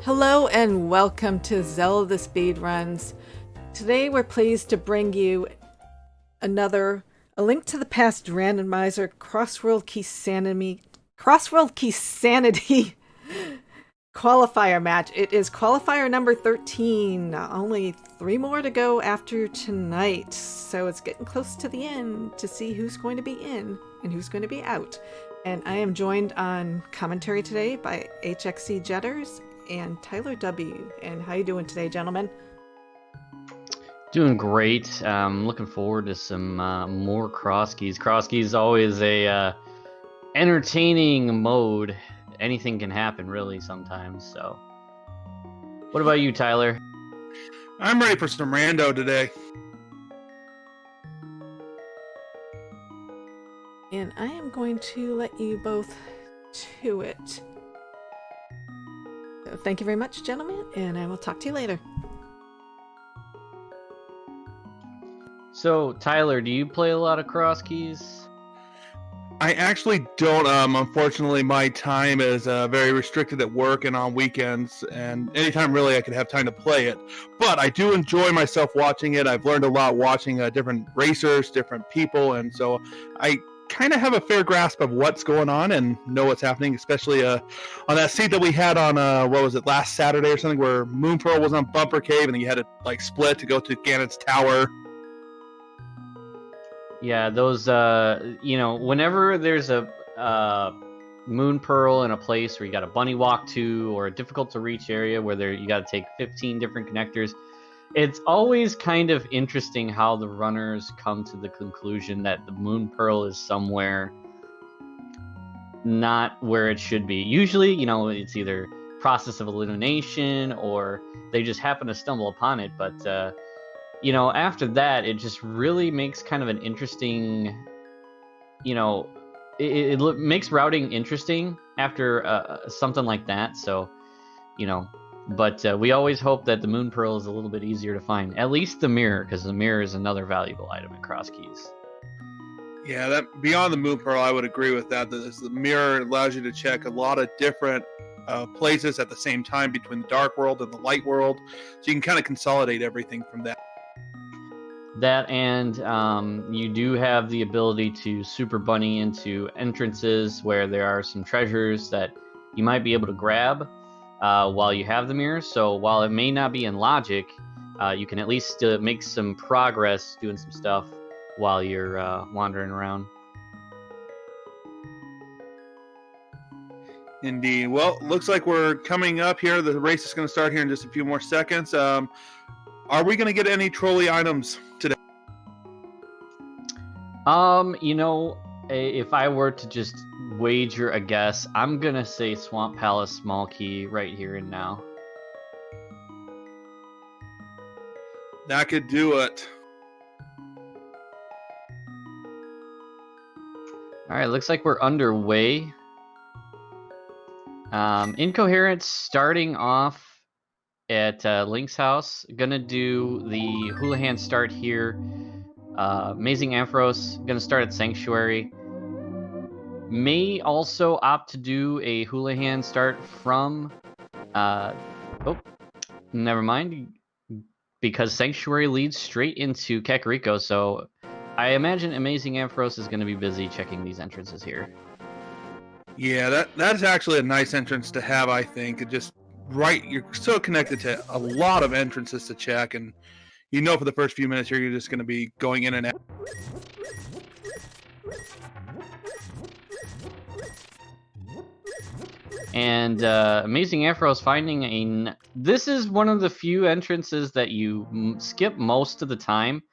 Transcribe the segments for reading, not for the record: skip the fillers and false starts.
Hello and welcome to Zelda Speedruns. Today we're pleased to bring you a Link to the Past Randomizer Crossworld Key Sanity qualifier match. It is qualifier number 13. Only 3 more to go after tonight, so it's getting close to the end to see who's going to be in and who's going to be out. And I am joined on commentary today by HXC Jetters and Tyler W. And how you doing today, gentlemen? Doing great. Looking forward to some more Crosskeys. Crosskeys always a entertaining mode. Anything can happen, really, sometimes. So, what about you, Tyler? I'm ready for some rando today. And I am going to let you both to it. So thank you very much, gentlemen, and I will talk to you later. So, Tyler, do you play a lot of Crosskeys? I actually don't. Unfortunately, my time is very restricted at work and on weekends, and anytime really I could have time to play it. But I do enjoy myself watching it. I've learned a lot watching different racers, different people, and so I kind of have a fair grasp of what's going on and know what's happening, especially on that seat that we had on, what was it, last Saturday or something, where Moon Pearl was on Bumper Cave, and then you had to like split to go to Ganon's Tower. Yeah, those, whenever there's a Moon Pearl in a place where you got a bunny walk to, or a difficult to reach area where you got to take 15 different connectors, it's always kind of interesting how the runners come to the conclusion that the Moon Pearl is somewhere not where it should be. Usually, it's either process of elimination or they just happen to stumble upon it, but after that, it just really makes kind of an interesting, it makes routing interesting after something like that. So, but we always hope that the Moon Pearl is a little bit easier to find. At least the mirror, because the mirror is another valuable item in Crosskeys. Yeah, that beyond the Moon Pearl, I would agree with that. The mirror allows you to check a lot of different places at the same time between the dark world and the light world, so you can kind of consolidate everything from that. That and you do have the ability to super bunny into entrances where there are some treasures that you might be able to grab while you have the mirror. So while it may not be in logic, you can at least make some progress doing some stuff while you're wandering around. Indeed. Well, looks like we're coming up here. The race is going to start here in just a few more seconds. Are we going to get any trolley items today? If I were to just wager a guess, I'm going to say Swamp Palace Small Key right here and now. That could do it. All right, looks like we're underway. Incoherent starting off at Link's house. Gonna do the Houlihan start here. Amazing Ampharos gonna start at Sanctuary. May also opt to do a Houlihan start from never mind, because Sanctuary leads straight into Kakariko, so I imagine Amazing Ampharos is gonna be busy checking these entrances here. Yeah, that's actually a nice entrance to have, I think. It just you're so connected to a lot of entrances to check, and for the first few minutes here you're just going to be going in and out. And Amazing Ampharos finding this is one of the few entrances that you skip most of the time,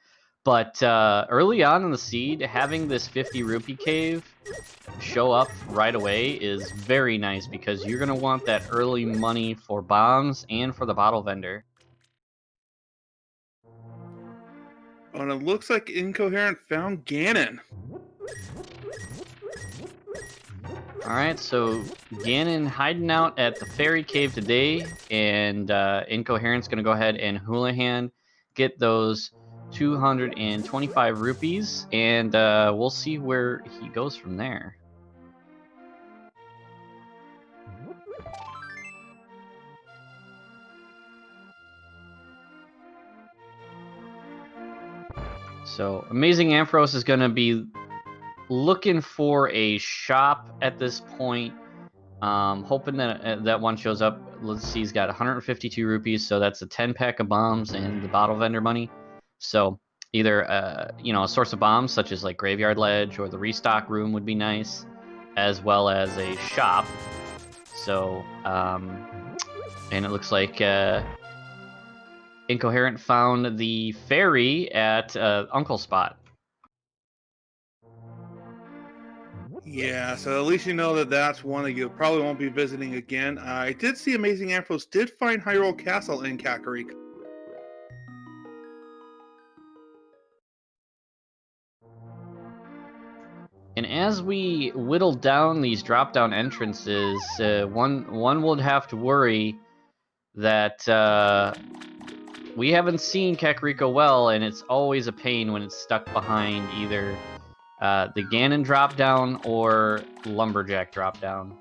but early on in the seed, having this 50 rupee cave show up right away is very nice, because you're going to want that early money for bombs and for the bottle vendor. And it looks like Incoherent found Ganon. Alright, so Ganon hiding out at the Fairy Cave today, and Incoherent's going to go ahead and Houlihan, get those 225 rupees, and we'll see where he goes from there. So Amazing Ampharos is going to be looking for a shop at this point. Hoping that that one shows up. Let's see, he's got 152 rupees, so that's a 10-pack of bombs and the bottle vendor money. So either a source of bombs such as like Graveyard Ledge or the restock room would be nice, as well as a shop. So and it looks like Incoherent found the ferry at Uncle Spot. Yeah, so at least you know that that's one that you probably won't be visiting again. I did see Amazing Ampharos did find Hyrule Castle in Kakariko. And as we whittle down these drop-down entrances, one would have to worry that we haven't seen Kakariko well, and it's always a pain when it's stuck behind either the Ganon drop-down or Lumberjack drop-down.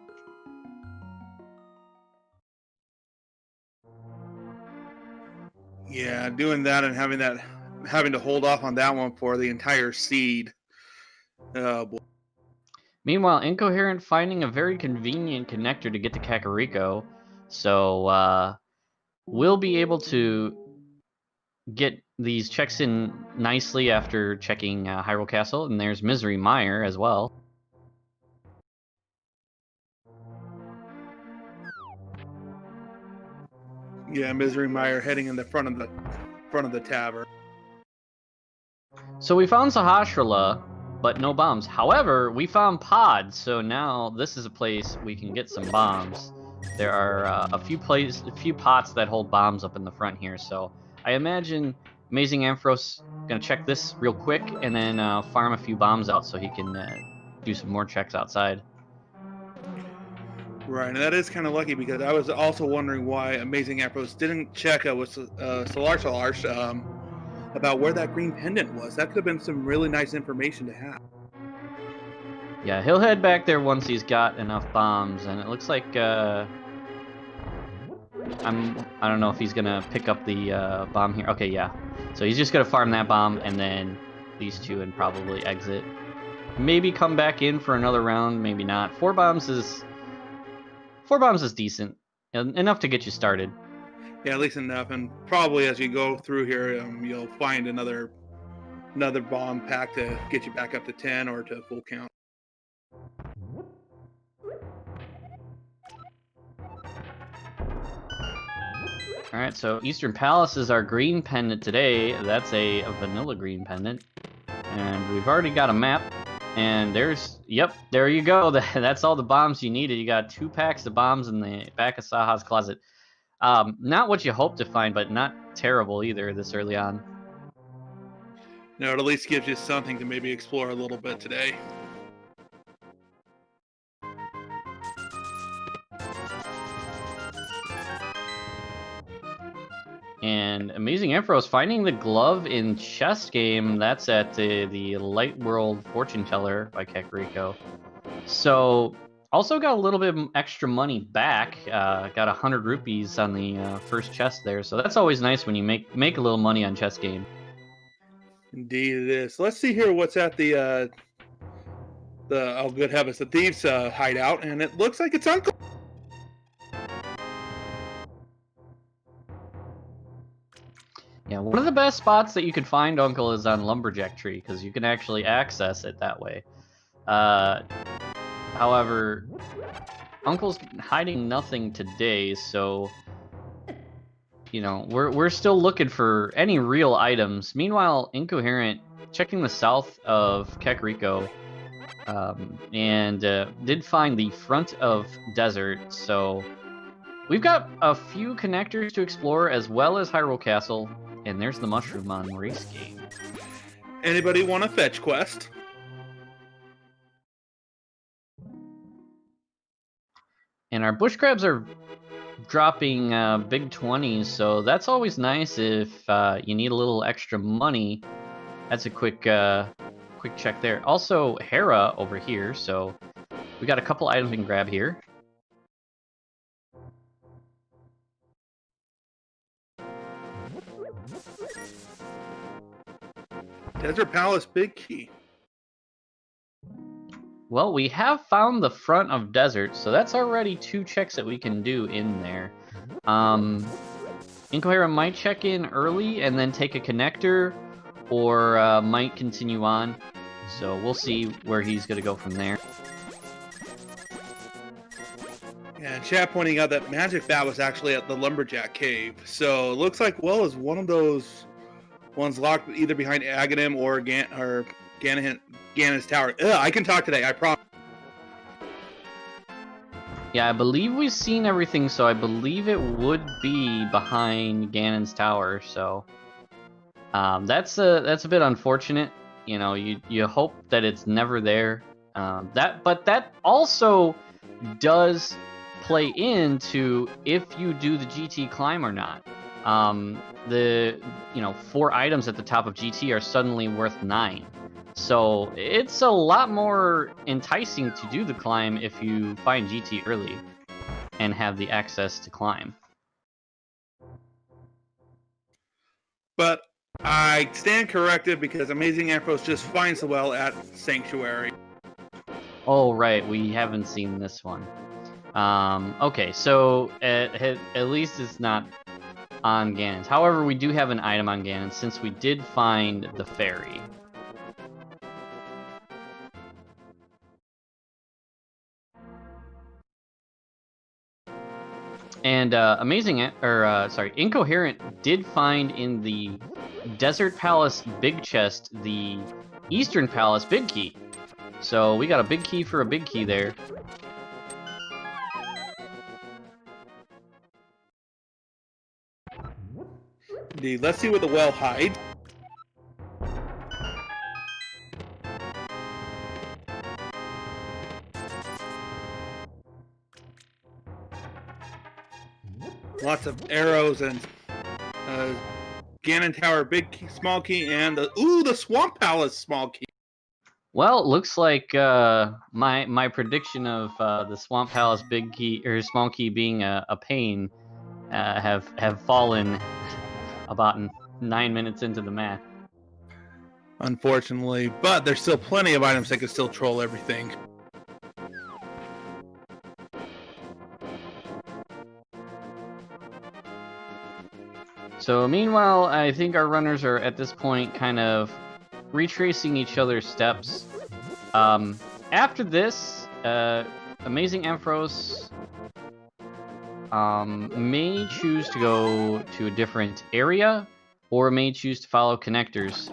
Yeah, doing that and having to hold off on that one for the entire seed. Boy. Meanwhile, Incoherent finding a very convenient connector to get to Kakariko, so we'll be able to get these checks in nicely after checking Hyrule Castle, and there's Misery Mire as well. Yeah, Misery Mire heading in the front of the tavern. So we found Sahasrahla, but no bombs. However, we found pods, so now this is a place we can get some bombs. There are a few pots that hold bombs up in the front here, so I imagine Amazing Ampharos gonna check this real quick and then farm a few bombs out so he can do some more checks outside. Right, and that is kind of lucky because I was also wondering why Amazing Ampharos didn't check with Solar about where that green pendant was. That could have been some really nice information to have. Yeah, he'll head back there once he's got enough bombs, and it looks like I don't know if he's gonna pick up the bomb here. Okay, yeah. So he's just gonna farm that bomb and then these two and probably exit. Maybe come back in for another round, maybe not. Four bombs is decent, enough to get you started. Yeah, at least enough. And probably as you go through here, you'll find another bomb pack to get you back up to 10 or to full count. Alright, so Eastern Palace is our green pendant today. That's a vanilla green pendant. And we've already got a map. And there you go. That's all the bombs you needed. You got 2 packs of bombs in the back of Saha's closet. Not what you hope to find, but not terrible either this early on. No, it at least gives you something to maybe explore a little bit today. And Amazing Ampharos finding the glove in chess game. That's at the Light World Fortune Teller by Kakariko. So also got a little bit extra money back. Got 100 rupees on the first chest there. So that's always nice when you make a little money on chess game. Indeed it is. Let's see here what's at the oh good heavens, the thieves hideout, and it looks like it's Uncle. Yeah, one of the best spots that you can find Uncle is on Lumberjack Tree, because you can actually access it that way. However, Uncle's hiding nothing today, so we're still looking for any real items. Meanwhile, Incoherent checking the south of Kakariko, and did find the front of Desert, so we've got a few connectors to explore as well as Hyrule Castle. And there's the mushroom on race game. Anybody want a fetch quest? And our bush crabs are dropping big 20s, so that's always nice if you need a little extra money. That's a quick check there. Also, Hera over here, so we got a couple items we can grab here. Desert Palace Big Key. Well, we have found the front of desert, so that's already 2 checks that we can do in there. Incoherent might check in early and then take a connector, or might continue on. So we'll see where he's going to go from there. Yeah, chat pointing out that Magic Bat was actually at the Lumberjack Cave. So it looks like Well is one of those ones locked either behind Aghanim or Ganon's Tower. Ugh, I can talk today, I promise. Yeah, I believe we've seen everything, so I believe it would be behind Ganon's Tower. So that's a bit unfortunate. You know, you hope that it's never there. But that also does play into if you do the GT climb or not. The 4 items at the top of GT are suddenly worth 9. So it's a lot more enticing to do the climb if you find GT early and have the access to climb. But I stand corrected because Amazing Ambrose just finds the well at Sanctuary. Oh, right, we haven't seen this one. Okay, so at least it's not on Ganon's. However, we do have an item on Ganon since we did find the fairy. And Incoherent did find in the Desert Palace Big Chest the Eastern Palace Big Key. So we got a big key for a big key there. Indeed. Let's see what the well hides. Lots of arrows and Ganon Tower big key, small key, and the Swamp Palace small key. Well, it looks like my prediction of the Swamp Palace big key or small key being a pain have fallen about 9 minutes into the math. Unfortunately, but there's still plenty of items that can still troll everything. So meanwhile, I think our runners are at this point kind of retracing each other's steps. After this, Amazing Ambrose may choose to go to a different area, or may choose to follow connectors.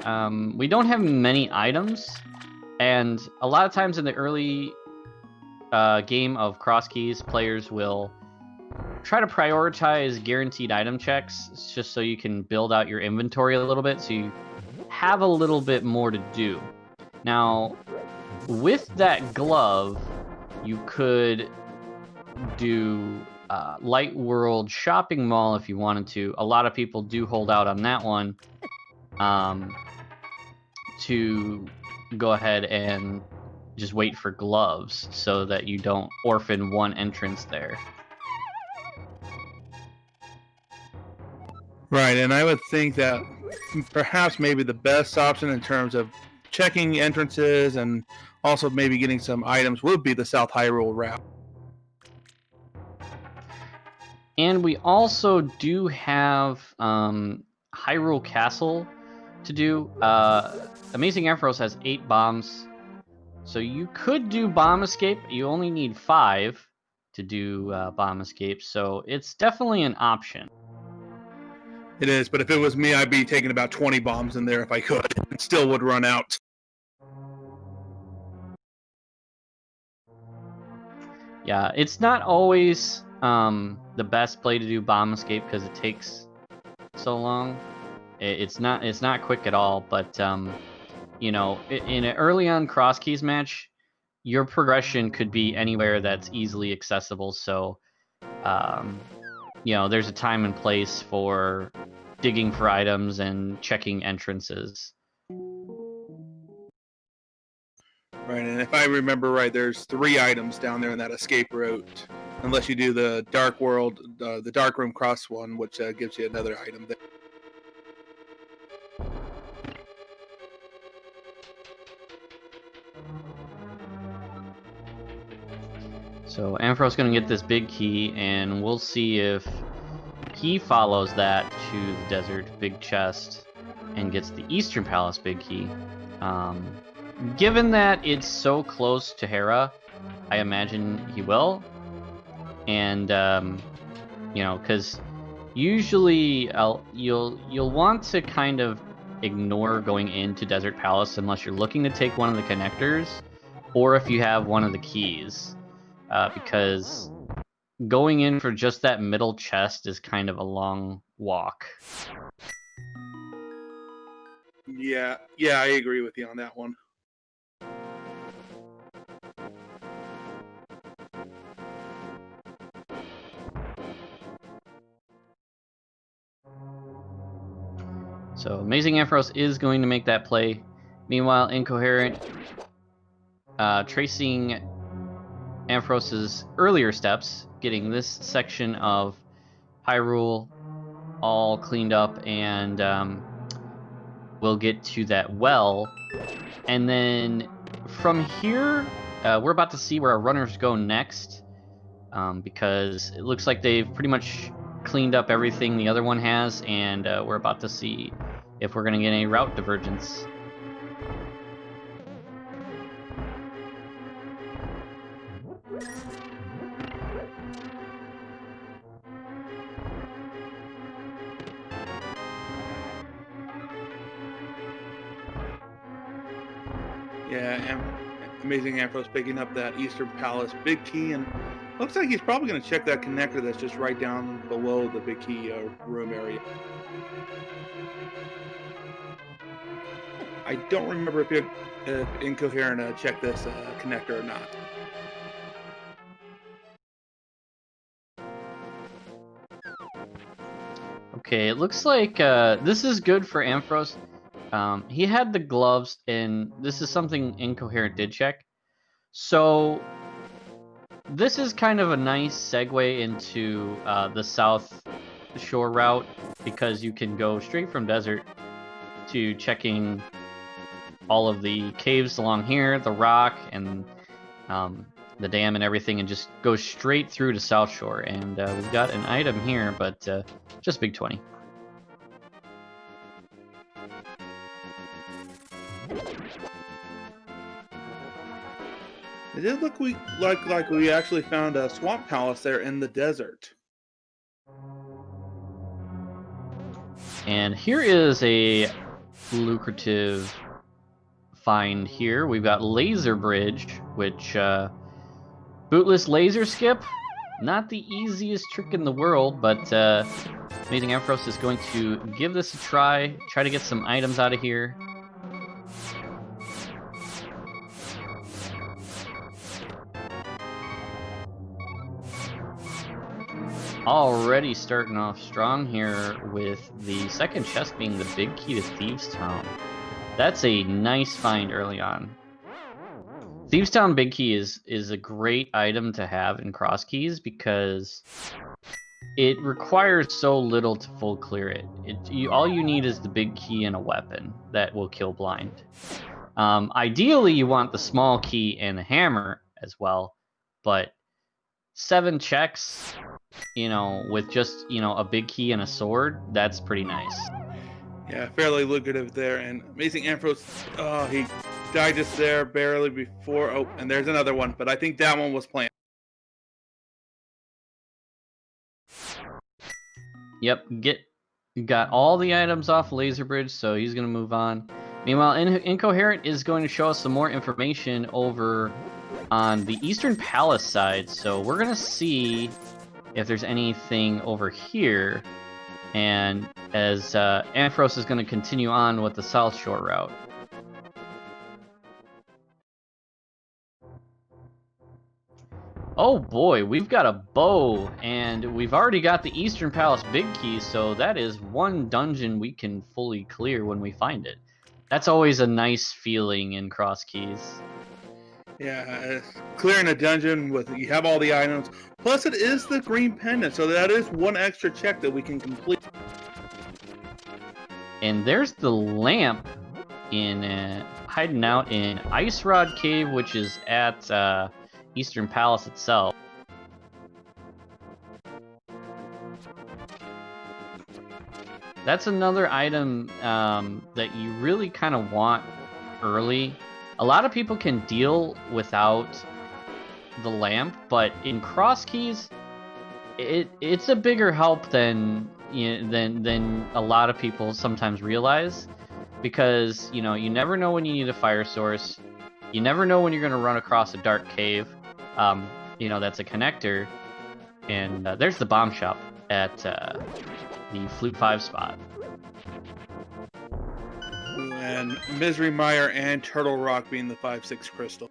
We don't have many items, and a lot of times in the early game of Crosskeys, players will try to prioritize guaranteed item checks just so you can build out your inventory a little bit, so you have a little bit more to do. Now, with that glove, you could do Light World Shopping Mall if you wanted to. A lot of people do hold out on that one to go ahead and just wait for gloves so that you don't orphan one entrance there. Right, and I would think that perhaps maybe the best option in terms of checking entrances and also maybe getting some items would be the South Hyrule route. And we also do have Hyrule Castle to do. Amazing Ambrose has 8 bombs, so you could do Bomb Escape. You only need 5 to do Bomb Escape, so it's definitely an option. It is, but if it was me, I'd be taking about 20 bombs in there if I could, and still would run out. Yeah, it's not always the best play to do Bomb Escape because it takes so long. It's not quick at all, but in an early on Crosskeys match, your progression could be anywhere that's easily accessible. So, there's a time and place for digging for items and checking entrances. Right, and if I remember right, there's 3 items down there in that escape route, unless you do the Dark World, the Dark Room Cross one, which gives you another item there. So Ampharos going to get this big key, and we'll see if he follows that to the desert big chest and gets the Eastern Palace big key. Given that it's so close to Hera, I imagine he will. And you know, because usually you'll want to kind of ignore going into Desert Palace unless you're looking to take one of the connectors, or if you have one of the keys, because going in for just that middle chest is kind of a long walk. Yeah, I agree with you on that one. So Amazing Ampharos is going to make that play. Meanwhile, Incoherent tracing Ampharos's earlier steps, getting this section of Hyrule all cleaned up, and we'll get to that well. And then from here, we're about to see where our runners go next, because it looks like they've pretty much cleaned up everything the other one has, and we're about to see if we're going to get any route divergence. Yeah, Amazing Ampharos picking up that Eastern Palace big key, and looks like he's probably going to check that connector that's just right down below the big key room area. I don't remember if Incoherent checked this connector or not. Okay, it looks like this is good for Ampharos. He had the gloves, and this is something Incoherent did check. So this is kind of a nice segue into the South Shore route, because you can go straight from desert to checking all of the caves along here, the rock, and the dam and everything, and just go straight through to South Shore. And we've got an item here, but just big 20. It did look like we actually found a swamp palace there in the desert. And here is a lucrative find here. We've got Laser Bridge, which bootless laser skip, not the easiest trick in the world, but Amazing Ampharos is going to give this a try to get some items out of here. Already starting off strong here with the second chest being the big key to Thieves Town. That's a nice find early on. Thieves Town big key is a great item to have in Crosskeys because it requires so little to full clear it. All you need is the big key and a weapon that will kill blind. Ideally, you want the small key and the hammer as well, but 7 checks, you know, with just, you know, a big key and a sword, that's pretty nice. Yeah, fairly lucrative there. And Amazing Ampharos, oh, he died just there barely before. Oh, and there's another one, but I think that one was planned. Yep, got all the items off Laser Bridge, so he's going to move on. Meanwhile, Incoherent is going to show us some more information over on the Eastern Palace side, so we're going to see if there's anything over here, and as Ampharos is going to continue on with the South Shore route. Oh boy, we've got a bow, and we've already got the Eastern Palace big key, so that is one dungeon we can fully clear when we find it. That's always a nice feeling in Crosskeys. Yeah, clearing a dungeon with you have all the items. Plus, it is the green pendant, so that is one extra check that we can complete. And there's the lamp in hiding out in Ice Rod Cave, which is at Eastern Palace itself. that's another item that you really kind of want early. A lot of people can deal without the lamp, but in Crosskeys, it's a bigger help than a lot of people sometimes realize, because you never know when you need a fire source. You never know when you're going to run across a dark cave. That's a connector, and there's the bomb shop at the Flute 5 spot. And Misery Mire and Turtle Rock being the 5/6 crystal.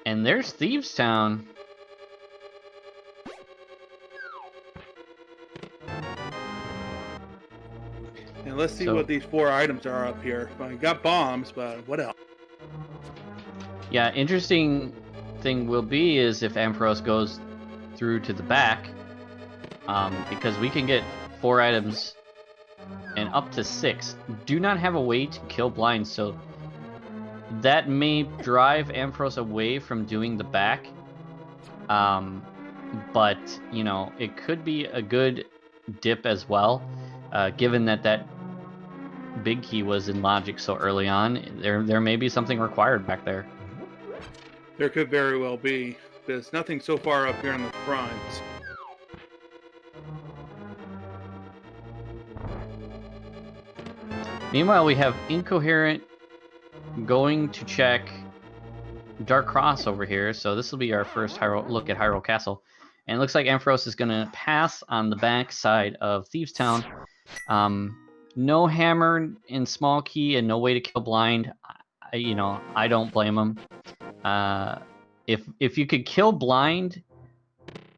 And there's Thieves Town. And let's see what these 4 items are up here. I got bombs, but what else? Yeah, interesting thing will be is if Ampharos goes through to the back, because we can get 4 items and up to 6. Do not have a way to kill blind, so that may drive Ampharos away from doing the back. But it could be a good dip as well, given that big key was in logic so early on. There may be something required back there. There could very well be. There's nothing so far up here in the front. Meanwhile, we have Incoherent going to check Dark Cross over here, so this will be our first look at Hyrule Castle. And it looks like Ampharos is going to pass on the back side of Thieves Town. No hammer in small key and no way to kill blind. I don't blame him. If you could kill blind,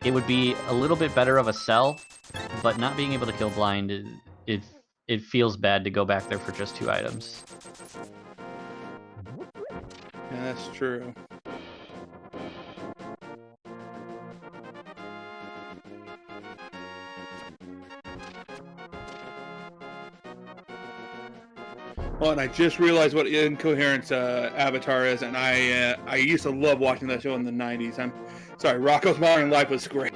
it would be a little bit better of a sell, but not being able to kill blind, it feels bad to go back there for just 2 items. Yeah, that's true. Well, and I just realized what Incoherent's avatar is, and I used to love watching that show in the 90s. I'm sorry, Rocko's Modern Life was great.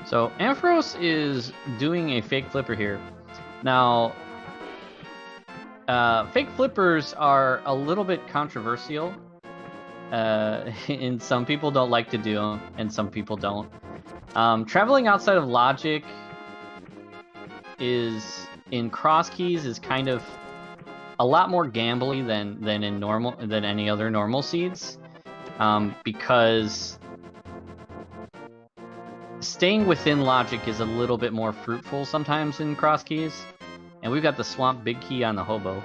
So Ampharos is doing a fake flipper here. Now, fake flippers are a little bit controversial, and some people don't like to do them, and some people don't. Traveling outside of logic in Crosskeys is kind of a lot more gambly than any other normal seeds, because staying within logic is a little bit more fruitful sometimes in Crosskeys. And we've got the Swamp Big Key on the hobo.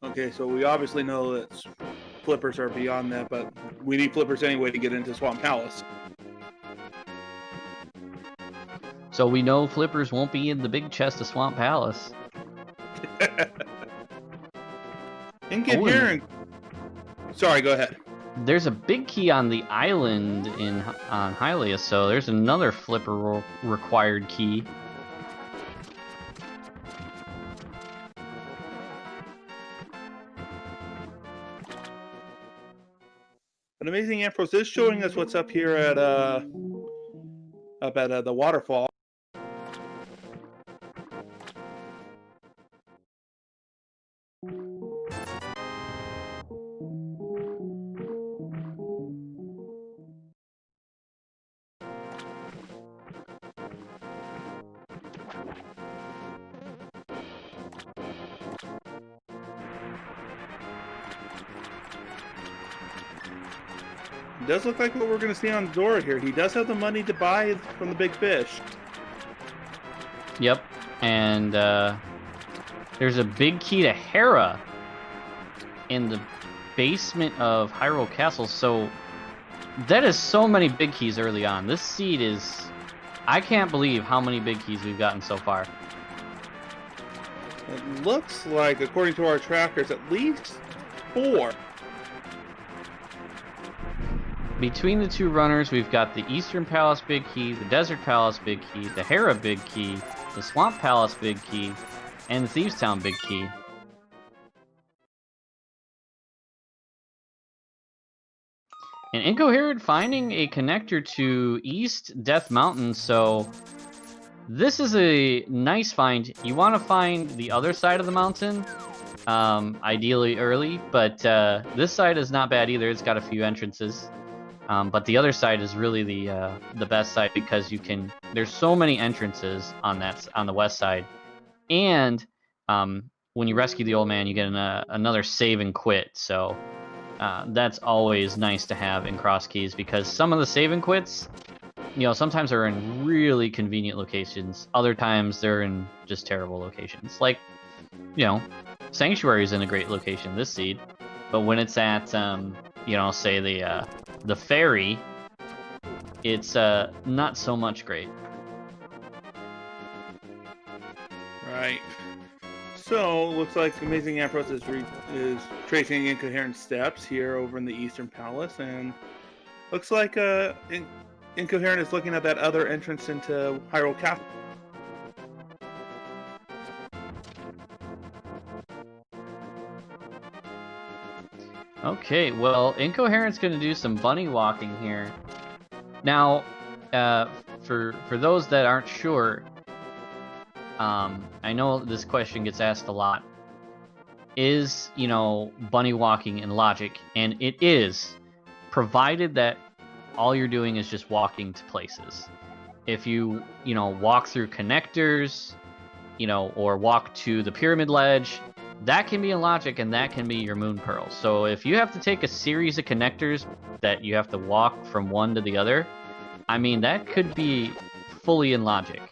Okay, so we obviously know that flippers are beyond that, but we need flippers anyway to get into Swamp Palace. So we know flippers won't be in the big chest of Swamp Palace. And get here and... Sorry, go ahead. There's a big key on the island on Hylia, so there's another flipper required key. But Amazing Ampharos is showing us what's up here at the waterfall. It does look like what we're going to see on Zora here. He does have the money to buy from the big fish. Yep, and there's a big key to Hera in the basement of Hyrule Castle, so that is so many big keys early on. This seed is... I can't believe how many big keys we've gotten so far. It looks like, according to our trackers, at least 4. between the two runners, we've got the Eastern Palace Big Key, the Desert Palace Big Key, the Hera Big Key, the Swamp Palace Big Key, and the Thieves Town Big Key. And Incoherent finding a connector to East Death Mountain, so this is a nice find. You want to find the other side of the mountain, ideally early, but this side is not bad either. It's got a few entrances, but the other side is really the best side because there's so many entrances on the west side, and when you rescue the old man, you get another save and quit. So that's always nice to have in Crosskeys because some of the save and quits, sometimes are in really convenient locations. Other times they're in just terrible locations. Like, Sanctuary is in a great location this seed, but when it's at, say the ferry, it's not so much great. Right. So, looks like Amazing Ampros is tracing Incoherent steps here over in the Eastern Palace, and looks like Incoherent is looking at that other entrance into Hyrule Castle. Okay, well, Incoherent's going to do some bunny walking here. Now, for those that aren't sure, I know this question gets asked a lot. Is, bunny walking in logic? And it is, provided that all you're doing is just walking to places. If you, walk through connectors, or walk to the pyramid ledge, that can be in logic and that can be your moon pearls. So if you have to take a series of connectors that you have to walk from one to the other, that could be fully in logic.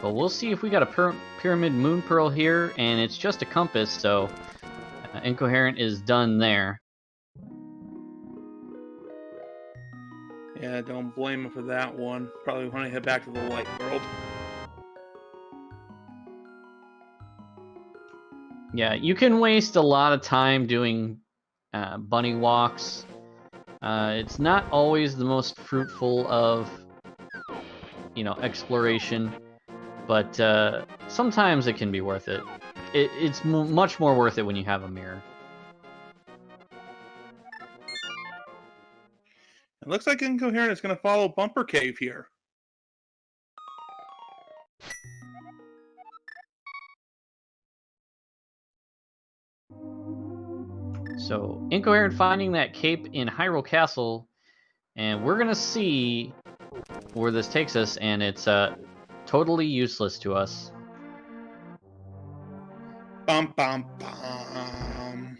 But we'll see if we got a pyramid moon pearl here, and it's just a compass, so Incoherent is done there. Yeah, don't blame him for that one. Probably want to head back to the light world. Yeah, you can waste a lot of time doing bunny walks. It's not always the most fruitful of, exploration. But sometimes it can be worth it. It's much more worth it when you have a mirror. It looks like Incoherent is going to follow Bumper Cave here. So, Incoherent finding that cape in Hyrule Castle, and we're going to see where this takes us, and it's totally useless to us. Bum, bum, bum.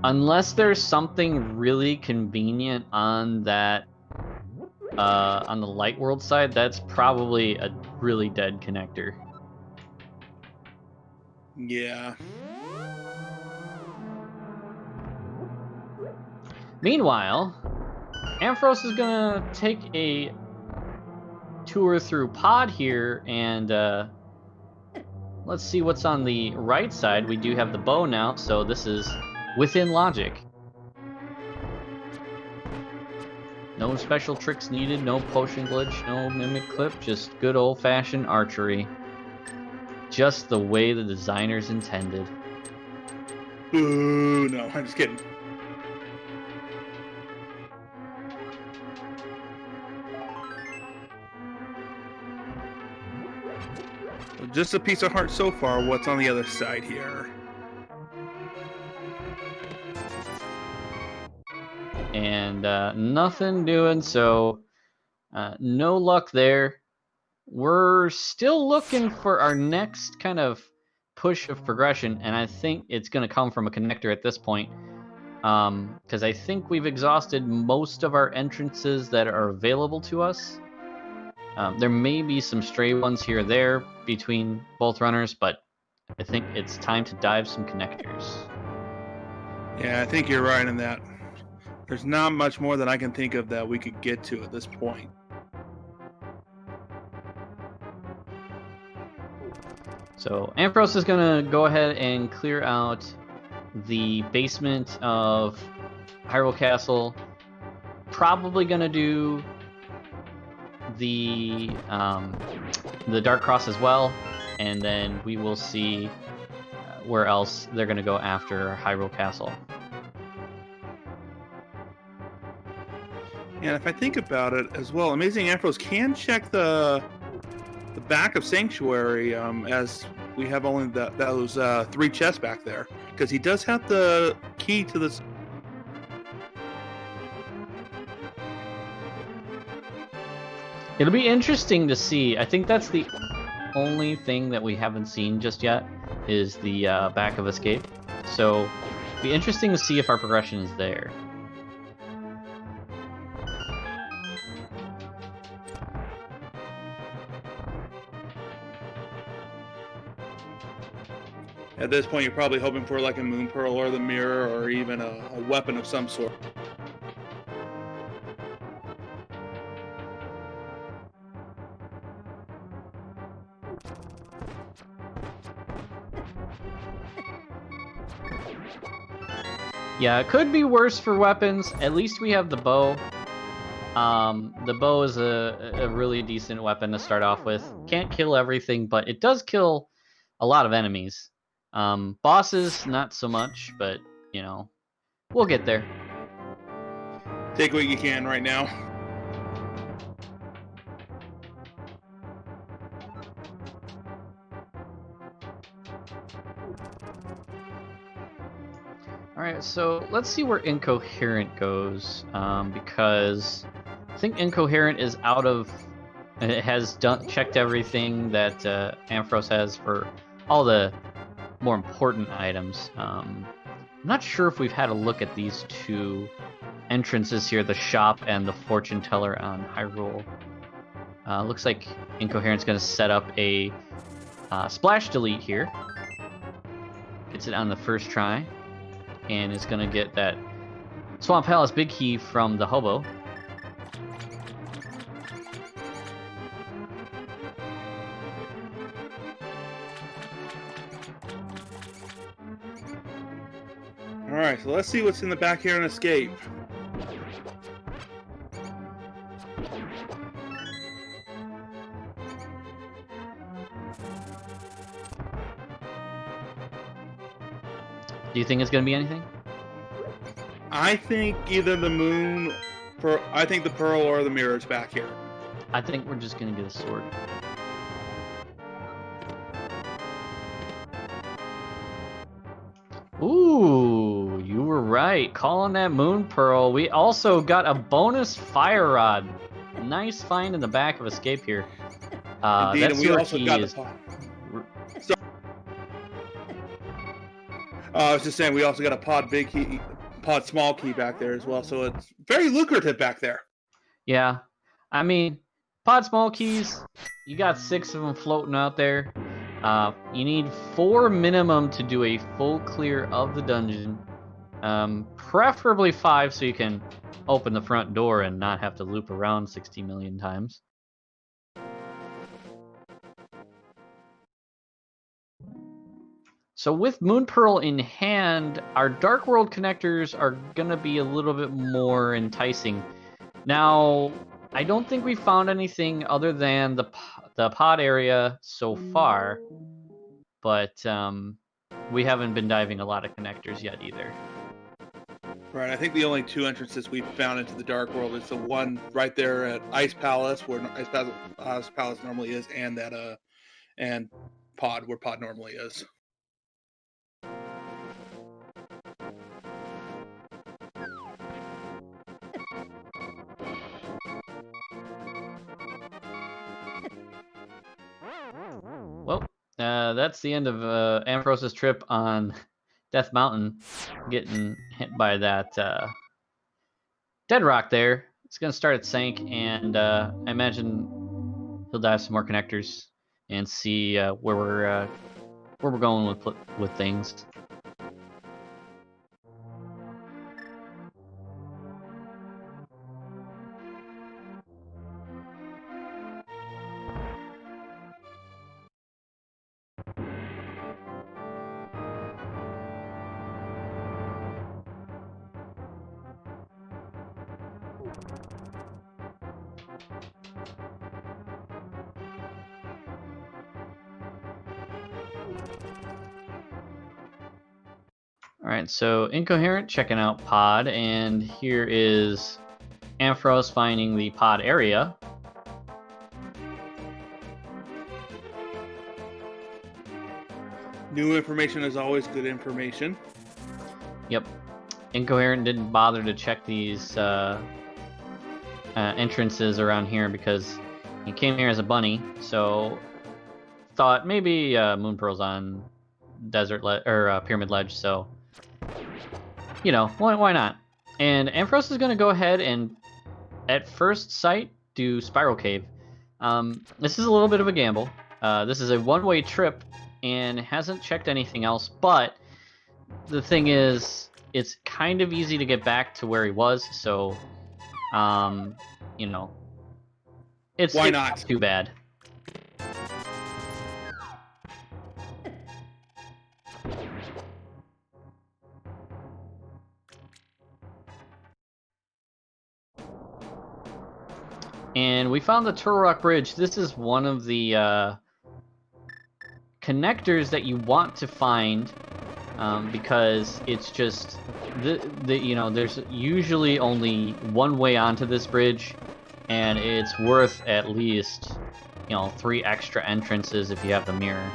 Unless there's something really convenient on that, on the light world side, that's probably a really dead connector. Yeah. Meanwhile, Ampharos is gonna take a tour through Pod here, and let's see what's on the right side. We do have the bow now, so this is within logic. No special tricks needed, no potion glitch, no mimic clip, just good old-fashioned archery. Just the way the designers intended. Ooh, no, I'm just kidding. Just a piece of heart so far. What's on the other side here? And nothing doing, so no luck there. We're still looking for our next kind of push of progression, and I think it's going to come from a connector at this point, because I think we've exhausted most of our entrances that are available to us. There may be some stray ones here or there between both runners, but I think it's time to dive some connectors. Yeah, I think you're right in that. There's not much more that I can think of that we could get to at this point. So Ampharos is gonna go ahead and clear out the basement of Hyrule Castle. Probably gonna do the Dark Cross as well, and then we will see where else they're gonna go after Hyrule Castle. And if I think about it as well, Amazing Ampharos can check the back of Sanctuary, as we have only those 3 chests back there, because he does have the key to this. It'll be interesting to see. I think that's the only thing that we haven't seen just yet is the back of Escape. So it'll be interesting to see if our progression is there. At this point, you're probably hoping for like a Moon Pearl or the Mirror, or even a weapon of some sort. Yeah, it could be worse for weapons. At least we have the bow. The bow is a really decent weapon to start off with. Can't kill everything, but it does kill a lot of enemies. Bosses, not so much, but, you know, we'll get there. Take what you can right now. Alright, so let's see where Incoherent goes, because I think Incoherent is out of... It has checked everything that Ampharos has for all the more important items. I'm not sure if we've had a look at these 2 entrances here, the shop and the fortune teller on Hyrule. Looks like Incoherent's going to set up a splash delete here. Gets it on the first try, and is going to get that Swamp Palace big key from the hobo. Alright, so let's see what's in the back here and Escape. Do you think it's going to be anything? I think either the Moon, I think the Pearl or the Mirror is back here. I think we're just going to get a sword. Ooh, you were right. Calling that Moon Pearl. We also got a bonus Fire Rod. Nice find in the back of Escape here. Indeed, that and we sewer also key got is... the I was just saying, we also got a pod small key back there as well, so it's very lucrative back there. Yeah, I mean, pod small keys, you got 6 of them floating out there. You need 4 minimum to do a full clear of the dungeon. Preferably 5 so you can open the front door and not have to loop around 60 million times. So with Moon Pearl in hand, our Dark World connectors are going to be a little bit more enticing. Now, I don't think we found anything other than the pod area so far, but we haven't been diving a lot of connectors yet either. Right, I think the only 2 entrances we've found into the Dark World is the one right there at Ice Palace, where Ice Palace normally is, and that and Pod, where Pod normally is. Well, that's the end of Ampharos' trip on Death Mountain, getting hit by that dead rock there. It's going to start at Sank, and I imagine he'll dive some more connectors and see where we're going with things. All right, so Incoherent checking out pod, and here is Ampharos finding the pod area. New information is always good information. Yep. Incoherent didn't bother to check these entrances around here because he came here as a bunny, so thought maybe Moon Pearl's on desert or pyramid ledge, so you know, why not? And Ampharos is going to go ahead and at first sight do Spiral Cave. This is a little bit of a gamble. This is a one-way trip and hasn't checked anything else, but the thing is, it's kind of easy to get back to where he was, so you know, it's not too bad. And we found the Turtle Rock Bridge. This is one of the connectors that you want to find because it's just you know, there's usually only one way onto this bridge, and it's worth at least, you know, 3 extra entrances if you have the mirror.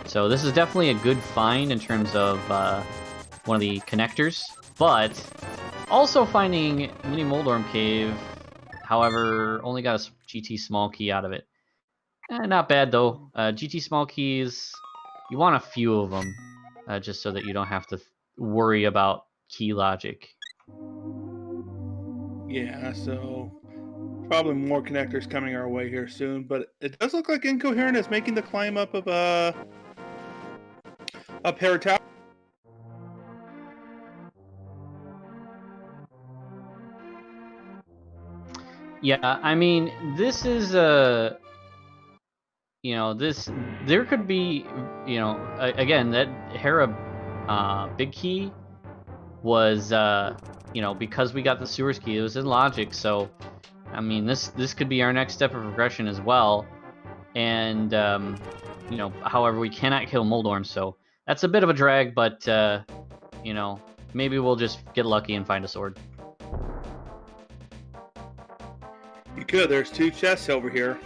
So this is definitely a good find in terms of one of the connectors, but also finding Mini Moldorm Cave. However, only got a GT small key out of it. Not bad though. GT small keys, you want a few of them, just so that you don't have to worry about key logic. Yeah, so probably more connectors coming our way here soon, but it does look like Incoherent is making the climb up of a Para Tower. Yeah, I mean, this is you know, there could be, you know, again, that Hera big key was, you know, because we got the sewers key, it was in logic, so, I mean, this could be our next step of progression as well, and, you know, however, we cannot kill Moldorm, so that's a bit of a drag, but, you know, maybe we'll just get lucky and find a sword. You could. There's 2 chests over here.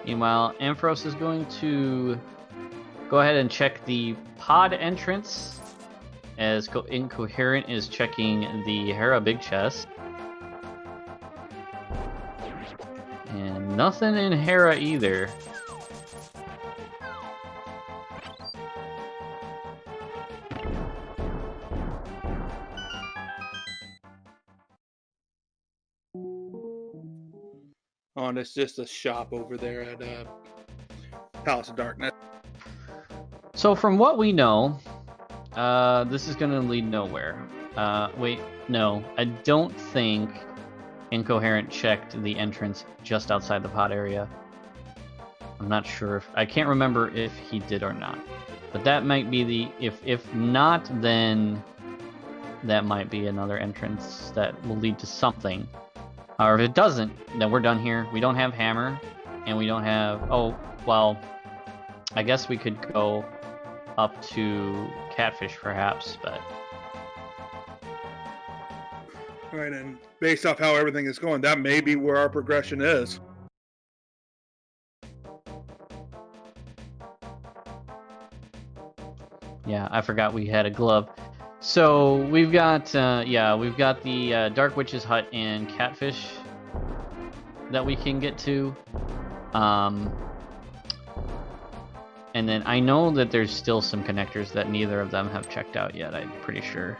Meanwhile, Ampharos is going to go ahead and check the pod entrance, as Incoherent is checking the Hera big chest. And nothing in Hera either. Oh, and it's just a shop over there at Palace of Darkness. So from what we know, this is going to lead nowhere. Wait, no, I don't think Incoherent checked the entrance just outside the pod area. I'm not sure if, I can't remember if he did or not. But that might be the, if not, then that might be another entrance that will lead to something. Or if it doesn't, then we're done here. We don't have hammer, and we don't have... Oh, well, I guess we could go up to Catfish, perhaps, but... Right, and based off how everything is going, that may be where our progression is. Yeah, I forgot we had a glove. So we've got, yeah, we've got the Dark Witch's Hut and Catfish that we can get to. And then I know that there's still some connectors that neither of them have checked out yet, I'm pretty sure.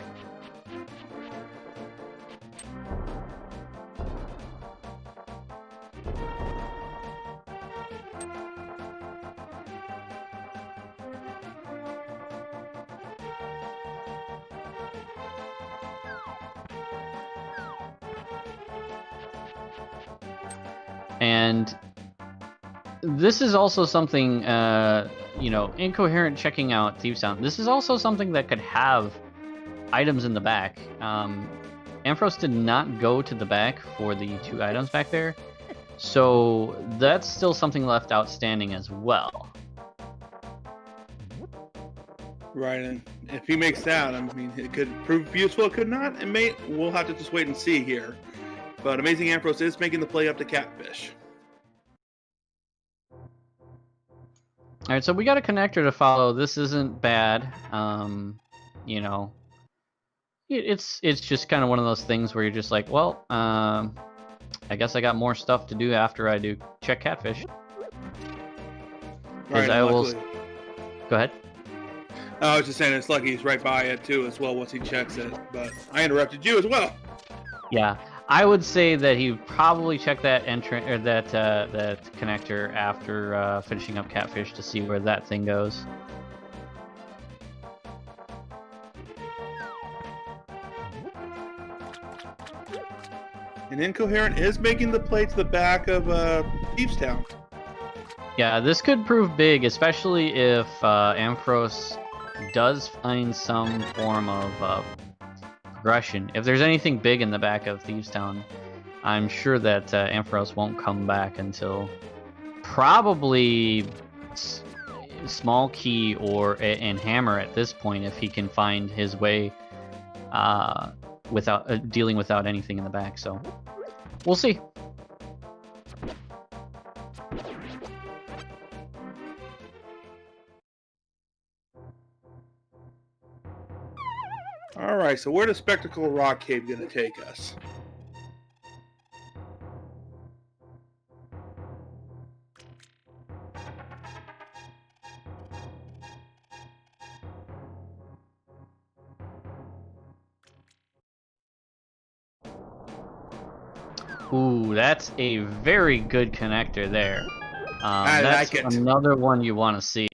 And This is also something, you know, incoherent checking out Thieves Town. This is also something that could have items in the back. Ampharos did not go to the back for the 2 items back there, so that's still something left outstanding as well. Right, and if he makes that, I mean, it could prove useful, it could not, and we'll have to just wait and see here. But Amazing Ampharos is making the play up to Catfish. All right, so we got a connector to follow. This isn't bad. You know, it's just kind of one of those things where you're just like, well, I guess I got more stuff to do after I do check Catfish. Right, I will. Go ahead. I was just saying it's lucky he's right by it too as well once he checks it. But I interrupted you as well. Yeah, I would say that he probably checked that entrant or that connector after finishing up Catfish to see where that thing goes. And Incoherent is making the play to the back of Thieves Town. Yeah, this could prove big, especially if Ampharos does find some form of progression. If there's anything big in the back of Thieves Town, I'm sure that Ampharos won't come back until probably Small Key and Hammer at this point, if he can find his way without dealing without anything in the back. So we'll see. All right, so where does Spectacle Rock Cave going to take us? Ooh, that's a very good connector there. I That's like it. Another one you want to see.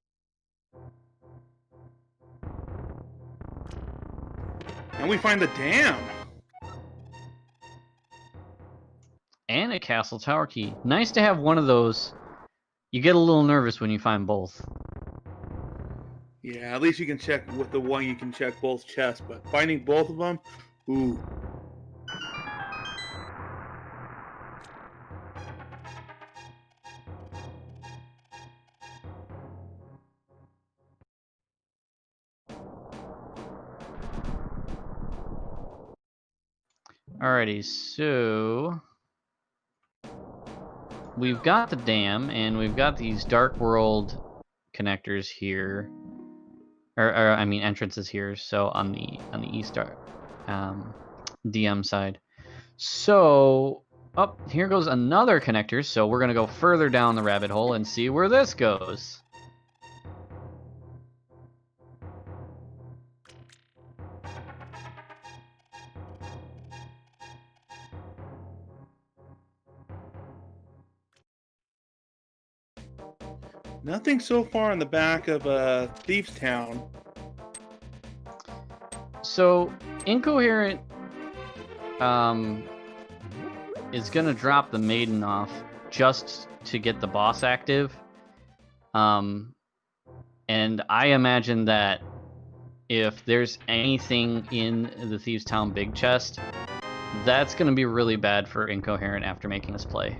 And we find the dam. And a castle tower key. Nice to have one of those. You get a little nervous when you find both. Yeah, at least you can check with the one, you can check both chests, but finding both of them, ooh. Alrighty, so we've got the dam, and we've got these Dark World connectors here, or I mean entrances here. So on the east DM side. So here goes another connector. So we're gonna go further down the rabbit hole and see where this goes. Nothing so far in the back of Thieves Town. So Incoherent is gonna drop the Maiden off just to get the boss active. And I imagine that if there's anything in the Thieves Town big chest, that's gonna be really bad for Incoherent after making this play.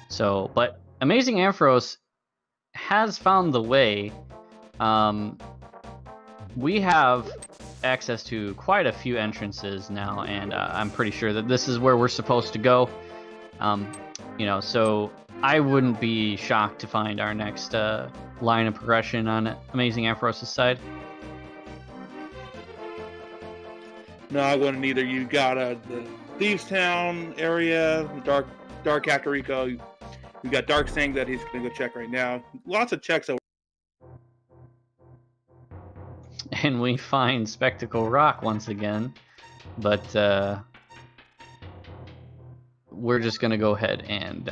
So, but Amazing Ampharos has found the way. We have access to quite a few entrances now, and I'm pretty sure that this is where we're supposed to go. You know, so I wouldn't be shocked to find our next line of progression on Amazing Ampharos' side. No, I wouldn't either. You got the Thieves Town area, the Dark Kakariko. We got Dark saying that he's going to go check right now. Lots of checks over. And we find Spectacle Rock once again, but we're just going to go ahead and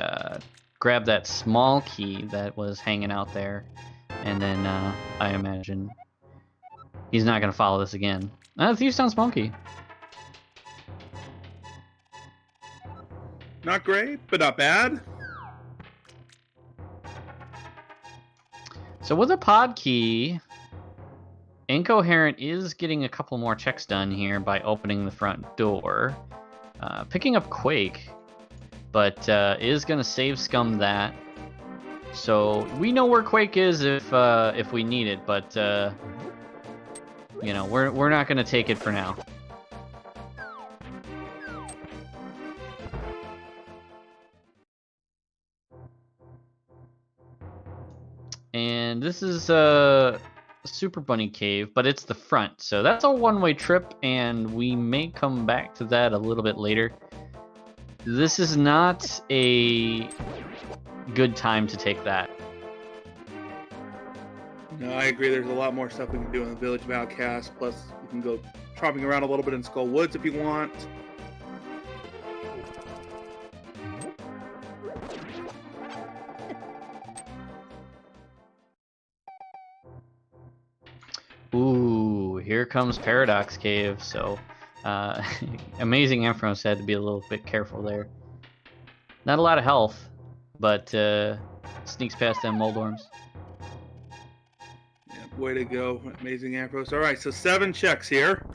grab that small key that was hanging out there, and then I imagine he's not going to follow this again. Thieves Town small key. Not great, but not bad. So with a pod key, Incoherent is getting a couple more checks done here by opening the front door. Picking up Quake, but is going to save Scum that. So we know where Quake is if we need it, but you know, we're not going to take it for now. And this is a Super Bunny Cave, but it's the front, so that's a one-way trip, and we may come back to that a little bit later. This is not a good time to take that. No, I agree. There's a lot more stuff we can do in the Village of Outcasts. Plus, you can go tromping around a little bit in Skull Woods if you want. Ooh, here comes Paradox Cave, so Amazing Ampharos had to be a little bit careful there. Not a lot of health, but sneaks past them Moldorms. Yeah, way to go, Amazing Ampharos. All right, so 7 checks here.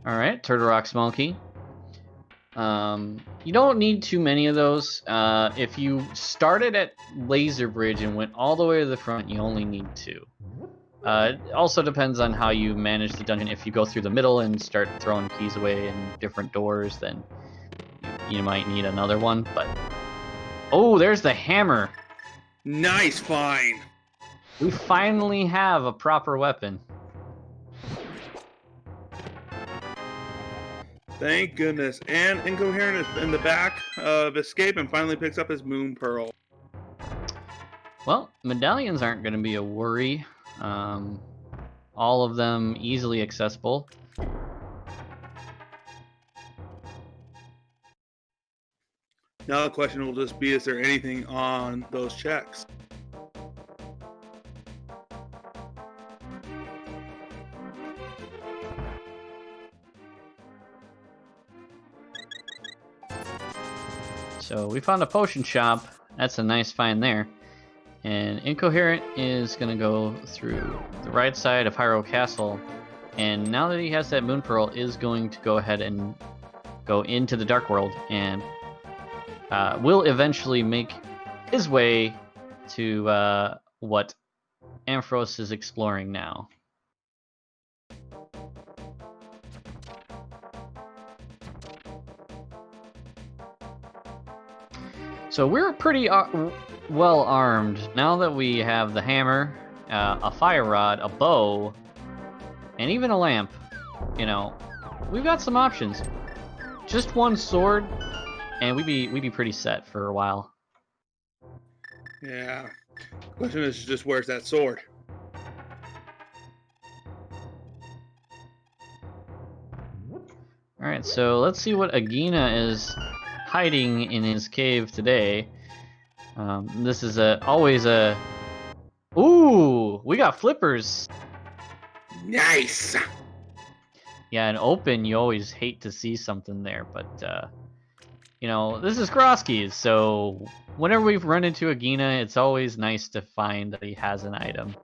All right, Turtle Rock Smoky. You don't need too many of those. If you started at Laser Bridge and went all the way to the front, you only need 2. It also depends on how you manage the dungeon. If you go through the middle and start throwing keys away in different doors, then you might need another one. But oh, there's the hammer. Nice find. We finally have a proper weapon. Thank goodness. And Incoherent is in the back of Escape and finally picks up his Moon Pearl. Well, medallions aren't going to be a worry. All of them easily accessible. Now the question will just be, is there anything on those checks? So we found a potion shop. That's a nice find there. And Incoherent is going to go through the right side of Hyrule Castle. And now that he has that Moon Pearl, is going to go ahead and go into the Dark World. And will eventually make his way to what Ampharos is exploring now. So we're pretty well armed now that we have the hammer, a fire rod, a bow, and even a lamp. You know, we've got some options. Just one sword, and we'd be pretty set for a while. Yeah. Question is just, where's that sword? All right, so let's see what Agina is hiding in his cave today. This is always a... Ooh, we got flippers. Nice. Yeah, in open, you always hate to see something there, but you know, this is Crosskeys, so whenever we've run into Agina, it's always nice to find that he has an item.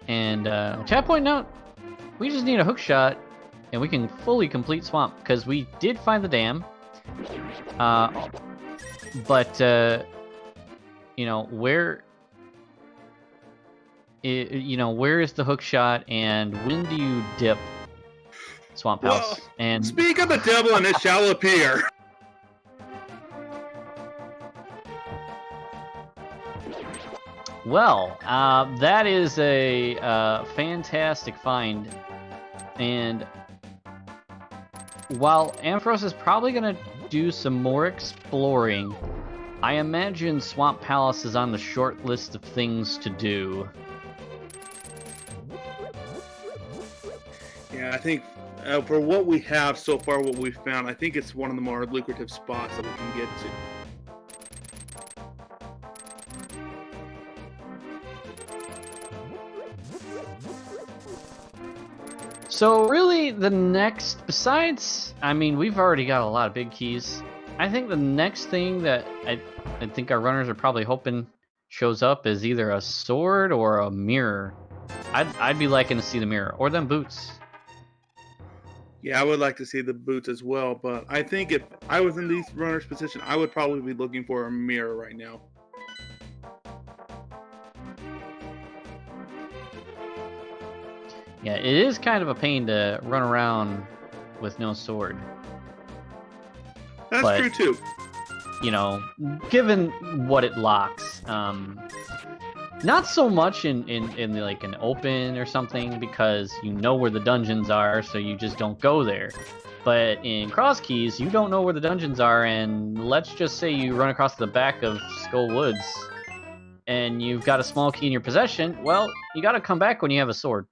And chat point note, we just need a hook shot and we can fully complete Swamp, because we did find the dam. But you know, where is the hook shot, and when do you dip Swamp House? Well, and speak of the devil and it shall appear. well, that is a fantastic find, and while Ampharos is probably going to do some more exploring, I imagine Swamp Palace is on the short list of things to do. Yeah, I think For what we have so far, what we've found, I think it's one of the more lucrative spots that we can get to. So really, the next, besides, I mean, we've already got a lot of big keys. I think the next thing that I think our runners are probably hoping shows up is either a sword or a mirror. I'd be liking to see the mirror or them boots. Yeah, I would like to see the boots as well, but I think if I was in these runners' position, I would probably be looking for a mirror right now. Yeah, it is kind of a pain to run around with no sword. That's true too. You know, given what it locks, not so much in like an open or something, because you know where the dungeons are, so you just don't go there. But in Crosskeys, you don't know where the dungeons are, and let's just say you run across the back of Skull Woods, and you've got a small key in your possession. Well, you got to come back when you have a sword.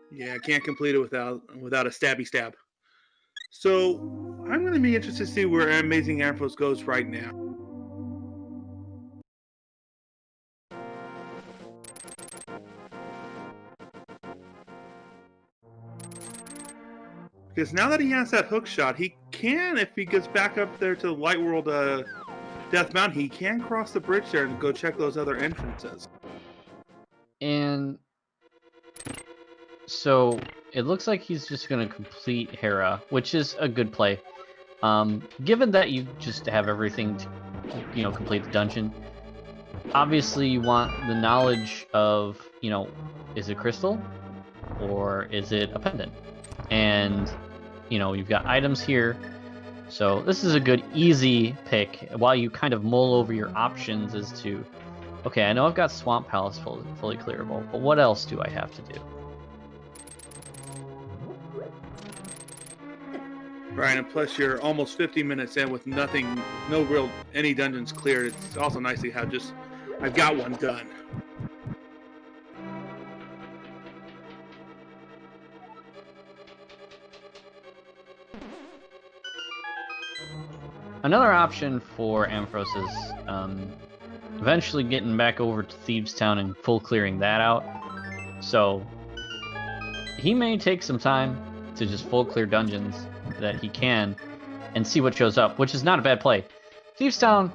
Yeah, I can't complete it without a stabby stab. So I'm going to be interested to see where Amazing Ambrose goes right now. Because now that he has that hook shot, he can, if he gets back up there to Light World Death Mountain, he can cross the bridge there and go check those other entrances. And so it looks like he's just going to complete Hera, which is a good play. Given that you just have everything to, you know, complete the dungeon, obviously you want the knowledge of, you know, is it crystal or is it a pendant? And, you know, you've got items here. So this is a good, easy pick while you kind of mull over your options as to, okay, I know I've got Swamp Palace fully clearable, but what else do I have to do? Right, and plus you're almost 50 minutes in with nothing, any dungeons cleared. It's also nice to have just, I've got one done. Another option for Ambrose is eventually getting back over to Thieves Town and full clearing that out. So he may take some time to just full clear dungeons that he can and see what shows up, which is not a bad play. Thieves Town,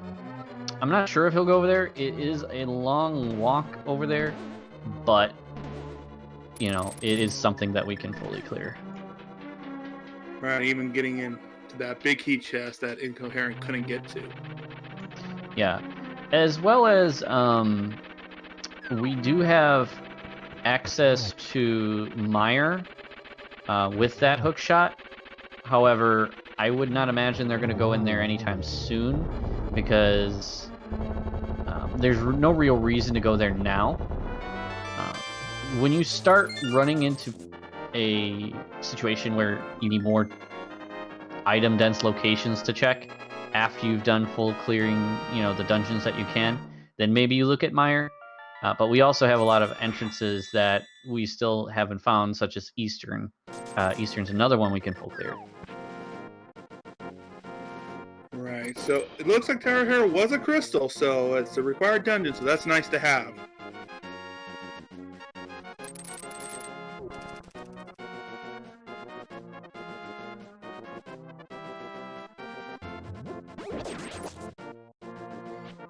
I'm not sure if he'll go over there. It is a long walk over there, but you know, it is something that we can fully clear. Right, even getting into that big key chest that Incoherent couldn't get to. Yeah, as well as we do have access to Mire with that hook shot. However, I would not imagine they're going to go in there anytime soon, because there's no real reason to go there now. When you start running into a situation where you need more item-dense locations to check after you've done full clearing, you know, the dungeons that you can, then maybe you look at Mire. But we also have a lot of entrances that we still haven't found, such as Eastern. Eastern's another one we can full clear. Right, so it looks like Tower Hero was a crystal, so it's a required dungeon, so that's nice to have.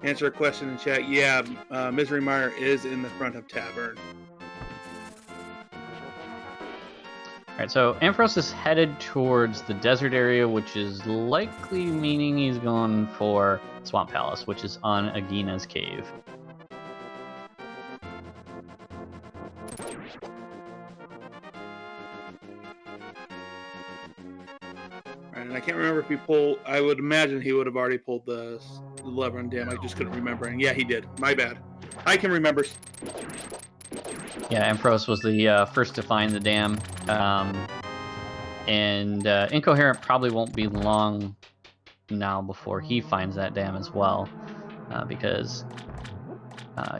Answer a question in chat. Yeah, Misery Mire is in the front of Tavern. Alright, so Ambrose is headed towards the desert area, which is likely meaning he's going for Swamp Palace, which is on Agina's cave. Right, and I can't remember if he pulled. I would imagine he would have already pulled the lever on dam. I just couldn't remember. And yeah, he did. My bad. I can remember. Yeah, Ambrose was the first to find the dam. And Incoherent probably won't be long now before he finds that dam as well. Because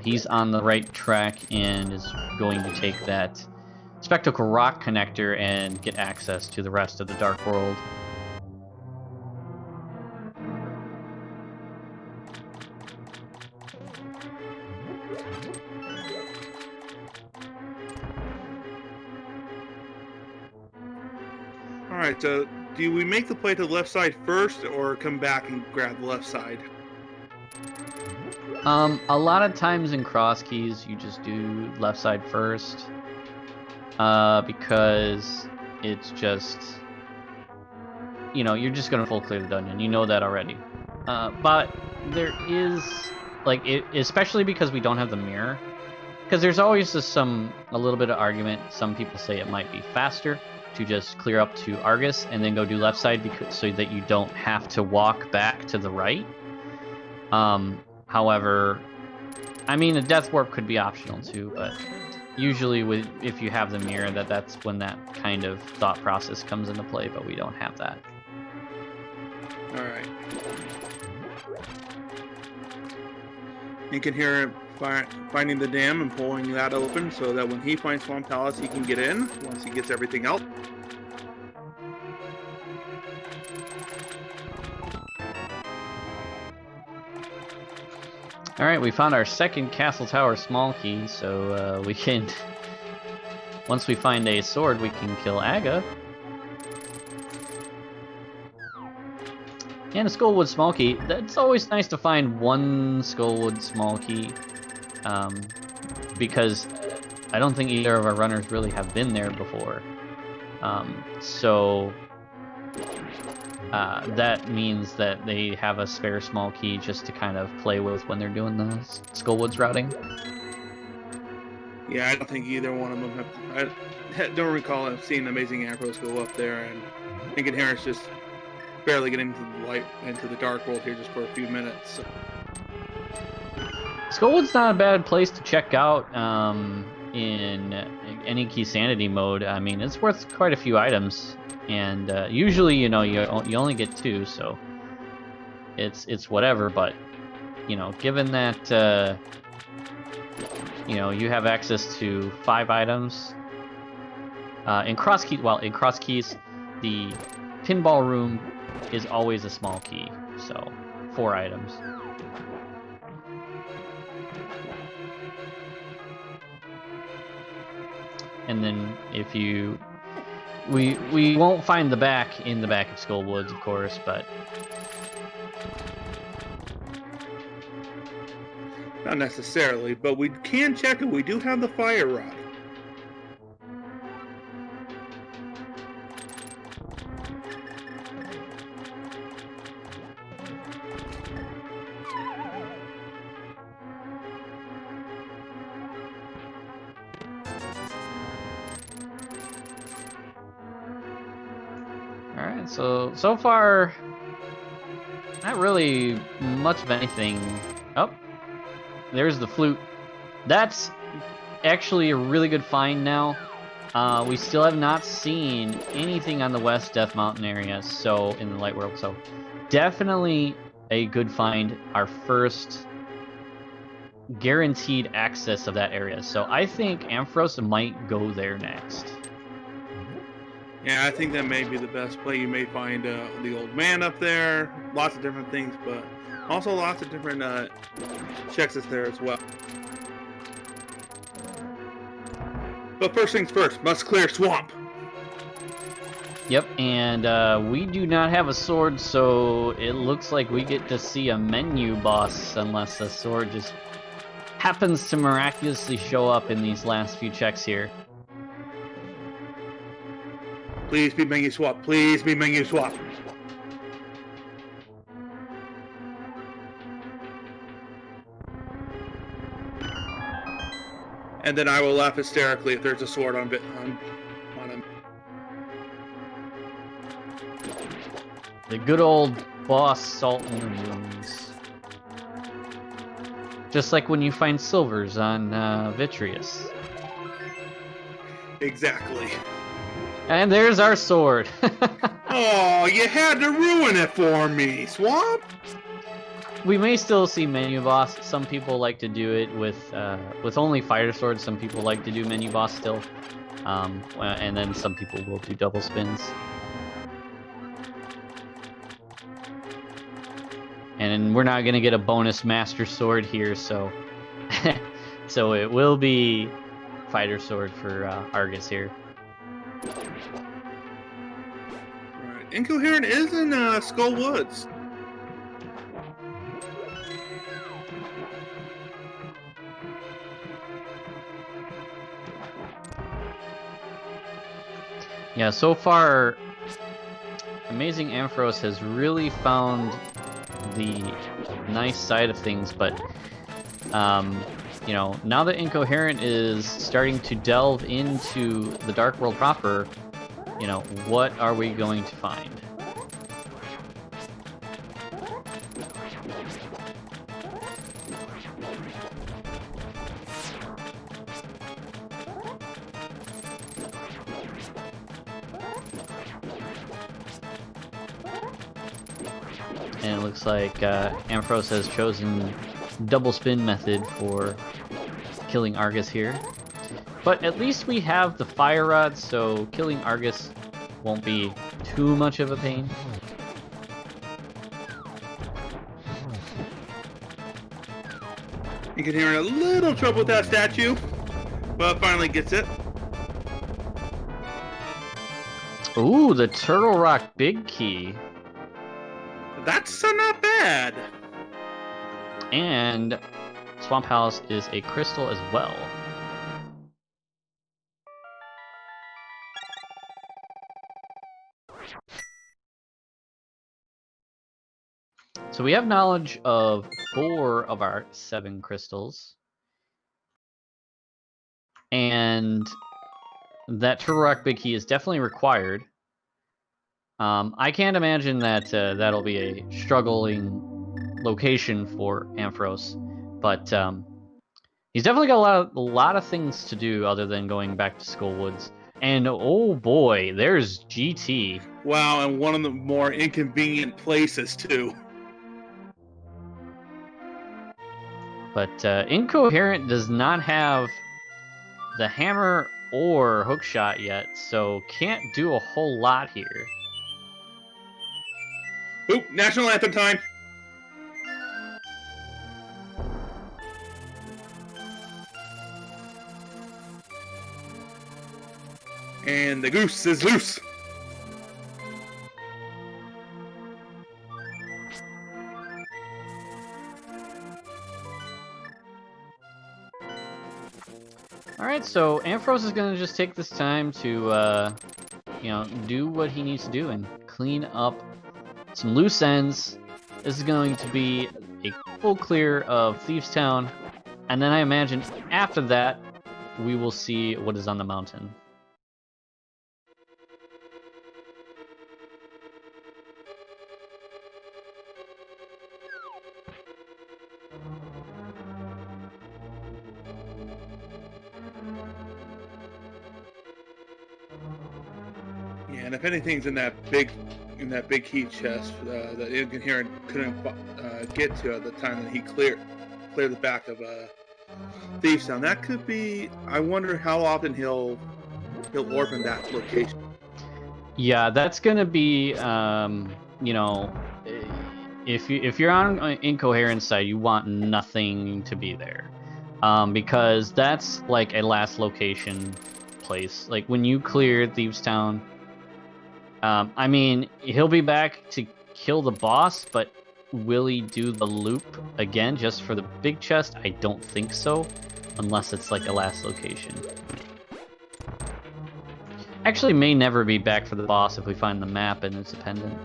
He's on the right track and is going to take that Spectacle Rock connector and get access to the rest of the Dark World. Alright, so do we make the play to the left side first or come back and grab the left side? A lot of times in Crosskeys, you just do left side first. Because it's just, you're just gonna full clear the dungeon. You know that already. But there is, especially because we don't have the mirror, because there's always just a little bit of argument. Some people say it might be faster to just clear up to Argus and then go do left side so that you don't have to walk back to the right. However, I mean, a death warp could be optional too, but usually if you have the mirror, that's when that kind of thought process comes into play, but we don't have that. Alright. You can hear him finding the dam and pulling that open so that when he finds Swamp Palace, he can get in once he gets everything out. Alright, we found our second Castle Tower small key, so we can... Once we find a sword, we can kill Aga. And a Skullwood small key. That's always nice to find one Skullwood small key. Because I don't think either of our runners really have been there before. That means that they have a spare small key just to kind of play with when they're doing the Skullwoods routing. Yeah, I don't think either one of them have... I don't recall seeing Amazing Arrows go up there, and I think Harris just barely getting into the light, into the Dark World here just for a few minutes. So. Skullwood's not a bad place to check out in any key sanity mode. I mean, it's worth quite a few items, and usually, you only get 2, so it's whatever. But given that you have access to 5 items in Crosskeys, the pinball room is always a small key, so 4 items. And then if we won't find the back in the back of Skullwoods, of course, but not necessarily, but we can check it. We do have the fire rod. Alright, so far, not really much of anything. Oh, there's the flute. That's actually a really good find now. We still have not seen anything on the West Death Mountain area, so in the Light World, so definitely a good find. Our first guaranteed access of that area. So I think Ampharos might go there next. Yeah, I think that may be the best play. You may find the old man up there, lots of different things, but also lots of different checks that's there as well. But first things first, must clear swamp. Yep, and we do not have a sword, so it looks like we get to see a menu boss unless the sword just happens to miraculously show up in these last few checks here. Please be menu swap. Please be menu swap. And then I will laugh hysterically if there's a sword on him. The good old boss salt in the wounds. Just like when you find silvers on Vitreous. Exactly. And there's our sword. Oh, you had to ruin it for me, Swamp. we may still see menu boss. Some people like to do it with only fighter swords. Some people like to do menu boss still, and then some people will do double spins. And we're not gonna get a bonus master sword here, so so it will be fighter sword for Argus here. Right. Incoherent is in Skull Woods. Yeah, so far, Amazing Ampharos has really found the nice side of things, but you know, now that Incoherent is starting to delve into the Dark World proper, you know, what are we going to find? And it looks like Ampharos has chosen double spin method for killing Argus here. But at least we have the fire rod, so killing Argus won't be too much of a pain. You can hear a little trouble with that statue, but finally gets it. Ooh, the Turtle Rock Big Key. That's not bad. And Swamp House is a crystal as well. So we have knowledge of 4 of our 7 crystals. And that Turtle Rock Big Key is definitely required. I can't imagine that that'll be a struggling location for Ampharos, but he's definitely got a lot of things to do other than going back to Skull Woods. And oh boy, there's GT. Wow, and one of the more inconvenient places too. But Incoherent does not have the hammer or hookshot yet, so can't do a whole lot here. Oop, National Anthem time. And the goose is loose. Alright, so Ampharos is going to just take this time to, you know, do what he needs to do and clean up some loose ends. This is going to be a full clear of Thieves Town, and then I imagine after that, we will see what is on the mountain. Yeah, and if anything's in that big key chest that Incoherent couldn't get to at the time that he cleared the back of Thieves Town, that could be. I wonder how often he'll orphan that location. Yeah, that's gonna be, you know, if you're on Incoherent side, you want nothing to be there, because that's like a last location place. Like when you clear Thieves Town, I mean, he'll be back to kill the boss, but will he do the loop again just for the big chest? I don't think so, unless it's like a last location. Actually, may never be back for the boss if we find the map and it's a pendant.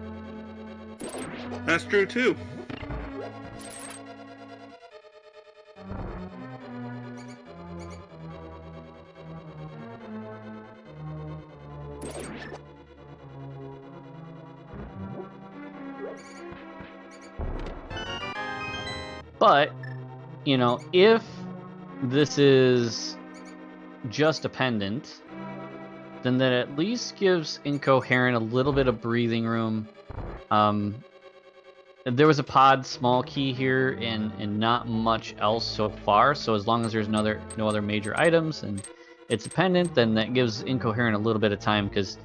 That's true too. But, you know, if this is just a pendant, then that at least gives Incoherent a little bit of breathing room. At there was a pod small key here and not much else so far. So as long as there's no other major items and it's a pendant, then that gives Incoherent a little bit of time, because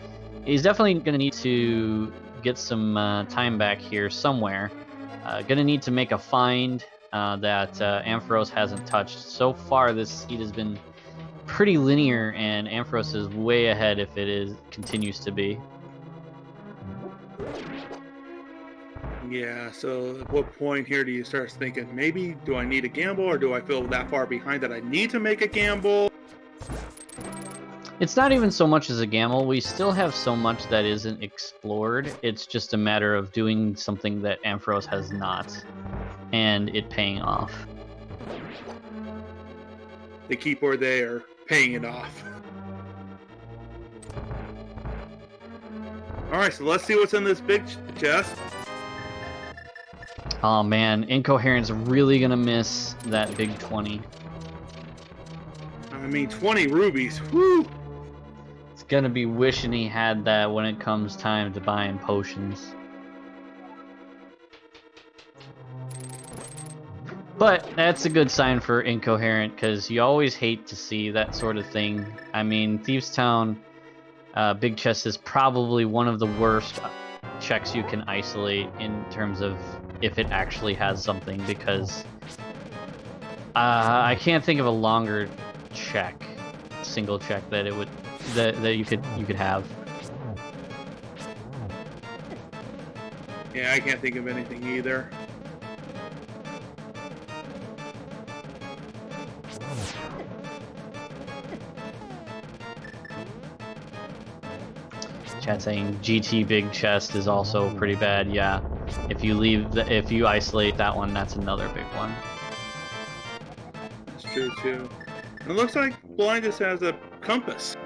he's definitely going to need to get some time back here somewhere. Going to need to make a find that Ampharos hasn't touched. So far, this seed has been pretty linear, and Ampharos is way ahead if it continues to be. Yeah, so at what point here do you start thinking, maybe do I need a gamble, or do I feel that far behind that I need to make a gamble? It's not even so much as a gamble. We still have so much that isn't explored. It's just a matter of doing something that Ampharos has not, and it paying off. The keeper there, paying it off. Alright, so let's see what's in this big chest. Oh man, Incoherent's really gonna miss that big 20. I mean, 20 rubies, whoo! It's gonna be wishing he had that when it comes time to buying potions. But that's a good sign for Incoherent, because you always hate to see that sort of thing. I mean, Thieves Town Big Chest is probably one of the worst checks you can isolate in terms of if it actually has something, because I can't think of a longer check, single check that it would that you could have. Yeah, I can't think of anything either. Chat saying GT Big Chest is also pretty bad. Yeah, if you isolate that one, that's another big one. That's true too. It looks like Blindus has a compass.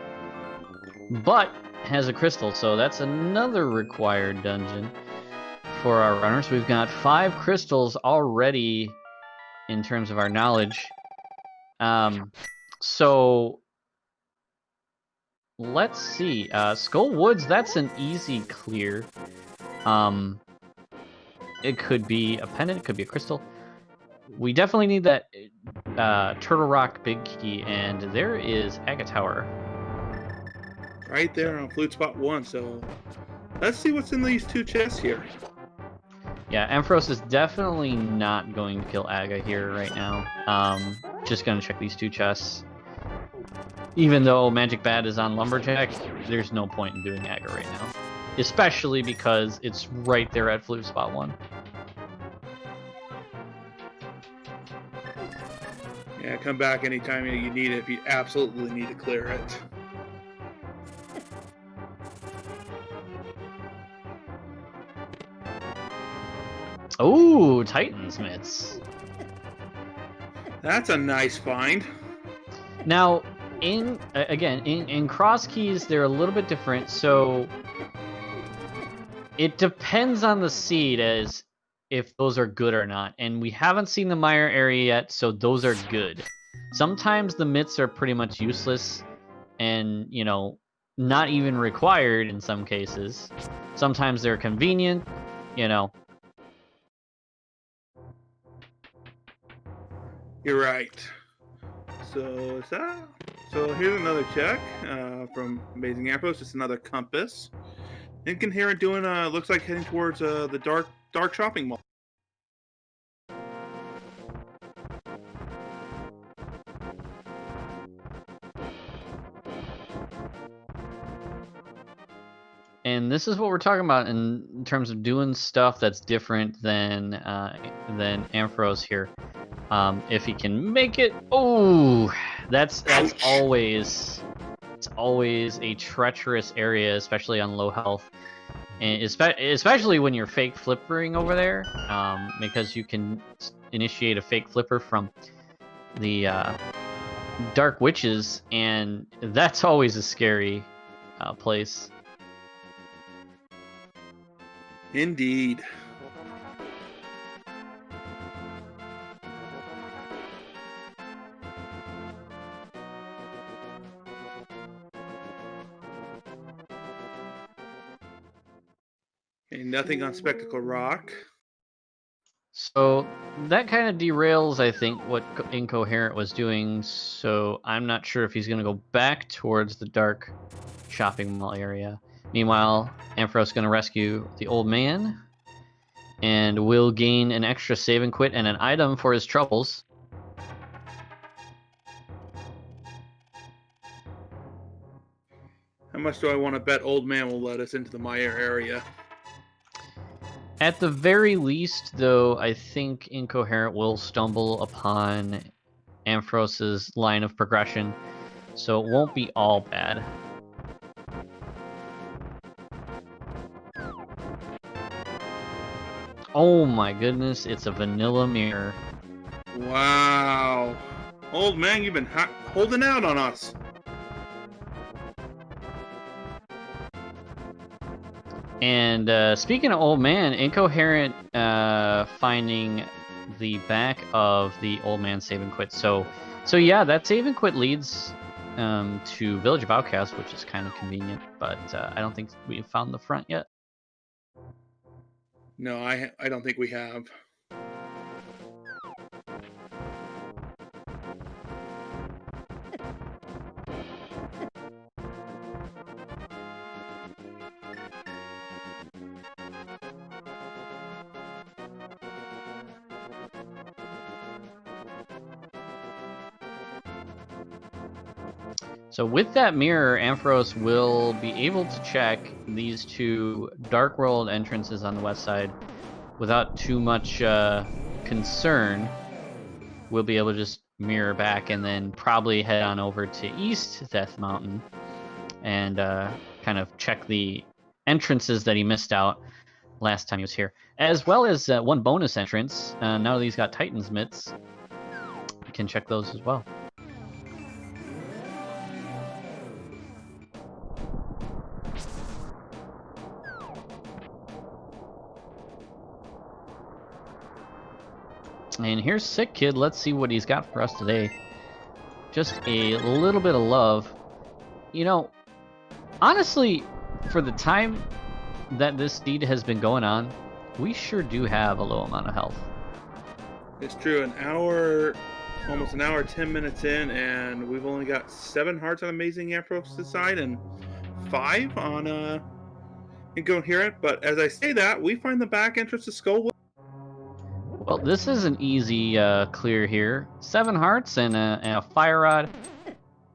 But has a crystal, so that's another required dungeon for our runners. We've got 5 crystals already in terms of our knowledge. So let's see. Skull Woods, that's an easy clear. It could be a pendant, it could be a crystal. We definitely need that Turtle Rock big key, and there is Agate Tower. Right there on Flute Spot 1, so let's see what's in these 2 chests here. Yeah, Ampharos is definitely not going to kill Aga here right now. Just gonna check these 2 chests. Even though Magic Bat is on Lumberjack, there's no point in doing Aga right now. Especially because it's right there at Flute Spot 1. Yeah, come back anytime you need it if you absolutely need to clear it. Oh, Titan's Mitts. That's a nice find. Now, in Crosskeys, they're a little bit different. So it depends on the seed as if those are good or not. And we haven't seen the Mire area yet, so those are good. Sometimes the mitts are pretty much useless and, you know, not even required in some cases. Sometimes they're convenient, you know. You're right. So here's another check from Amazing Ampharos. It's another compass. Incoherent doing looks like heading towards the dark shopping mall. And this is what we're talking about in terms of doing stuff that's different than Ampharos here. If he can make it, oh, that's always a treacherous area, especially on low health, and especially when you're fake flippering over there, because you can initiate a fake flipper from the Dark Witches, and that's always a scary place. Indeed. Okay, nothing on Spectacle Rock. So that kind of derails, I think, what Incoherent was doing. So I'm not sure if he's going to go back towards the dark shopping mall area. Meanwhile, Ampharos going to rescue the old man and will gain an extra save and quit and an item for his troubles. How much do I want to bet old man will let us into the Maya area? At the very least, though, I think Incoherent will stumble upon Ampharos's line of progression, so it won't be all bad. Oh my goodness, it's a vanilla mirror. Wow. Old man, you've been holding out on us. And speaking of old man, Incoherent finding the back of the old man save and quit. So yeah, that save and quit leads to Village of Outcasts, which is kind of convenient, but I don't think we've found the front yet. No, I don't think we have. So with that mirror, Ampharos will be able to check these two Dark World entrances on the west side without too much concern. We'll be able to just mirror back and then probably head on over to East Death Mountain and kind of check the entrances that he missed out last time he was here. As well as one bonus entrance. Now that he's got Titan's Mitts, you can check those as well. And here's Sick Kid. Let's see what he's got for us today. Just a little bit of love. You know, honestly, for the time that this deed has been going on, we sure do have a low amount of health. It's true. Almost an hour, 10 minutes in, and we've only got 7 hearts on Amazing Ampharos' side and 5 on Incoherent. But as I say that, we find the back entrance to Skull. Well, this is an easy clear here. 7 hearts and a fire rod.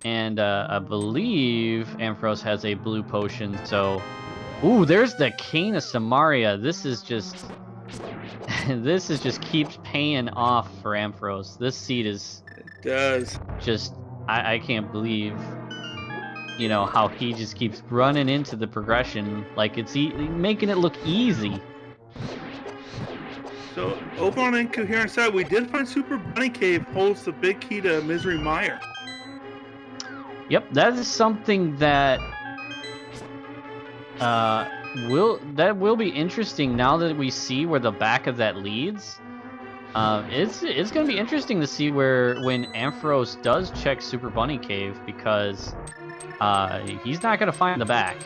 And I believe Ampharos has a blue potion, so... Ooh, there's the Cane of Samaria. This is just... this is just keeps paying off for Ampharos. This seed is... It does. Just... I can't believe... You know, how he just keeps running into the progression like it's making it look easy. So, over on Incoherent side, we did find Super Bunny Cave holds the big key to Misery Mire. Yep, that is something that will be interesting now that we see where the back of that leads. It's going to be interesting to see when Ampharos does check Super Bunny Cave, because he's not going to find the back.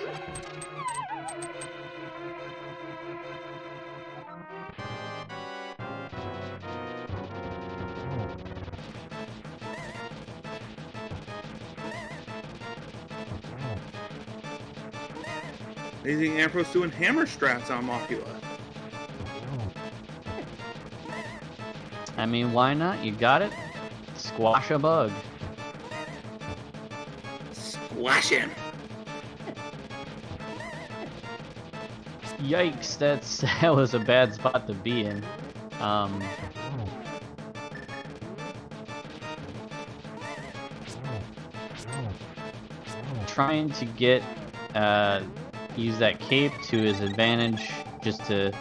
Amazing Ampharos doing hammer strats on Mocula. I mean, why not? You got it. Squash a bug. Squash him. Yikes, that was a bad spot to be in. Trying to get use that cape to his advantage, just to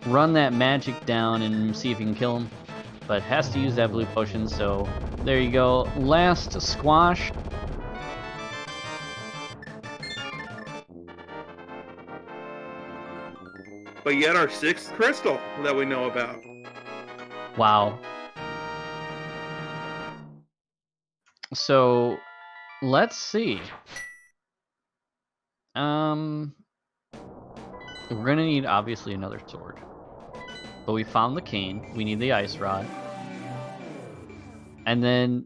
run that magic down and see if he can kill him, but has to use that blue potion. So there you go, last squash. But yet our 6th crystal that we know about. Wow. So let's see. We're gonna need obviously another sword. but we found the cane. We need the ice rod. And then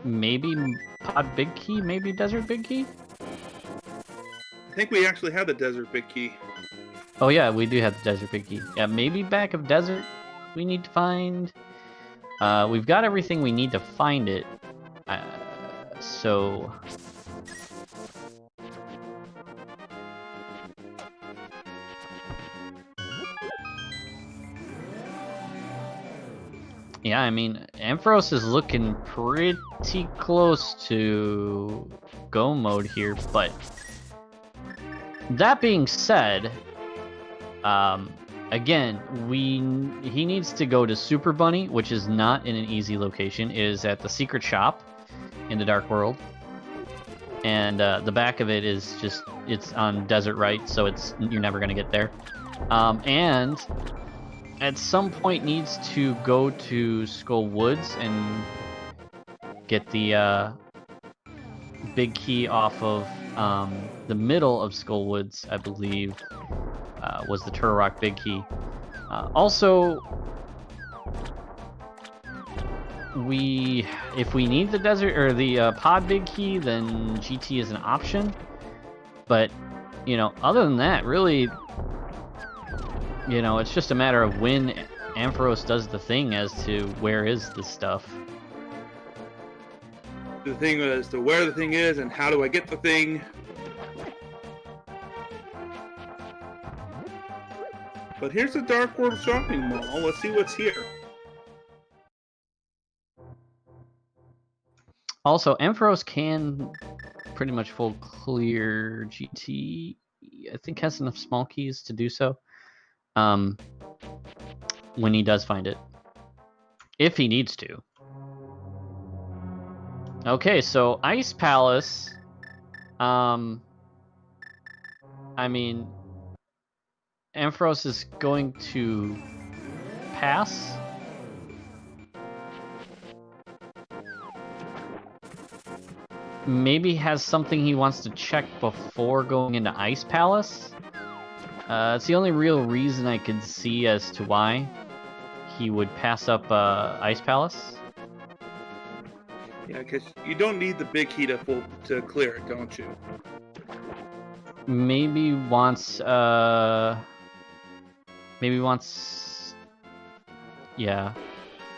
maybe Pod Big Key, maybe Desert Big Key? I think we actually have the Desert Big Key. Oh yeah, we do have the Desert Big Key. Yeah, maybe Back of Desert we need to find. We've got everything we need to find it. So... Yeah, I mean, Ampharos is looking pretty close to go mode here, but that being said, again, he needs to go to Super Bunny, which is not in an easy location. It is at the secret shop in the Dark World, and the back of it is just, it's on Desert Right, so you're never gonna get there. And at some point needs to go to Skull Woods and get the big key off of the middle of Skull Woods, I believe, was the Turtle Rock big key. Also, if we need the desert or the pod big key, then GT is an option. But other than that, really, it's just a matter of when Ampharos does the thing as to where is this stuff. The thing is to where the thing is and how do I get the thing. But here's the Dark World shopping mall. Let's see what's here. Also, Ampharos can pretty much full clear GT. I think has enough small keys to do so. When he does find it. If he needs to. Okay, so Ice Palace. I mean, Ampharos is going to pass. Maybe has something he wants to check before going into Ice Palace. It's the only real reason I could see as to why he would pass up Ice Palace. Yeah, because you don't need the big key to clear it, don't you? Maybe wants. Yeah,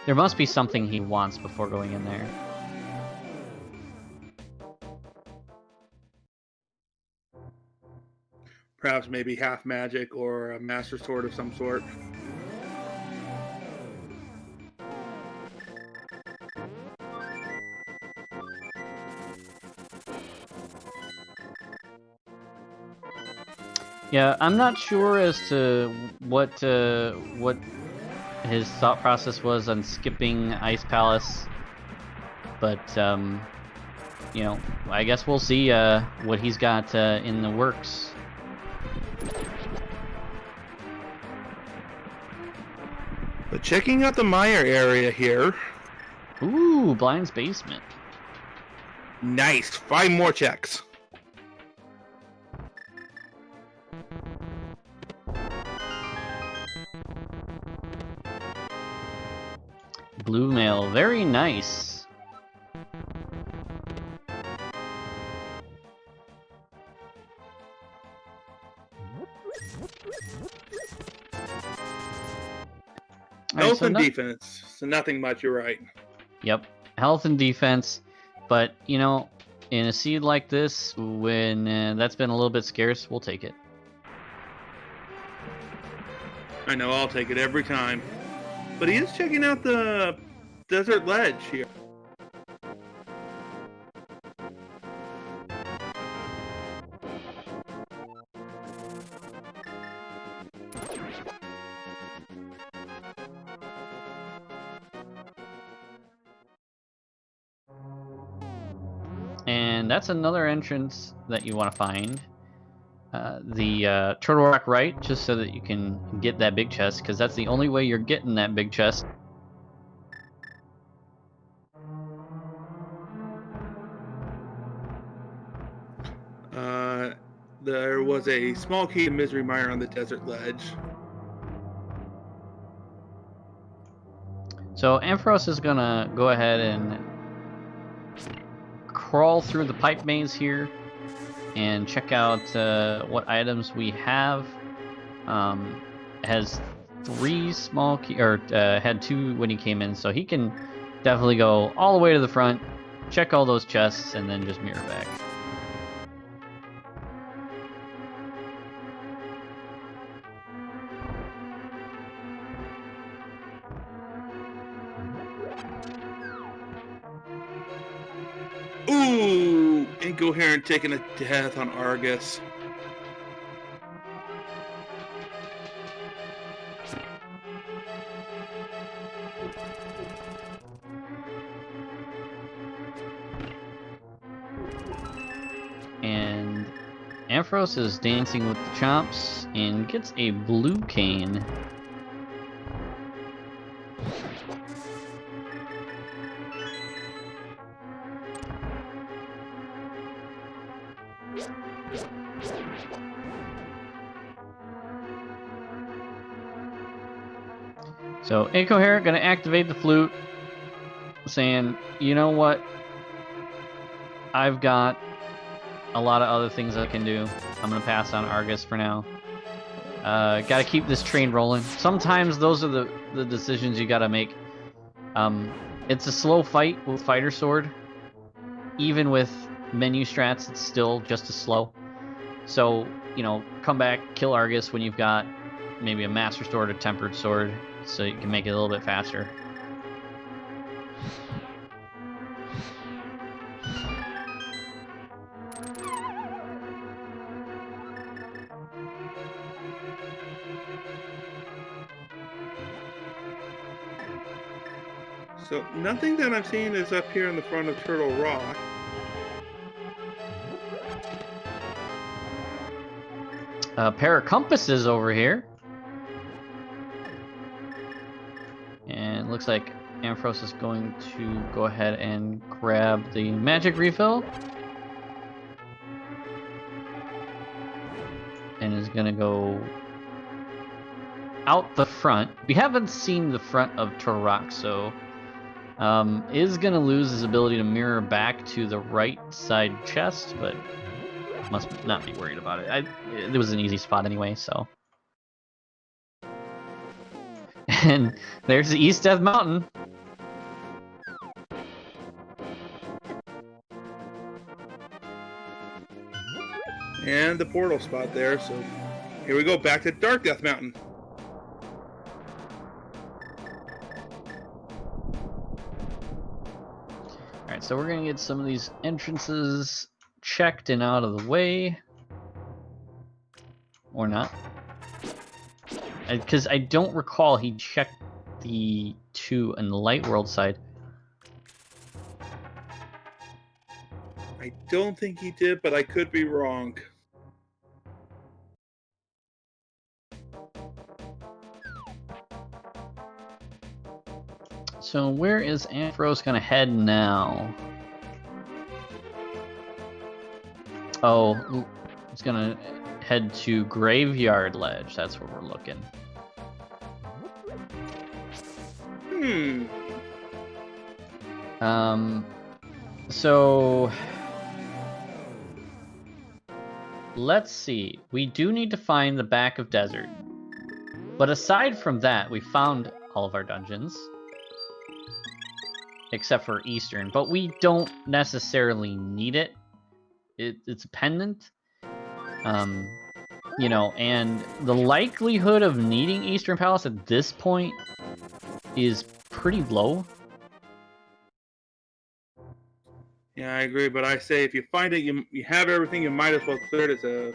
there must be something he wants before going in there. Perhaps maybe half magic or a master sword of some sort. Yeah, I'm not sure as to what his thought process was on skipping Ice Palace, but I guess we'll see what he's got in the works. But checking out the Meyer area here. Ooh, Blind's Basement. Nice. 5 more checks. Blue mail, very nice. Health and defense. So nothing much, you're right. Yep. Health and defense. But, in a seed like this, when that's been a little bit scarce, we'll take it. I know, I'll take it every time. But he is checking out the desert ledge here. And that's another entrance that you want to find. The Turtle Rock right, just so that you can get that big chest, because that's the only way you're getting that big chest. there was a small key to Misery Mire on the desert ledge. So Ampharos is gonna go ahead and crawl through the pipe maze here and check out what items we have. It has 3 small key, or had 2 when he came in, so he can definitely go all the way to the front, check all those chests, and then just mirror back. Ooh! Incoherent taking a death on Argus. And Ampharos is dancing with the chomps and gets a blue cane. So Incoherent gonna activate the flute, saying, you know what? I've got a lot of other things I can do. I'm gonna pass on Argus for now. Gotta keep this train rolling. Sometimes those are the decisions you gotta make. It's a slow fight with Fighter Sword. Even with menu strats, it's still just as slow. So, you know, come back, kill Argus when you've got maybe a Master Sword or Tempered Sword, so you can make it a little bit faster. So nothing that I'm seeing is up here in the front of Turtle Rock. A pair of compasses over here. And looks like Ampharos is going to go ahead and grab the magic refill. And is going to go out the front. We haven't seen the front of Turtle Rock, so is going to lose his ability to mirror back to the right side chest, but must not be worried about it. It was an easy spot anyway, so. And there's the East Death Mountain. And the portal spot there, so here we go, back to Dark Death Mountain. Alright, so we're gonna get some of these entrances checked and out of the way. Or not. Because I don't recall he checked the 2 on the Light World side. I don't think he did, but I could be wrong. So where is Ampharos gonna head now? Oh, it's gonna head to Graveyard Ledge. That's where we're looking. So let's see. We do need to find the back of Desert. But aside from that, we found all of our dungeons. Except for Eastern, but we don't necessarily need it. It's a pendant. You know, and the likelihood of needing Eastern Palace at this point is pretty low. Yeah, I agree, but I say if you find it, you have everything, you might as well clear it. It's a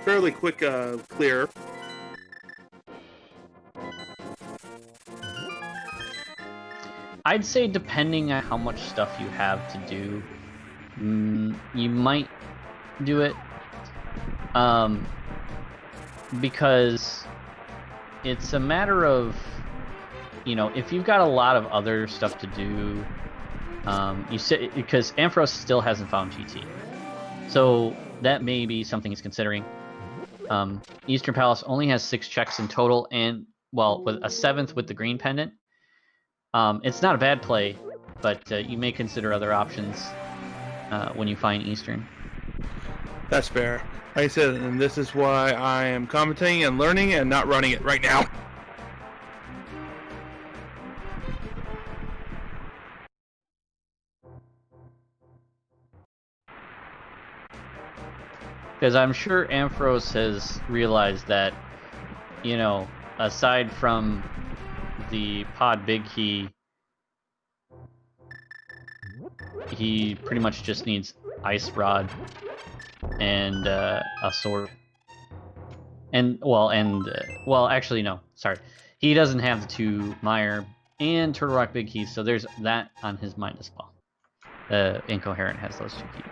fairly quick clear. I'd say depending on how much stuff you have to do, you might do it. Because it's a matter of, you know, if you've got a lot of other stuff to do, you say, because Ampharos still hasn't found GT. So that may be something he's considering. Eastern Palace only has 6 checks in total, and well, with a 7th with the green pendant. It's not a bad play, but you may consider other options when you find Eastern. That's fair. Like I said, and this is why I am commentating and learning and not running it right now. Because I'm sure Ampharos has realized that, you know, aside from the pod big key, he pretty much just needs Ice Rod and a sword. Well, actually no, sorry. He doesn't have the 2 Mire and Turtle Rock big keys, so there's that on his mind as well. Incoherent has those 2 keys.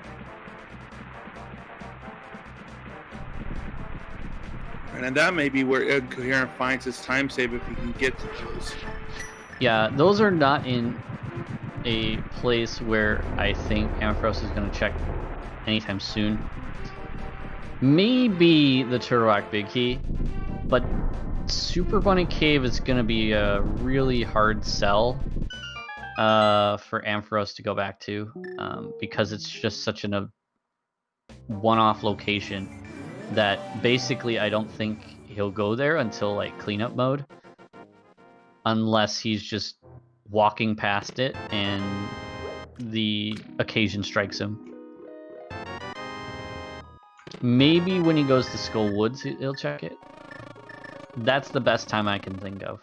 And that may be where Incoherent finds his time save if he can get to those. Yeah, those are not in a place where I think Ampharos is going to check anytime soon. Maybe the Turtle Rock big key, but Super Bunny Cave is going to be a really hard sell for Ampharos to go back to, because it's just such a one-off location that basically I don't think he'll go there until like cleanup mode, unless he's just walking past it and the occasion strikes him. Maybe when he goes to Skull Woods he'll check it. That's the best time I can think of.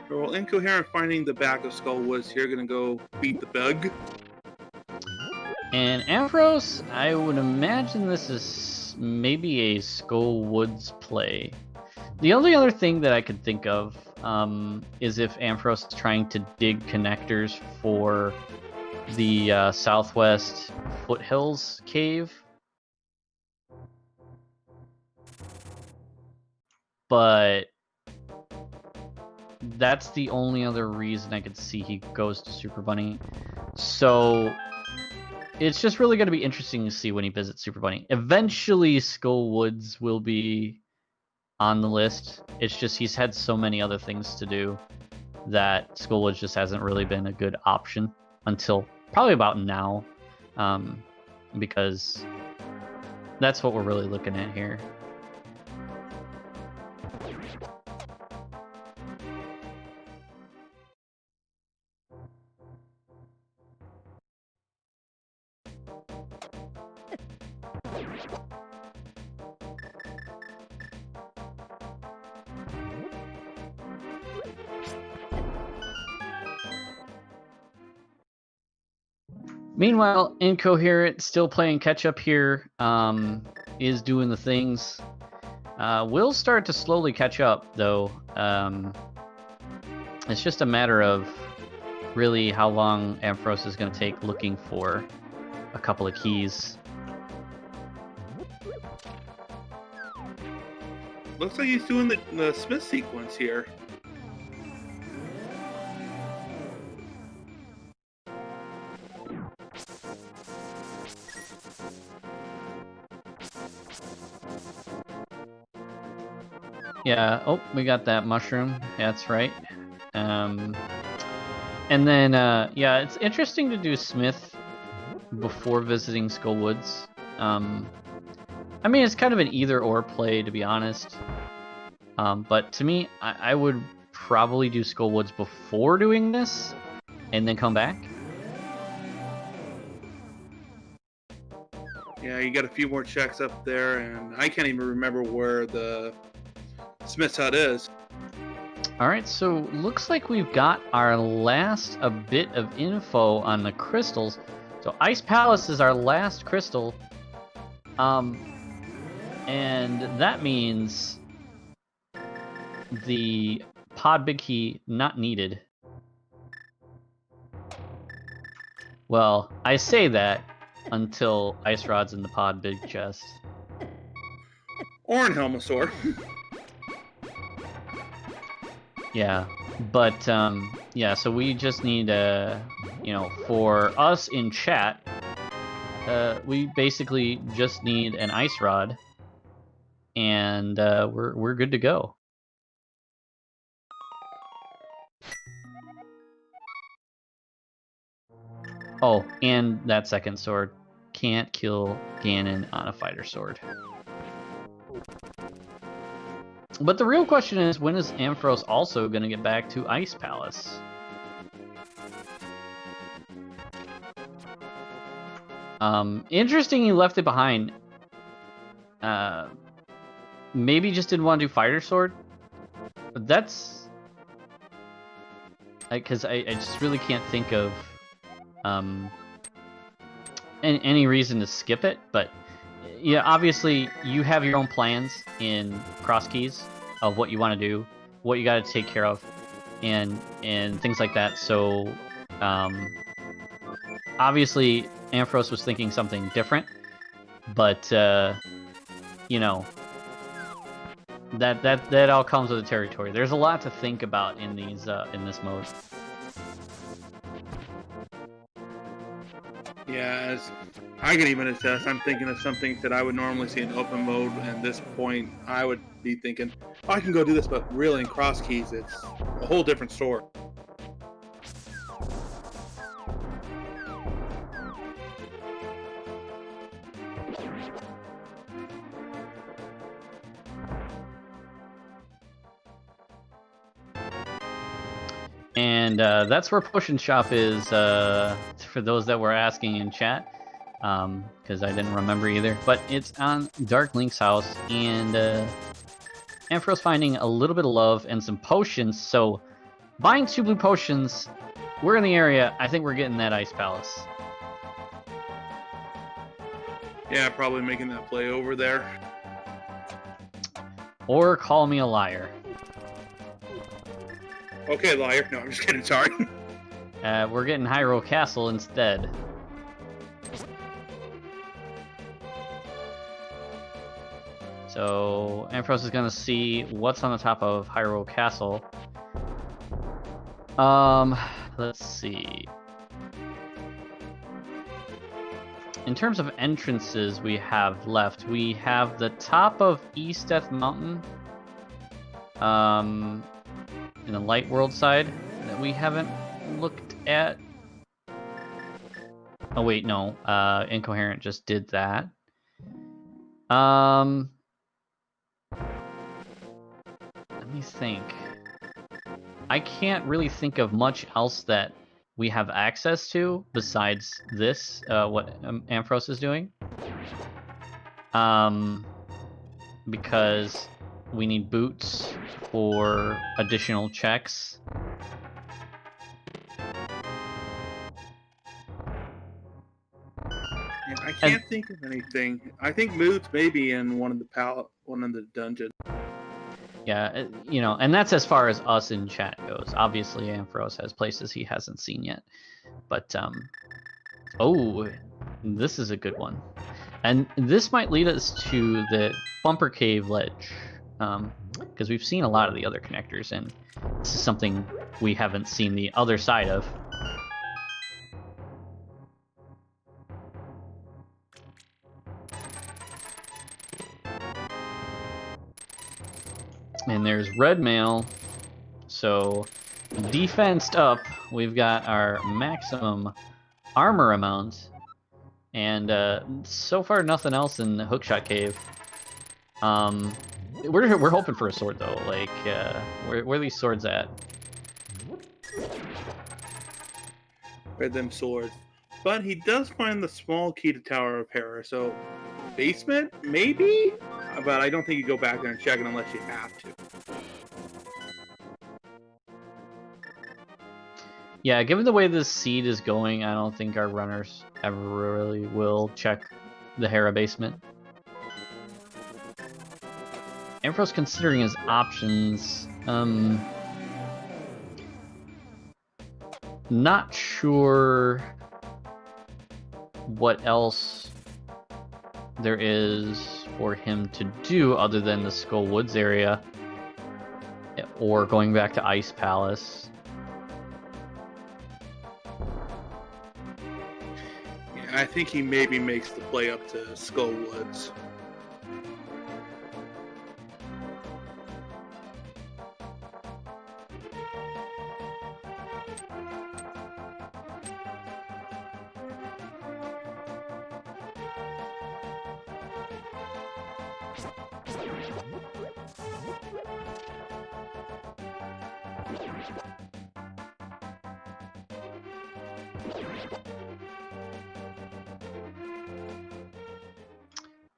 Well, Incoherent finding the back of Skull Woods here, gonna go beat the bug. And Ampharos, I would imagine this is maybe a Skull Woods play. The only other thing that I could think of is if Ampharos is trying to dig connectors for the Southwest Foothills cave. But that's the only other reason I could see he goes to Super Bunny. So it's just really going to be interesting to see when he visits Super Bunny. Eventually, Skull Woods will be on the list. It's just he's had so many other things to do that Skull Woods just hasn't really been a good option until probably about now, because that's what we're really looking at here. Meanwhile, Incoherent, still playing catch-up here, is doing the things. Will start to slowly catch up, though. It's just a matter of really how long Ampharos is going to take looking for a couple of keys. Looks like he's doing the Smith sequence here. Yeah, oh, we got that mushroom. Yeah, that's right. And then, yeah, it's interesting to do Smith before visiting Skull Woods. I mean, it's kind of an either-or play, to be honest. But to me, I would probably do Skull Woods before doing this, and then come back. Yeah, you got a few more checks up there, and I can't even remember where the Smith's hut is. Alright, so looks like we've got our last a bit of info on the crystals. So Ice Palace is our last crystal. And that means the pod big key not needed. Well, I say that, until Ice Rod's in the pod big chest. Or in Helmosaur. Yeah, but yeah, so we just need for us in chat, we basically just need an Ice Rod, and we're good to go. Oh, and that second sword can't kill Ganon on a fighter sword. But the real question is, when is Ampharos also going to get back to Ice Palace? Interesting, you left it behind. Maybe just didn't want to do fighter sword, but that's because I just really can't think of any reason to skip it. But yeah, obviously you have your own plans in Crosskeys of what you want to do, what you got to take care of, and things like that. So obviously Ampharos was thinking something different, but you know, that all comes with the territory. There's a lot to think about in these in this mode. Yeah, as I can even attest, I'm thinking of some things that I would normally see in open mode, and at this point, I would be thinking, oh, I can go do this, but really in Crosskeys, it's a whole different story. And that's where Push and Shop is, for those that were asking in chat, because I didn't remember either. But it's on Dark Link's house, and Ampharos finding a little bit of love and some potions. So buying 2 blue potions, we're in the area. I think we're getting that Ice Palace. Yeah, probably making that play over there. Or call me a liar. Okay, liar. No, I'm just kidding. Sorry. We're getting Hyrule Castle instead. So Ampharos is gonna see what's on the top of Hyrule Castle. Let's see. In terms of entrances we have left, we have the top of East Death Mountain. In the Light World side that we haven't looked at. Oh wait, no. Incoherent just did that. Let me think. I can't really think of much else that we have access to besides this, what Ampharos is doing. Because we need boots for additional checks. Yeah, I can't think of anything. I think boots maybe in one of the dungeons. Yeah, you know, and that's as far as us in chat goes. Obviously, Ampharos has places he hasn't seen yet. But, oh, this is a good one. And this might lead us to the Bumper Cave ledge. Because we've seen a lot of the other connectors, and this is something we haven't seen the other side of. And there's red mail, so defensed up, we've got our maximum armor amount, and so far nothing else in the Hookshot Cave. We're hoping for a sword though. Like, where are these swords at? Where them swords? But he does find the small key to Tower of Terror. So, basement maybe. But I don't think you go back there and check it unless you have to. Yeah, given the way this seed is going, I don't think our runners ever really will check the Hera basement. Ampharos considering his options. Not sure what else there is for him to do other than the Skull Woods area or going back to Ice Palace. Yeah, I think he maybe makes the play up to Skull Woods.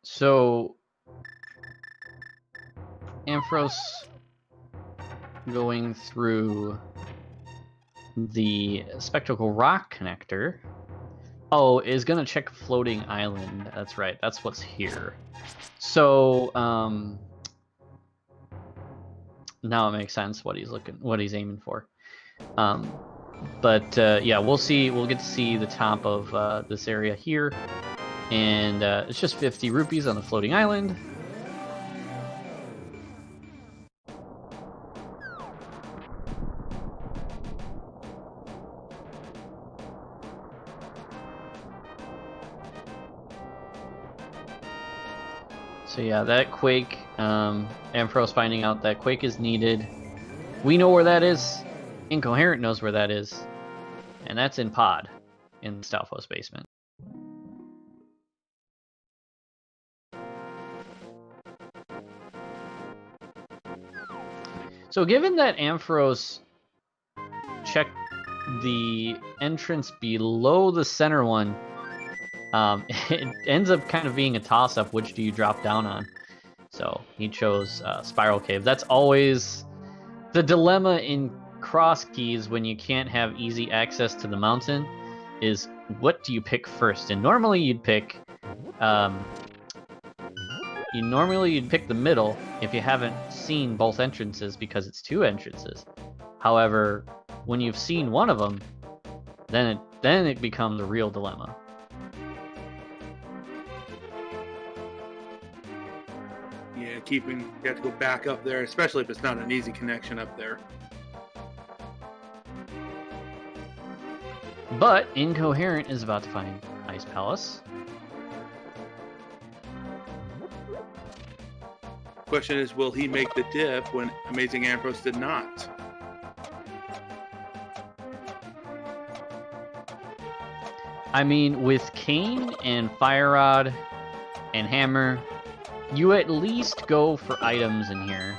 So, Ampharos going through the Spectacle Rock connector. Oh, is going to check Floating Island. That's right. That's what's here. So, now it makes sense what he's aiming for. But yeah, we'll see. We'll get to see the top of this area here. And it's just 50 rupees on the floating island. So yeah, that quake, Ampharos finding out that quake is needed. We know where that is. Incoherent knows where that is. And that's in Pod, in the Stalfos basement. So given that Ampharos checked the entrance below the center one, it ends up kind of being a toss-up. Which do you drop down on? So he chose Spiral Cave. That's always the dilemma in Crosskeys when you can't have easy access to the mountain, is what do you pick first? And normally you'd pick the middle if you haven't seen both entrances, because it's two entrances. However, when you've seen one of them, then it becomes a real dilemma. Yeah, you have to go back up there, especially if it's not an easy connection up there. But Incoherent is about to find Ice Palace. Question is, will he make the dip when Amazing Ampharos did not? I mean, with Cane and Fire Rod and Hammer, you at least go for items in here.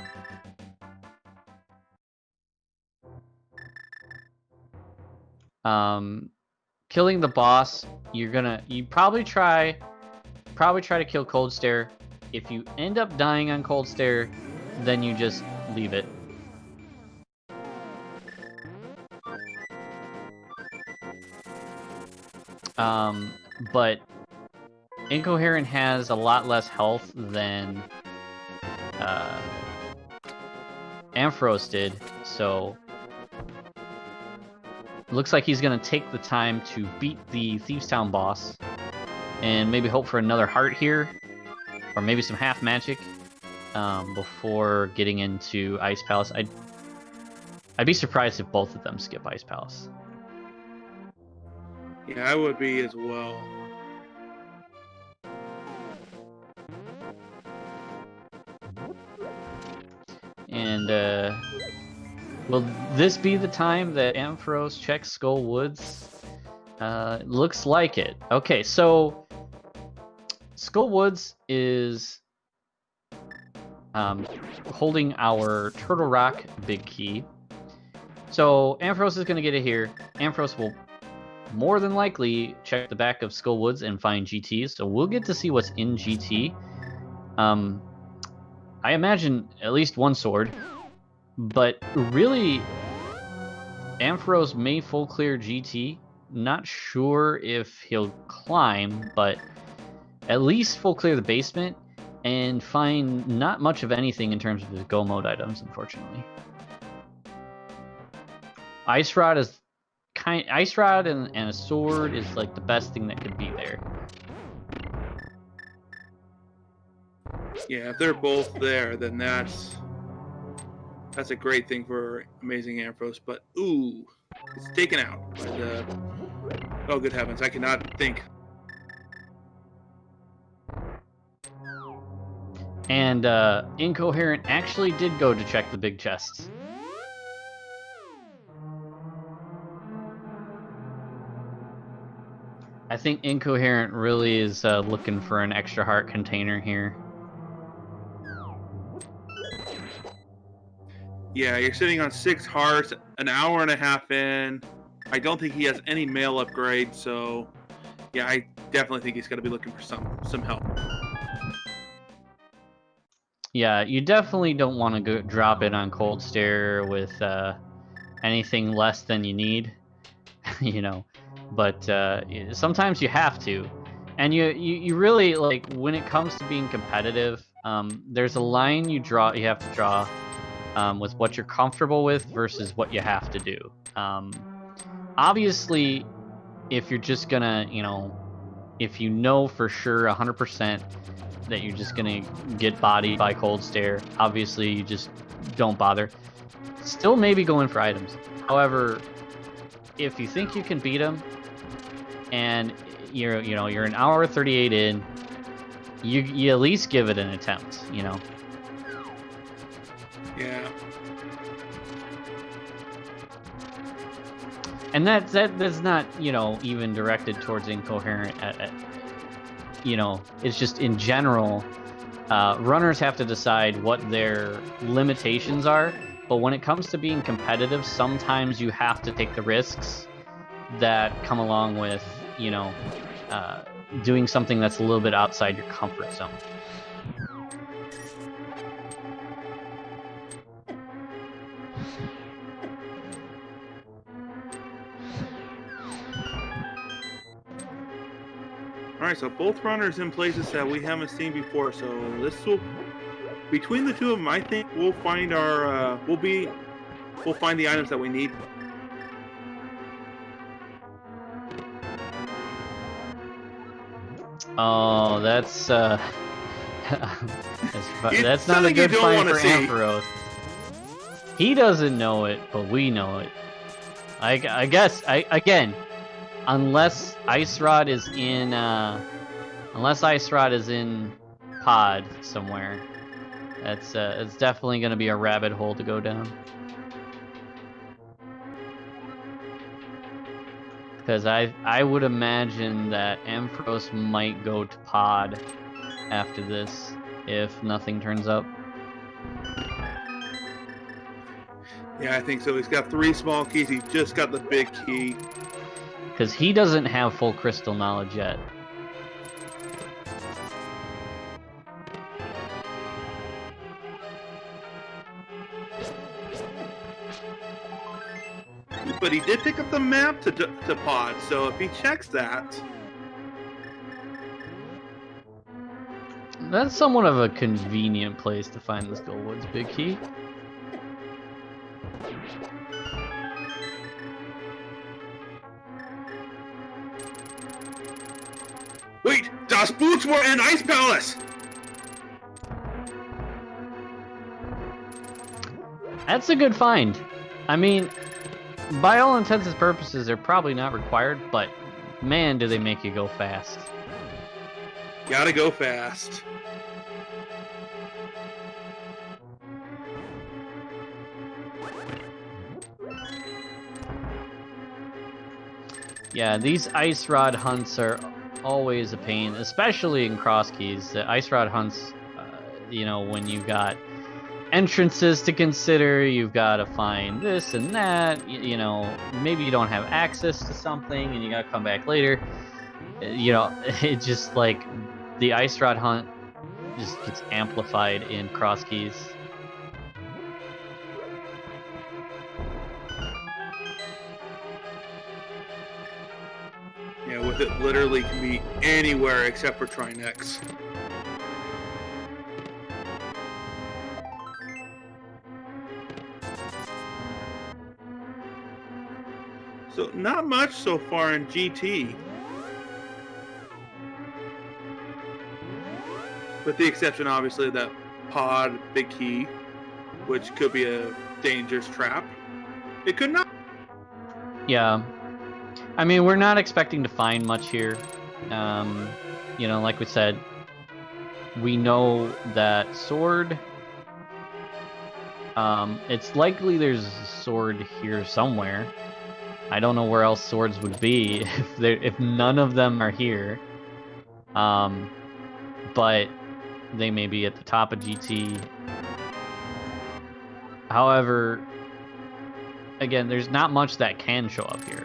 Killing the boss, you probably try to kill Cold Stare. If you end up dying on Cold Stare, then you just leave it. But Incoherent has a lot less health than Ampharos did, so looks like he's gonna take the time to beat the Thieves Town boss and maybe hope for another heart here, or maybe some half magic before getting into Ice Palace. I'd be surprised if both of them skip Ice Palace. Yeah, I would be as well. And will this be the time that Ampharos checks Skull Woods? Looks like it. Okay, so Skull Woods is holding our Turtle Rock big key. So Ampharos is going to get it here. Ampharos will more than likely check the back of Skull Woods and find GTs. So we'll get to see what's in GT. I imagine at least one sword. But really, Ampharos may full clear GT. Not sure if he'll climb, but at least full clear the basement and find not much of anything in terms of his go mode items, unfortunately. Ice Rod and a sword is like the best thing that could be there. Yeah, if they're both there, then that's a great thing for Amazing Ampharos. But ooh, it's taken out by the. Oh, good heavens! I cannot think. And Incoherent actually did go to check the big chests. I think Incoherent really is looking for an extra heart container here. Yeah, you're sitting on 6 hearts, an hour and a half in. I don't think he has any mail upgrade, so yeah, I definitely think he's going to be looking for some help. Yeah, you definitely don't want to go drop it on Cold Stare with anything less than you need, you know. But sometimes you have to, and you really like when it comes to being competitive. There's a line you have to draw with what you're comfortable with versus what you have to do. Obviously, if you're just gonna, if you know for sure 100% that you're just gonna get bodied by Cold Stare, obviously you just don't bother. Still maybe go in for items. However, if you think you can beat him and you're an hour 38 in, you at least give it an attempt, Yeah. And that's not, even directed towards Incoherent. It's just in general, runners have to decide what their limitations are. But when it comes to being competitive, sometimes you have to take the risks that come along with, doing something that's a little bit outside your comfort zone. Alright, so both runners in places that we haven't seen before, so this will, between the two of them, I think we'll find our, we'll find the items that we need. Oh, that's not a good find for Ampharos. He doesn't know it, but we know it. I guess, again, unless Ice Rod is in pod somewhere, it's definitely going to be a rabbit hole to go down. Because I would imagine that Ampharos might go to pod after this if nothing turns up. Yeah, I think so. He's got 3 small keys. He just got the big key. Because he doesn't have full crystal knowledge yet. But he did pick up the map to pod, so if he checks that... That's somewhat of a convenient place to find this Goldwood's big key. Wait! Das Boots were in Ice Palace! That's a good find. I mean, by all intents and purposes, they're probably not required, but man, do they make you go fast. Gotta go fast. Yeah, these Ice Rod hunts are always a pain, especially in Crosskeys. The Ice Rod hunts, when you've got entrances to consider, you've got to find this and that, maybe you don't have access to something and you got to come back later. It just like the Ice Rod hunt just gets amplified in Crosskeys. Yeah, with it literally can be anywhere except for Trinex. So not much so far in GT. with the exception, obviously, of that pod big key, which could be a dangerous trap. It could not. Yeah. I mean, we're not expecting to find much here. You know, like we said, we know that sword... it's likely there's a sword here somewhere. I don't know where else swords would be if none of them are here. But they may be at the top of GT. However, again, there's not much that can show up here.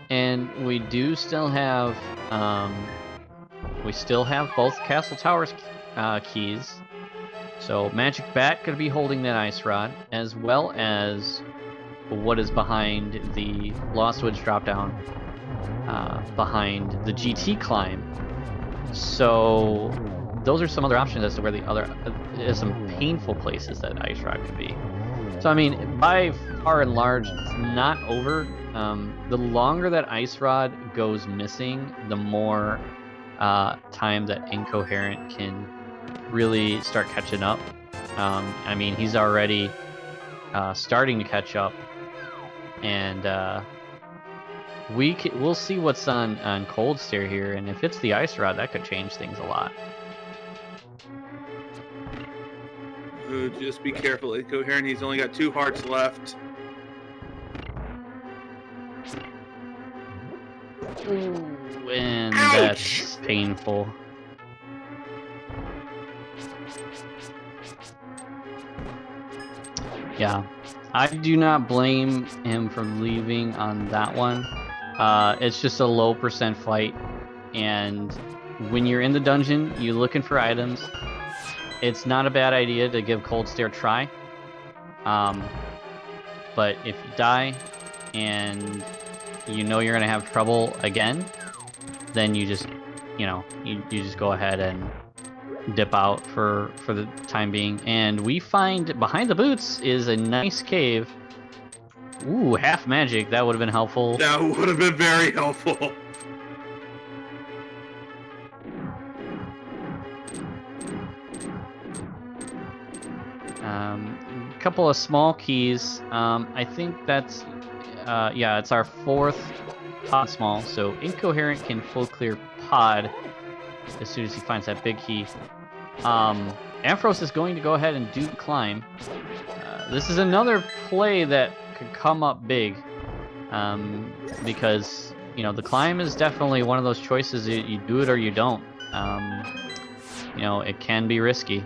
And we do still have, both Castle Towers keys. So Magic Bat could be holding that Ice Rod, as well as what is behind the Lost Woods drop-down, behind the GT climb. So those are some other options as to where the other, some painful places that Ice Rod could be. So I mean, by far and large, it's not over. The longer that Ice Rod goes missing, the more time that Incoherent can really start catching up. I mean, he's already starting to catch up, and we'll see what's on Cold Stare here, and if it's the Ice Rod, that could change things a lot. Just be careful, Incoherent. He's only got 2 hearts left. Ooh, and Ouch! That's painful. Yeah, I do not blame him for leaving on that one. It's just a low % fight, and when you're in the dungeon, you're looking for items. It's not a bad idea to give Cold Stare a try. But if you die and you know you're gonna have trouble again, then you just, you just go ahead and dip out for the time being. And we find behind the boots is a nice cave. Ooh, half magic. That would have been helpful. That would have been very helpful. A couple of small keys. I think that's, yeah, it's our 4th pod small. So Incoherent can full clear pod as soon as he finds that big key. Ampharos is going to go ahead and do the climb. This is another play that could come up big, because the climb is definitely one of those choices. You do it or you don't. It can be risky.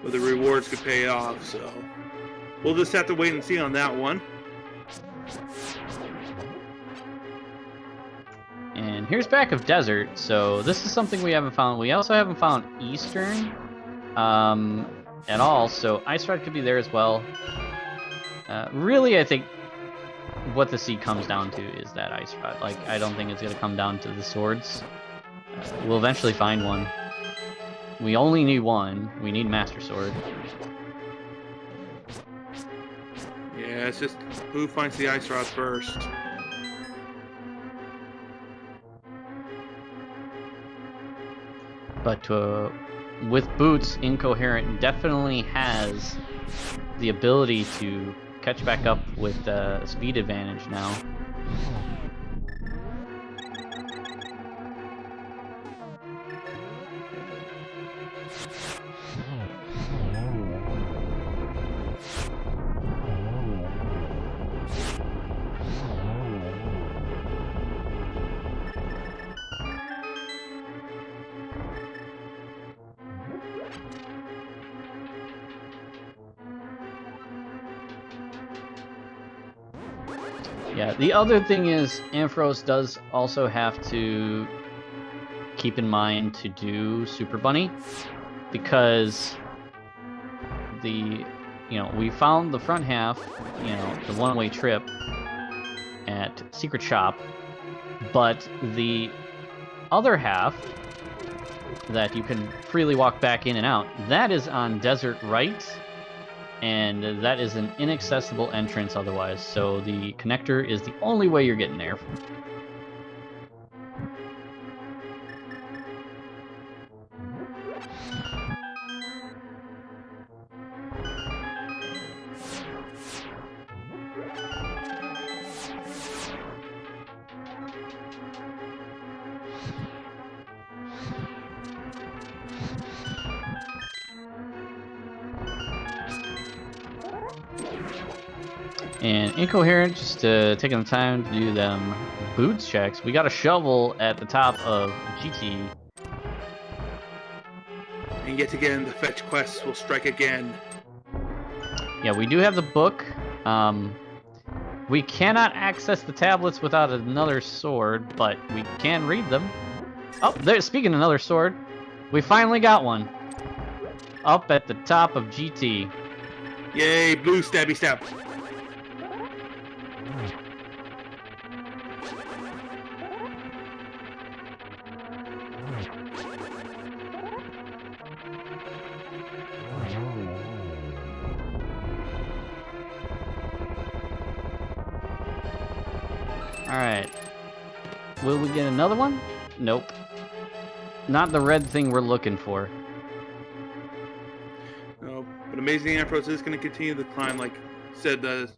But the rewards could pay off, so we'll just have to wait and see on that one. And here's Back of Desert. So this is something we haven't found. We also haven't found Eastern at all. So Ice Rod could be there as well. Really, I think what the seed comes down to is that Ice Rod. Like, I don't think it's going to come down to the swords. We'll eventually find one. We only need one. We need Master Sword. Yeah, it's just who finds the Ice Rod first. But with boots, Incoherent definitely has the ability to catch back up with speed advantage now. Yeah, the other thing is Ampharos does also have to keep in mind to do Super Bunny, because we found the front half, the one-way trip at Secret Shop, but the other half that you can freely walk back in and out, that is on Desert Right, and that is an inaccessible entrance otherwise, so the connector is the only way you're getting there. And Incoherent, just taking the time to do them boots checks. We got a shovel at the top of GT. And yet again, the fetch quests will strike again. Yeah, we do have the book. We cannot access the tablets without another sword, but we can read them. Oh, there. Speaking of another sword, we finally got one. Up at the top of GT. Yay, blue stabby stab. Alright. Will we get another one? Nope. Not the red thing we're looking for. No, but Amazing Ambrose is going to continue the climb. Like I said, the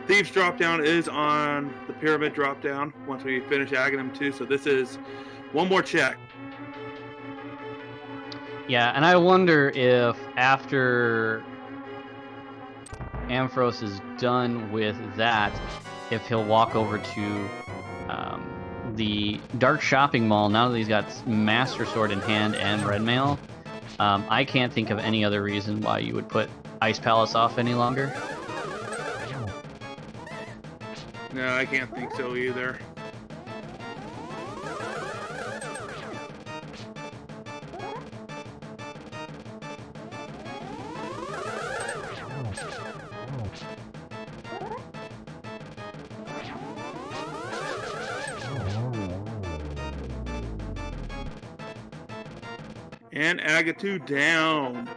Thieves drop down is on the Pyramid drop down once we finish Aghanim 2. So this is one more check. Yeah, and I wonder if after Amphros is done with that, if he'll walk over to the Dark Shopping Mall now that he's got Master Sword in hand and Red Mail. I can't think of any other reason why you would put Ice Palace off any longer. No, I can't think so either. And Agatu down.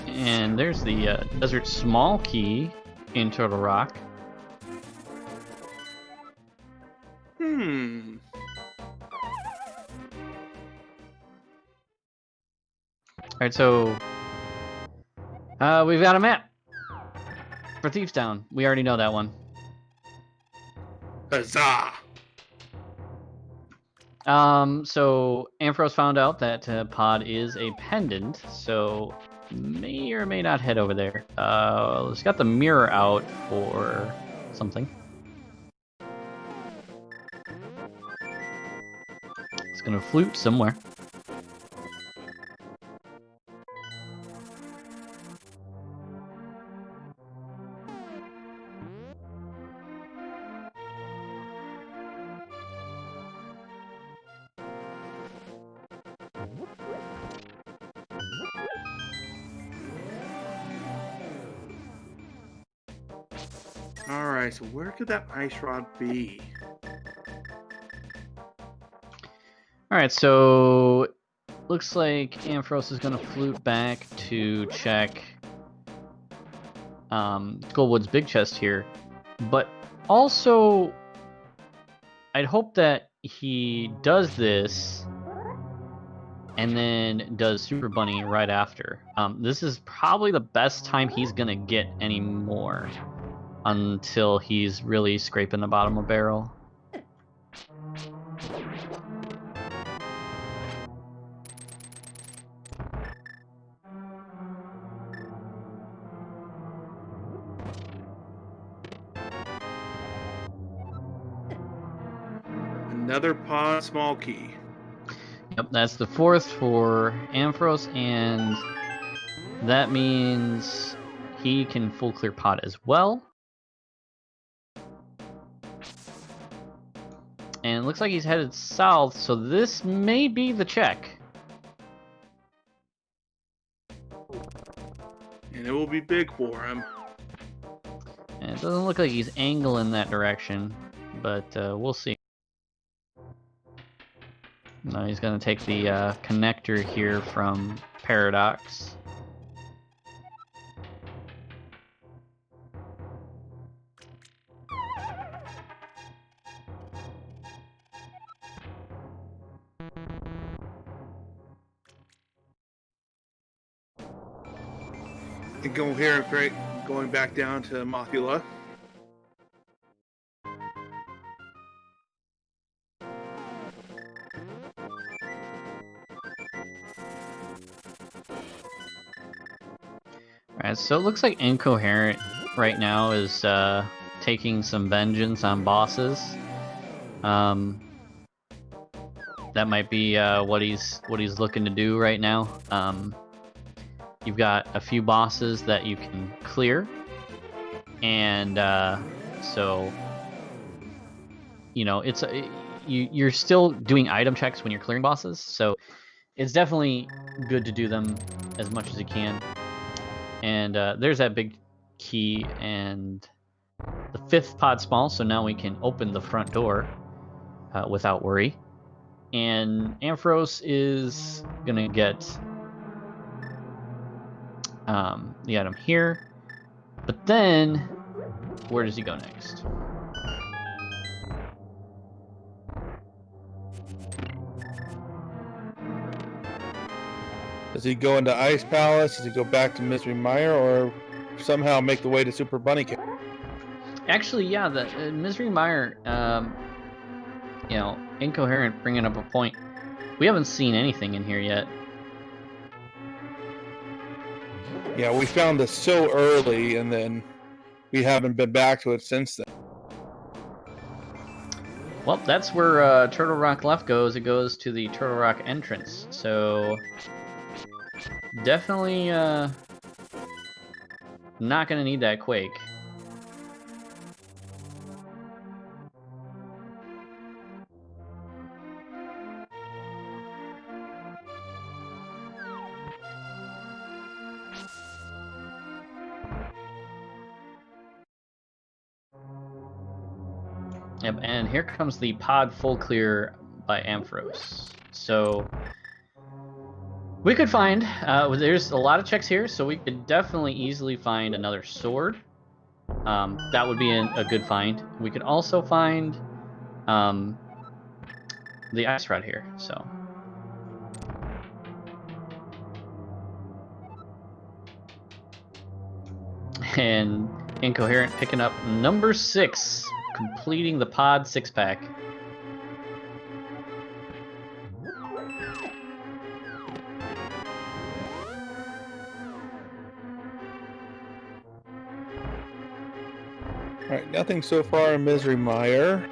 And there's the Desert Small Key in Turtle Rock. Alright, so we've got a map for Thieves Town. We already know that one. Huzzah! So Amphros found out that Pod is a pendant, so may or may not head over there. Let's got the mirror out for something. It's gonna flute somewhere. Alright, so where could that ice rod be? Alright, so looks like Amphros is gonna flute back to check Skullwood's big chest here. But also, I'd hope that he does this and then does Super Bunny right after. This is probably the best time he's gonna get any more until he's really scraping the bottom of barrel. Another Pod Small Key. Yep, that's the fourth for Amphros, and that means he can full clear Pod as well. And looks like he's headed south, so this may be the check. And it will be big for him. And it doesn't look like he's angling that direction, but we'll see. No, he's going to take the connector here from Paradox. And go here, great. Going back down to Mothula. Alright, so it looks like Incoherent right now is taking some vengeance on bosses. That might be what he's looking to do right now. You've got a few bosses that you can clear, and so you know you're still doing item checks when you're clearing bosses, so it's definitely good to do them as much as you can. And there's that big key and the 5th pod small, so now we can open the front door without worry. And Ampharos is gonna get the item here, but then where does he go next? Does he go into Ice Palace? Does he go back to Misery Mire, or somehow make the way to Super Bunny Cave? Actually, yeah, the Misery Mire, you know, Incoherent bringing up a point. We haven't seen anything in here yet. Yeah, we found this so early, and then we haven't been back to it since then. Well, that's where Turtle Rock Left goes. It goes to the Turtle Rock entrance, so definitely not gonna need that quake. Yep, and here comes the pod full clear by Ampharos. So we could find, there's a lot of checks here, so we could definitely easily find another sword. That would be a good find. We could also find the ice rod here, so. And Incoherent picking up number 6. Completing the pod 6-pack. Alright, nothing so far in Misery Mire.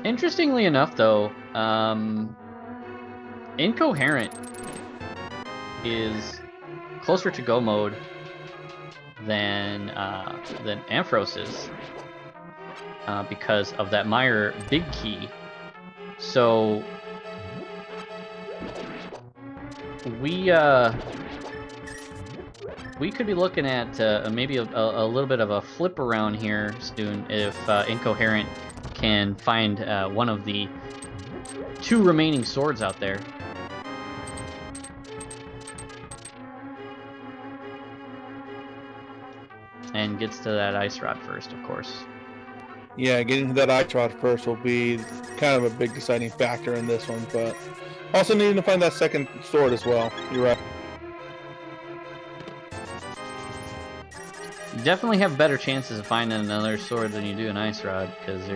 Interestingly enough, though, Incoherent is closer to go mode than Ampharos is, because of that Mire big key. So we could be looking at maybe a little bit of a flip around here soon if Incoherent can find one of the 2 remaining swords out there. And gets to that ice rod first, of course. Yeah, getting to that ice rod first will be kind of a big deciding factor in this one, but also needing to find that second sword as well. You're right. You definitely have better chances of finding another sword than you do an ice rod, because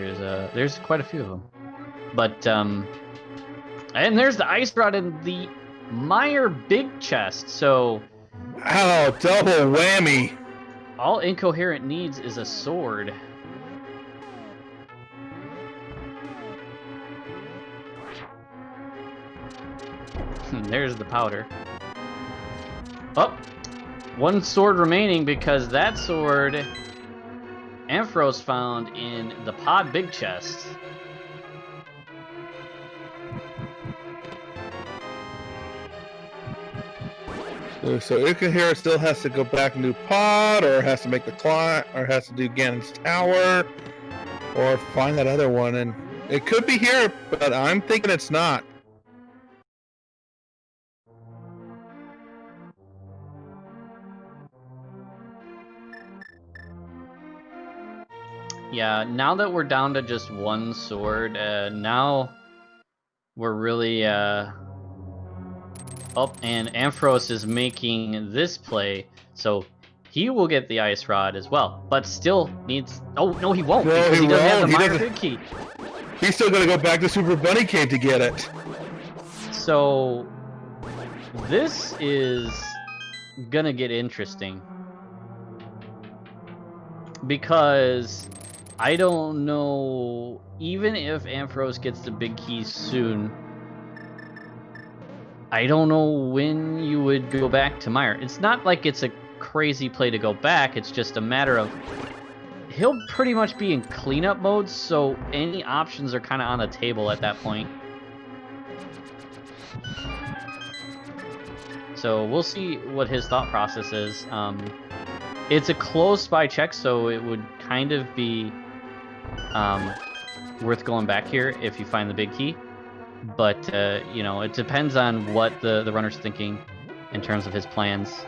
there's quite a few of them. But and there's the ice rod in the Mire big chest. So, ow, double whammy. All Incoherent needs is a sword. There's the powder. Oh, one sword remaining because that sword Ampharos found in the pod big chest. So Ikuhara still has to go back new pod, or has to make the climb, or has to do Ganon's tower, or find that other one. And it could be here, but I'm thinking it's not. Yeah, now that we're down to just one sword, now we're really Oh, and Ampharos is making this play, so he will get the Ice Rod as well, but still needs... Oh, no, he won't, No, because he he doesn't have the won't. He Minor doesn't- Big Key. He's still gonna go back to Super Bunny Cave to get it. So, this is gonna get interesting. Because I don't know, even if Ampharos gets the big key soon, I don't know when you would go back to Meyer. It's not like it's a crazy play to go back, it's just a matter of he'll pretty much be in cleanup mode, so any options are kind of on the table at that point. So we'll see what his thought process is. It's a close spy check, so it would kind of be worth going back here if you find the big key. But, you know, it depends on what the runner's thinking in terms of his plans.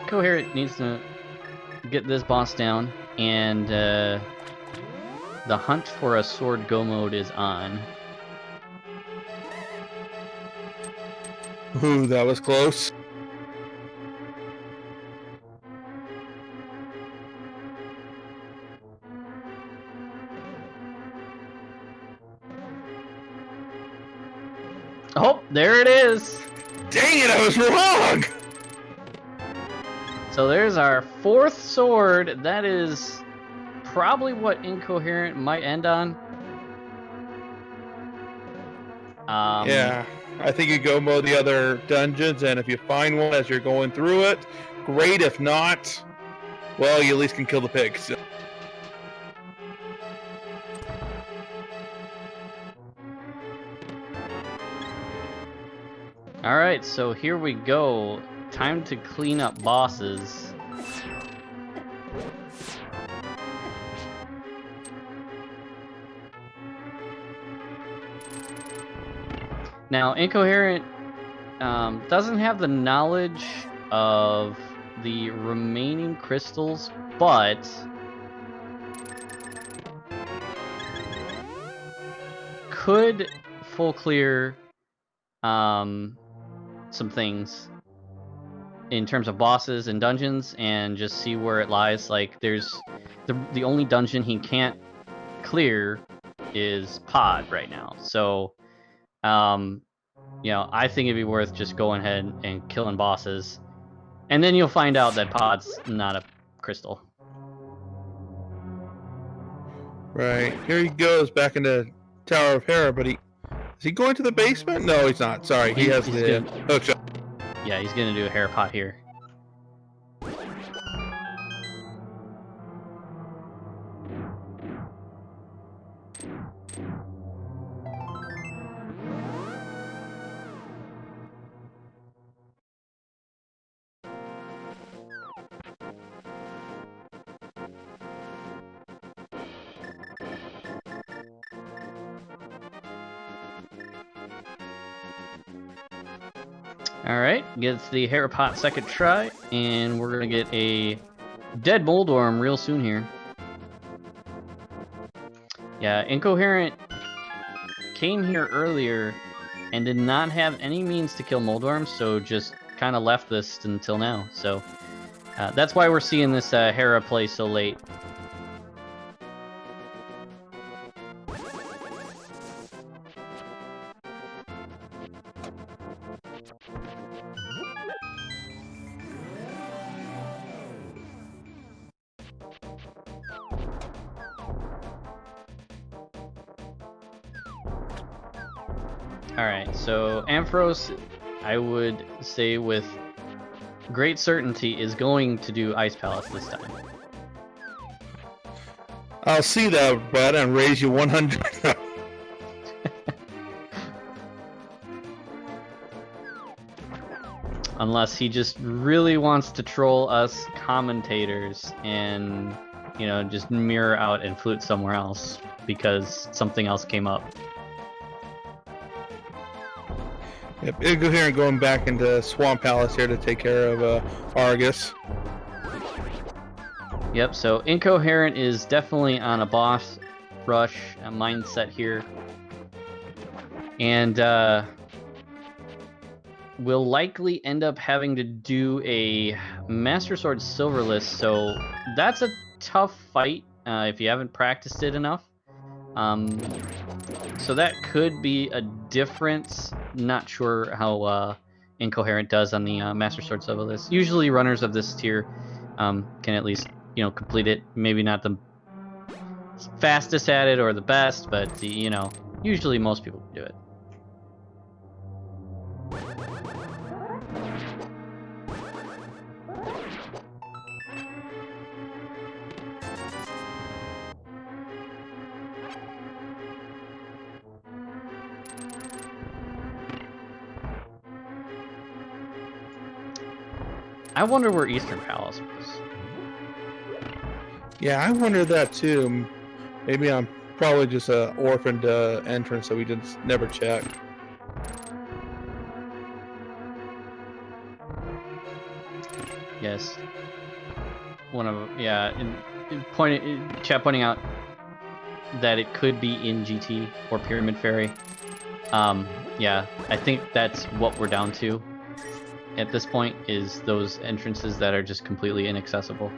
Coherent needs to get this boss down, and the hunt for a sword go mode is on. Ooh, that was close. Oh, there it is! Dang it, I was wrong! So there's our fourth sword. That is probably what Incoherent might end on. Yeah, I think you go mow the other dungeons, and if you find one as you're going through it, great. If not, well, you at least can kill the pigs. Alright, so here we go. Time to clean up bosses. Now, Incoherent doesn't have the knowledge of the remaining crystals, but could full clear some things in terms of bosses and dungeons and just see where it lies. Like, there's the only dungeon he can't clear is Pod right now. So, you know, I think it'd be worth just going ahead and killing bosses. And then you'll find out that Pod's not a crystal. Right, here he goes back into Tower of Hera, but is he going to the basement? No, he's not. Sorry, he has he's the gonna- hook shot. Yeah, he's gonna do a hair pot here. Alright, gets the hair pot second try, and we're gonna get a dead mold worm real soon here. Yeah, Incoherent came here earlier and did not have any means to kill Moldworms, so just kind of left this until now. So that's why we're seeing this Hera play so late. Alright, so Ampharos, I would say with great certainty, is going to do Ice Palace this time. I'll see that, bud, and raise you 100. Unless he just really wants to troll us commentators and, you know, just mirror out and flute somewhere else because something else came up. Yep, Incoherent going back into Swamp Palace here to take care of Argus. Yep, so Incoherent is definitely on a boss rush mindset here. And we'll likely end up having to do a Master Sword Silverless, so that's a tough fight if you haven't practiced it enough. So that could be a difference. Not sure how Incoherent does on the Master Sword Silverless. Usually runners of this tier can at least, you know, complete it. Maybe not the fastest at it or the best, but, you know, usually most people can do it. I wonder where Eastern Palace was. Yeah, I wonder that too. Maybe I'm probably just a orphaned entrance that we just never checked. Yes. One of chat pointing out that it could be in GT or Pyramid Fairy. Yeah, I think that's what we're down to at this point, is those entrances that are just completely inaccessible.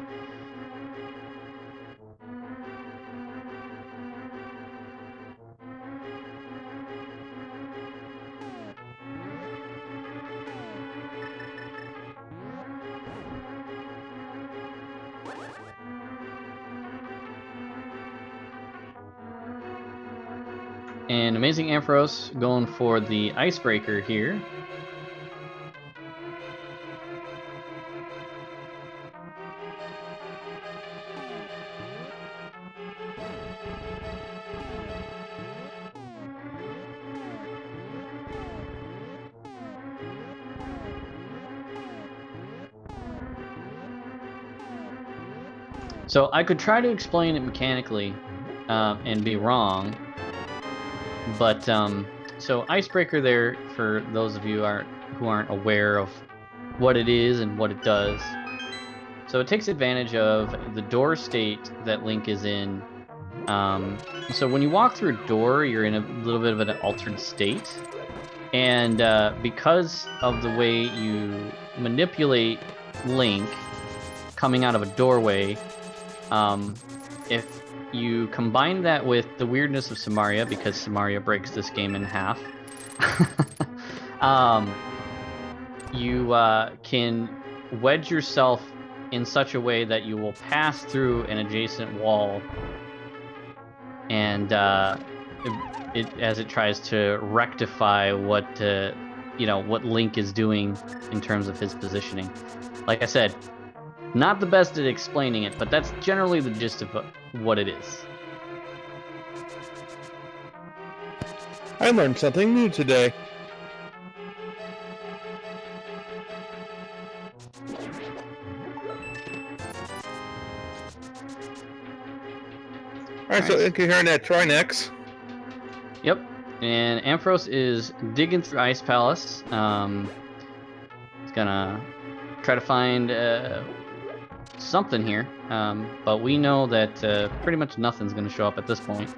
And Amazing Ampharos going for the Icebreaker here. So I could try to explain it mechanically and be wrong, but so Icebreaker there, for those of you who aren't aware of what it is and what it does. So it takes advantage of the door state that Link is in. So when you walk through a door, you're in a little bit of an altered state, and because of the way you manipulate Link coming out of a doorway, if you combine that with the weirdness of Samaria, because Samaria breaks this game in half, you can wedge yourself in such a way that you will pass through an adjacent wall, and as it tries to rectify what what Link is doing in terms of his positioning. Like I said, not the best at explaining it, but that's generally the gist of what it is. I learned something new today. Alright, so Incoherent at Trinex. Yep, and Ampharos is digging through Ice Palace. He's gonna try to find something here, but we know that pretty much nothing's gonna show up at this point.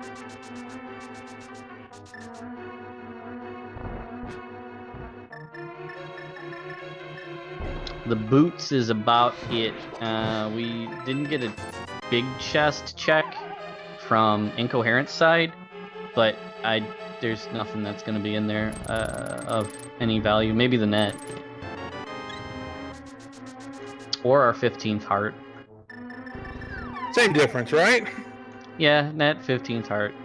The boots is about it. We didn't get a big chest check from Incoherent's side, but there's nothing that's going to be in there of any value. Maybe the net. Or our 15th heart. Same difference, right? Yeah, net, 15th heart.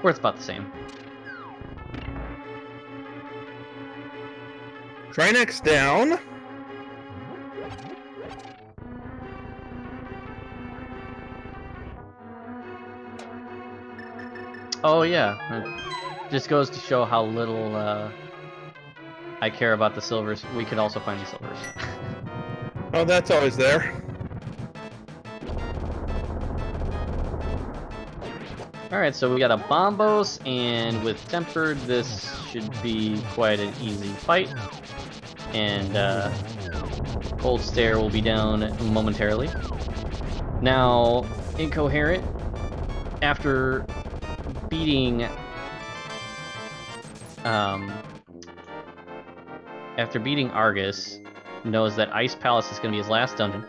Worth about the same. Trinex down. Oh yeah, it just goes to show how little I care about the silvers. We could also find the silvers. Oh, that's always there. Alright, so we got a Bombos, and with Tempered, this should be quite an easy fight. And Cold Stare will be down momentarily. Now, Incoherent, after beating Argus, knows that Ice Palace is going to be his last dungeon.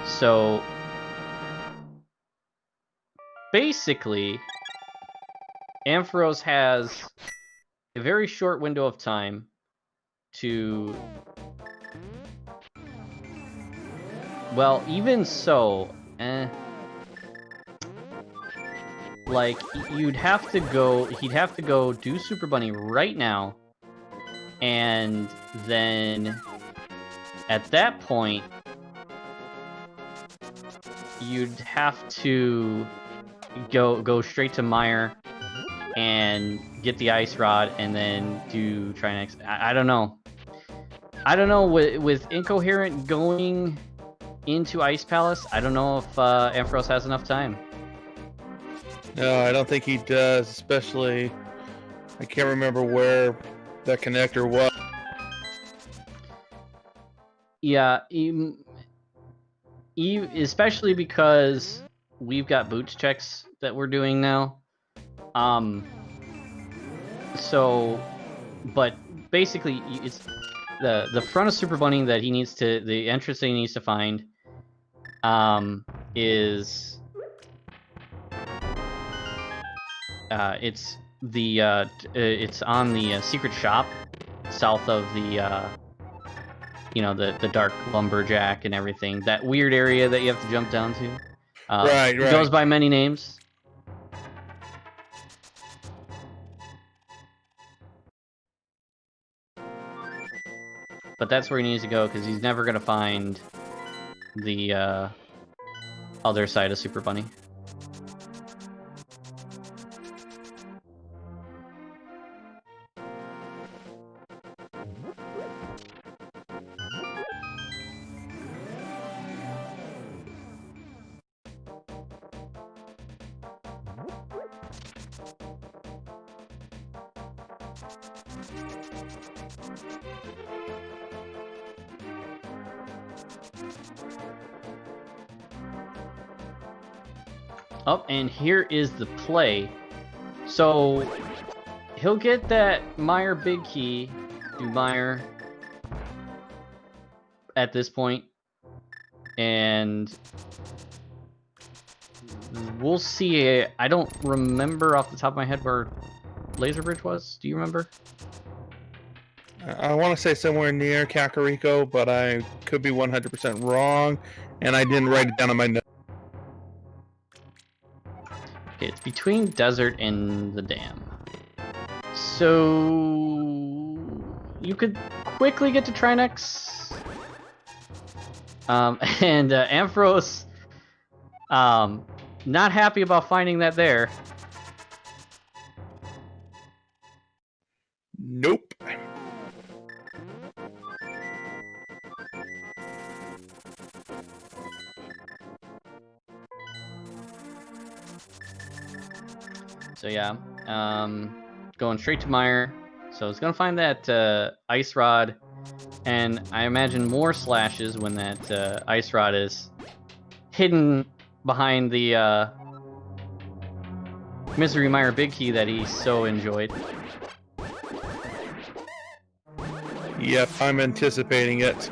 So basically, Ampharos has a very short window of time to... Well, even so, like, he'd have to go do Super Bunny right now, and then at that point, you'd have to go straight to Meyer and get the Ice Rod, and then do Trinex. I don't know. I don't know, with Incoherent going into Ice Palace, I don't know if Ampharos has enough time. No, I don't think he does, especially... I can't remember where that connector was. Yeah, especially because we've got boots checks that we're doing now. So, but basically, it's the front of Super Bunny that he needs to, the entrance that he needs to find, is it's on the secret shop south of the the dark lumberjack and everything, that weird area that you have to jump down to. Right. It goes by many names. But that's where he needs to go, because he's never going to find the other side of Super Bunny. Oh, and here is the play. So he'll get that Meyer big key to Meyer at this point, and we'll see. I don't remember off the top of my head where Laser Bridge was. Do you remember? I want to say somewhere near Kakariko, but I could be 100% wrong, and I didn't write it down on my notes. Okay, it's between Desert and the Dam. So you could quickly get to Trinex. And Ampharos, not happy about finding that there. Nope. So yeah, going straight to Meyer. So it's gonna find that Ice Rod, and I imagine more slashes when that Ice Rod is hidden behind the Misery Meyer big key that he so enjoyed. Yep, I'm anticipating it.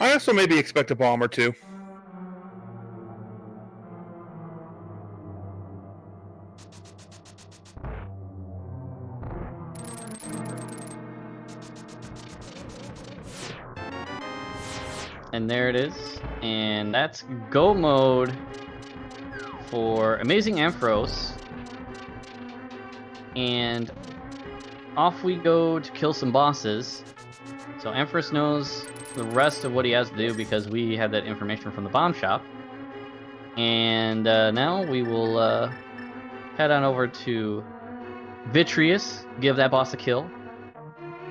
I also maybe expect a bomb or two. And there it is. And that's go mode for Amazing Ampharos. And off we go to kill some bosses. So Ampharos knows the rest of what he has to do because we had that information from the bomb shop. And now we will head on over to Vitreous, give that boss a kill.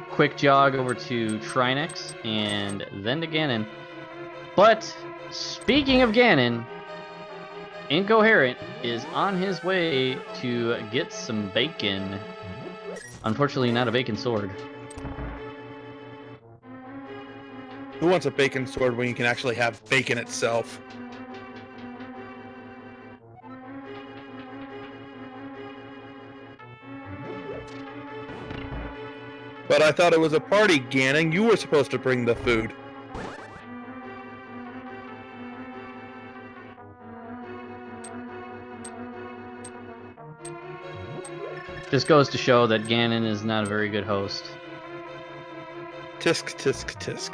Quick jog over to Trinex, and then to Ganon. But speaking of Ganon, Incoherent is on his way to get some bacon. Unfortunately, not a bacon sword. Who wants a bacon sword when you can actually have bacon itself? But I thought it was a party, Ganon. You were supposed to bring the food. Just goes to show that Ganon is not a very good host. Tisk, tisk, tisk.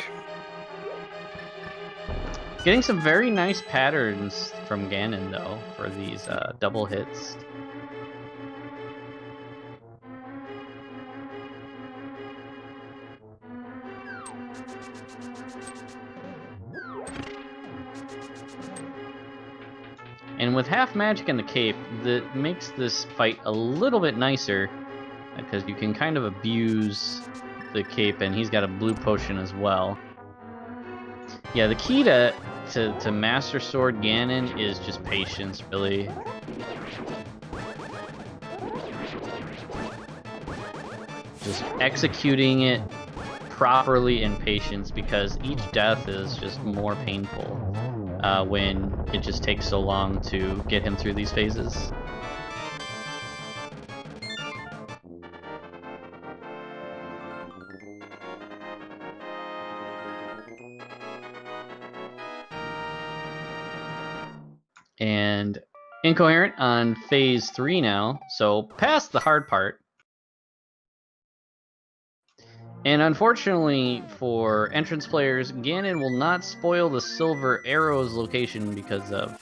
Getting some very nice patterns from Ganon, though, for these double hits. And with half magic and the cape, that makes this fight a little bit nicer, because you can kind of abuse the cape, and he's got a blue potion as well. Yeah, the key to Master Sword Ganon is just patience, really. Just executing it properly in patience, because each death is just more painful when it just takes so long to get him through these phases. And Incoherent on phase 3 now, so past the hard part. And unfortunately for entrance players, Ganon will not spoil the Silver Arrow's location because of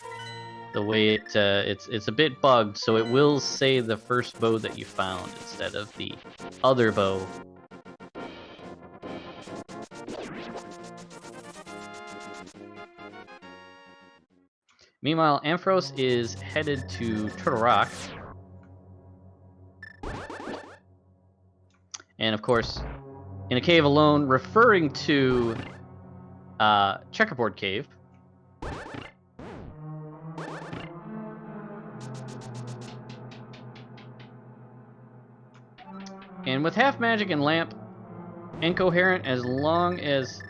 the way it's a bit bugged, so it will say the first bow that you found instead of the other bow. Meanwhile, Ampharos is headed to Turtle Rock. And of course, in a cave alone, referring to Checkerboard Cave. And with half magic and lamp, Incoherent, as long as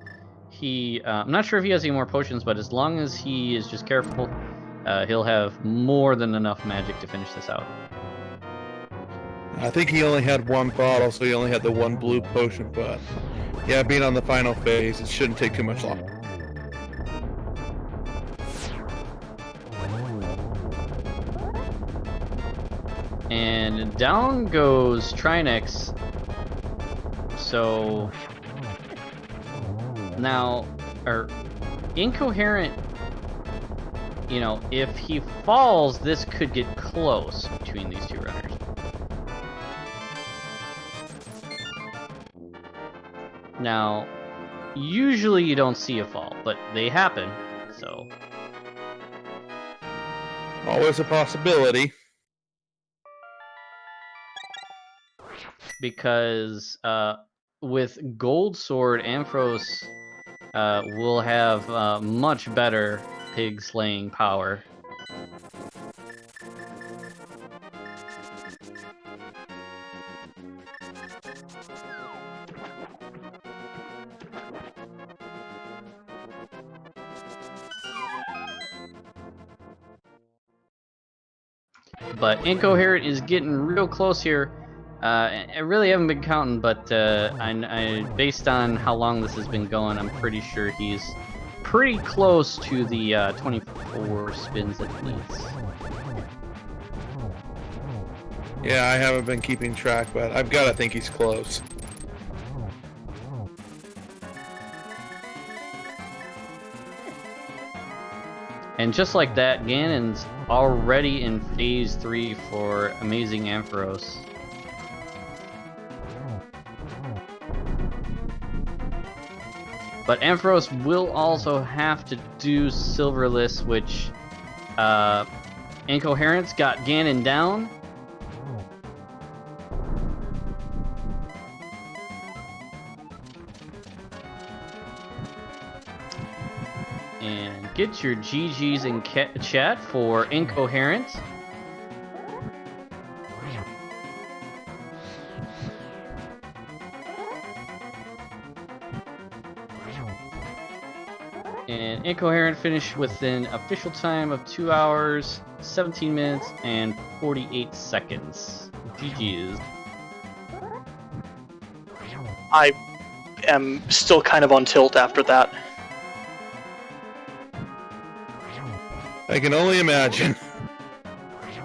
he... I'm not sure if he has any more potions, but as long as he is just careful, he'll have more than enough magic to finish this out. I think he only had one bottle, so he only had the one blue potion, but yeah, being on the final phase, it shouldn't take too much longer. And down goes Trinex. So now, Incoherent, you know, if he falls, this could get close between these two runners. Now, usually you don't see a fall, but they happen, so... Always a possibility. Because with Gold Sword, Ampharos will have much better pig slaying power. But Incoherent is getting real close here. I really haven't been counting, but based on how long this has been going, I'm pretty sure he's pretty close to the 24 spins that he needs. Yeah, I haven't been keeping track, but I've got to think he's close. And just like that, Ganon's already in Phase 3 for Amazing Ampharos. But Ampharos will also have to do Silverless, which Incoherence got Ganon down. And get your GGs in chat for Incoherent. And Incoherent finished with an official time of 2 hours, 17 minutes, and 48 seconds. GG's. I am still kind of on tilt after that. I can only imagine.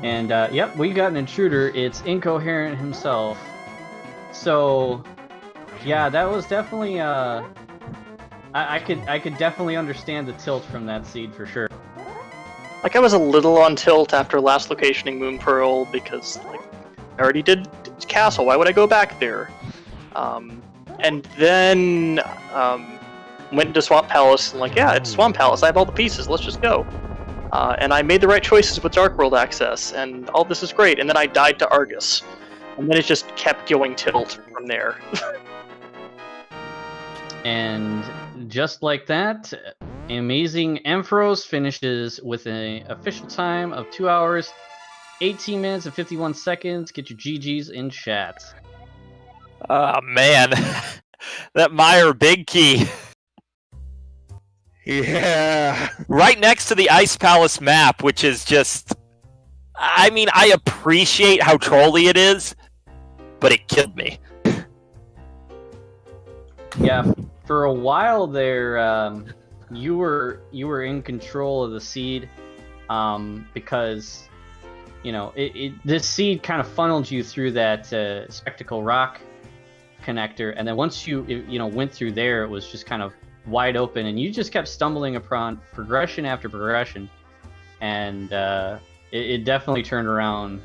And yep, we got an intruder. It's Incoherent himself. So yeah, that was definitely I could definitely understand the tilt from that seed for sure. Like, I was a little on tilt after last locationing Moon Pearl because, like, I already did Castle. Why would I go back there? And then went into Swamp Palace and like, yeah, it's Swamp Palace. I have all the pieces. Let's just go. And I made the right choices with Dark World access, and all this is great. And then I died to Argus, and then it just kept going tilt from there. And just like that, Amazing Ampharos finishes with an official time of 2 hours, 18 minutes, and 51 seconds. Get your GGs in chat. Oh, man. That Meyer Big Key. Yeah. Right next to the Ice Palace map, which is just... I mean, I appreciate how trolly it is, but it killed me. Yeah, for a while there, you were in control of the seed, because, you know, this seed kind of funneled you through that Spectacle Rock connector, and then once you went through there, it was just kind of wide open, and you just kept stumbling upon progression after progression, and it definitely turned around,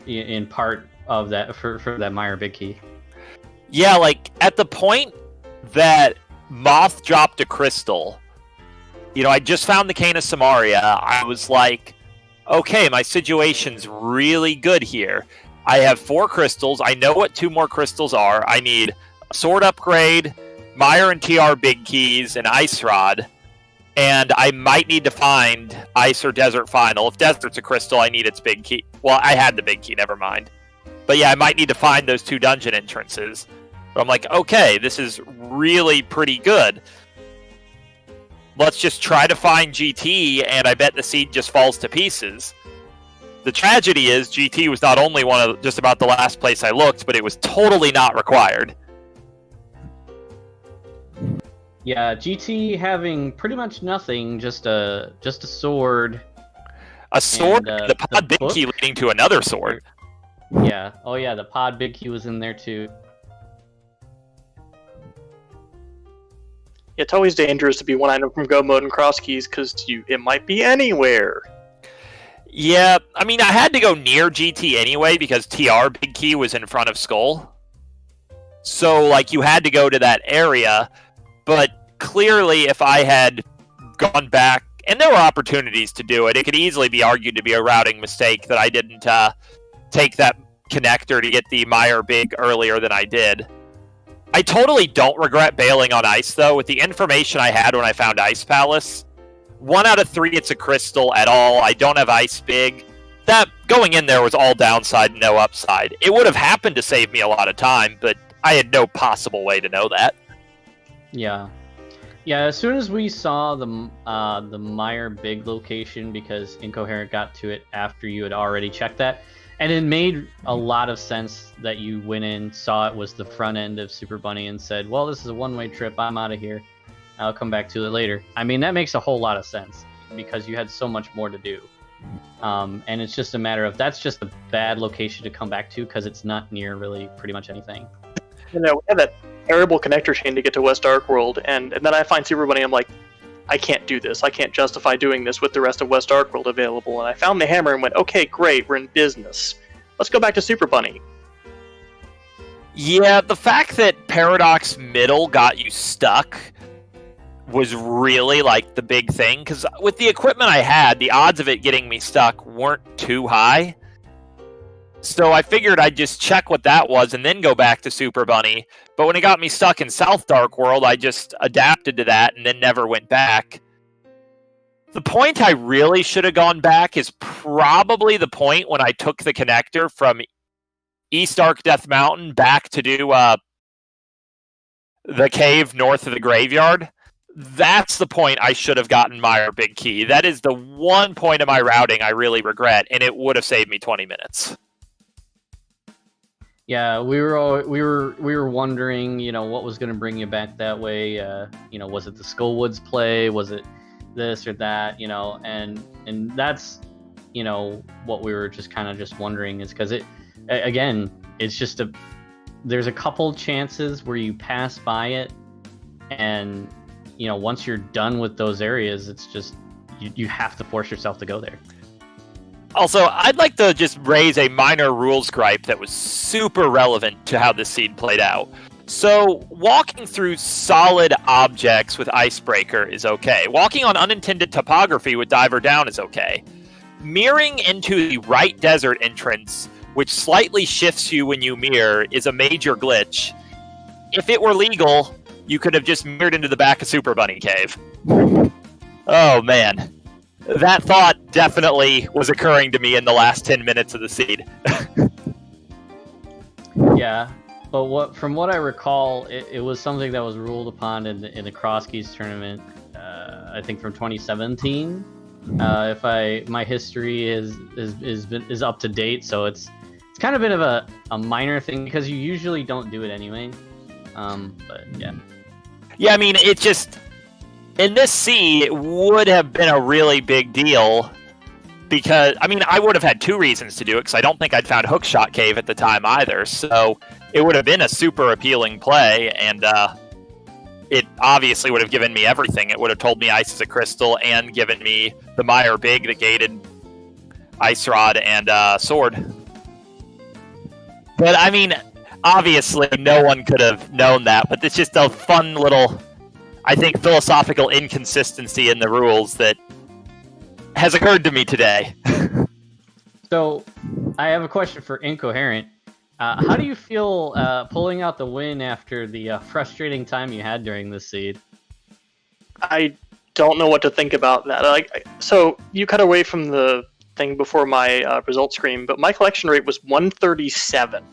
in part of that for that Meyer Big Key. Yeah, like, at the point that Moth dropped a crystal, you know, I just found the Cane of Samaria, I was like, okay, my situation's really good here. I have 4 crystals, I know what 2 more crystals are. I need a sword upgrade, Meyer and TR Big Keys, and Ice Rod, and I might need to find Ice or Desert Final. If Desert's a crystal, I need its Big Key. Well, I had the Big Key, never mind. But yeah, I might need to find those 2 dungeon entrances. But I'm like, okay, this is really pretty good. Let's just try to find GT, and I bet the seed just falls to pieces. The tragedy is, GT was not only just about the last place I looked, but it was totally not required. Yeah, GT having pretty much nothing, just a sword. A sword, and, the pod Big Key leading to another sword. Yeah, oh yeah, the pod Big Key was in there too. It's always dangerous to be one item from Go Mode and Crosskeys because it might be anywhere. Yeah, I mean, I had to go near GT anyway because TR Big Key was in front of Skull. So, like, you had to go to that area, but clearly if I had gone back, and there were opportunities to do it, it could easily be argued to be a routing mistake that I didn't take that connector to get the Meyer Big earlier than I did. I totally don't regret bailing on Ice, though. With the information I had when I found Ice Palace, 1 out of 3 it's a crystal at all. I don't have Ice Big. That, going in there was all downside, no upside. It would have happened to save me a lot of time, but I had no possible way to know that. Yeah. Yeah, as soon as we saw the Meyer Big location, because Incoherent got to it after you had already checked that, And it made a lot of sense that you went in, saw it was the front end of Super Bunny, and said, well, this is a one-way trip. I'm out of here. I'll come back to it later. I mean, that makes a whole lot of sense because you had so much more to do. And it's just a matter of that's just a bad location to come back to because it's not near really pretty much anything. You know, we had that terrible connector chain to get to West Dark World, and then I find Super Bunny, I'm like, I can't do this. I can't justify doing this with the rest of West Dark World available. And I found the hammer and went, okay, great, we're in business. Let's go back to Super Bunny. Yeah, the fact that Paradox Middle got you stuck was really like the big thing, because with the equipment I had, the odds of it getting me stuck weren't too high. So I figured I'd just check what that was and then go back to Super Bunny. But when it got me stuck in South Dark World, I just adapted to that and then never went back. The point I really should have gone back is probably the point when I took the connector from East Arc Death Mountain back to do the cave north of the graveyard. That's the point I should have gotten Meyer Big Key. That is the one point of my routing I really regret, and it would have saved me 20 minutes. Yeah, we were wondering, what was going to bring you back that way. Was it the Skullwoods play? Was it this or that? And that's, what we were just kind of just wondering is because it's just there's a couple chances where you pass by it, and once you're done with those areas, it's just you have to force yourself to go there. Also, I'd like to just raise a minor rules gripe that was super relevant to how this seed played out. So, walking through solid objects with Icebreaker is okay. Walking on unintended topography with Diver Down is okay. Mirroring into the right desert entrance, which slightly shifts you when you mirror, is a major glitch. If it were legal, you could have just mirrored into the back of Super Bunny Cave. Oh, man. That thought definitely was occurring to me in the last 10 minutes of the seed. Yeah, but from what I recall, it was something that was ruled upon in the Crosskeys tournament, I think from 2017. If my history is up to date, so it's kind of been of a minor thing because you usually don't do it anyway. But yeah. Yeah, I mean, it just... In this seed, it would have been a really big deal because, I would have had two reasons to do it because I don't think I'd found Hookshot Cave at the time either. So it would have been a super appealing play, and it obviously would have given me everything. It would have told me Ice is a Crystal and given me the Meyer Big, the gated Ice Rod, and Sword. But, obviously no one could have known that, but it's just a fun little... I think philosophical inconsistency in the rules that has occurred to me today. So, I have a question for Incoherent. How do you feel pulling out the win after the frustrating time you had during this seed? I don't know what to think about that. So you cut away from the thing before my result screen, but my collection rate was 137.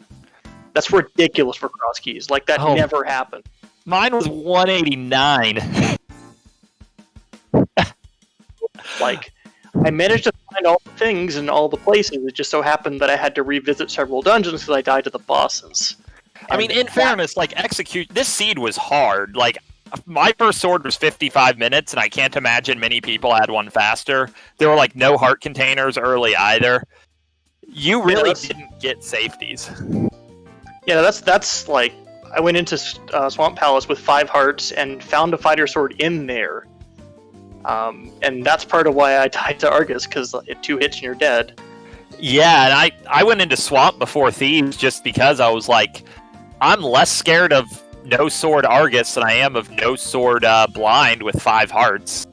That's ridiculous for Crosskeys. That never happened. Mine was 189. I managed to find all the things in all the places. It just so happened that I had to revisit several dungeons because I died to the bosses. In fairness, this seed was hard. My first sword was 55 minutes, and I can't imagine many people had one faster. There were, no heart containers early either. You really didn't get safeties. Yeah, that's I went into Swamp Palace with 5 hearts and found a fighter sword in there. And that's part of why I died to Argus, because 2 hits and you're dead. Yeah, and I went into Swamp before Thieves just because I was like, I'm less scared of no sword Argus than I am of no sword Blind with 5 hearts.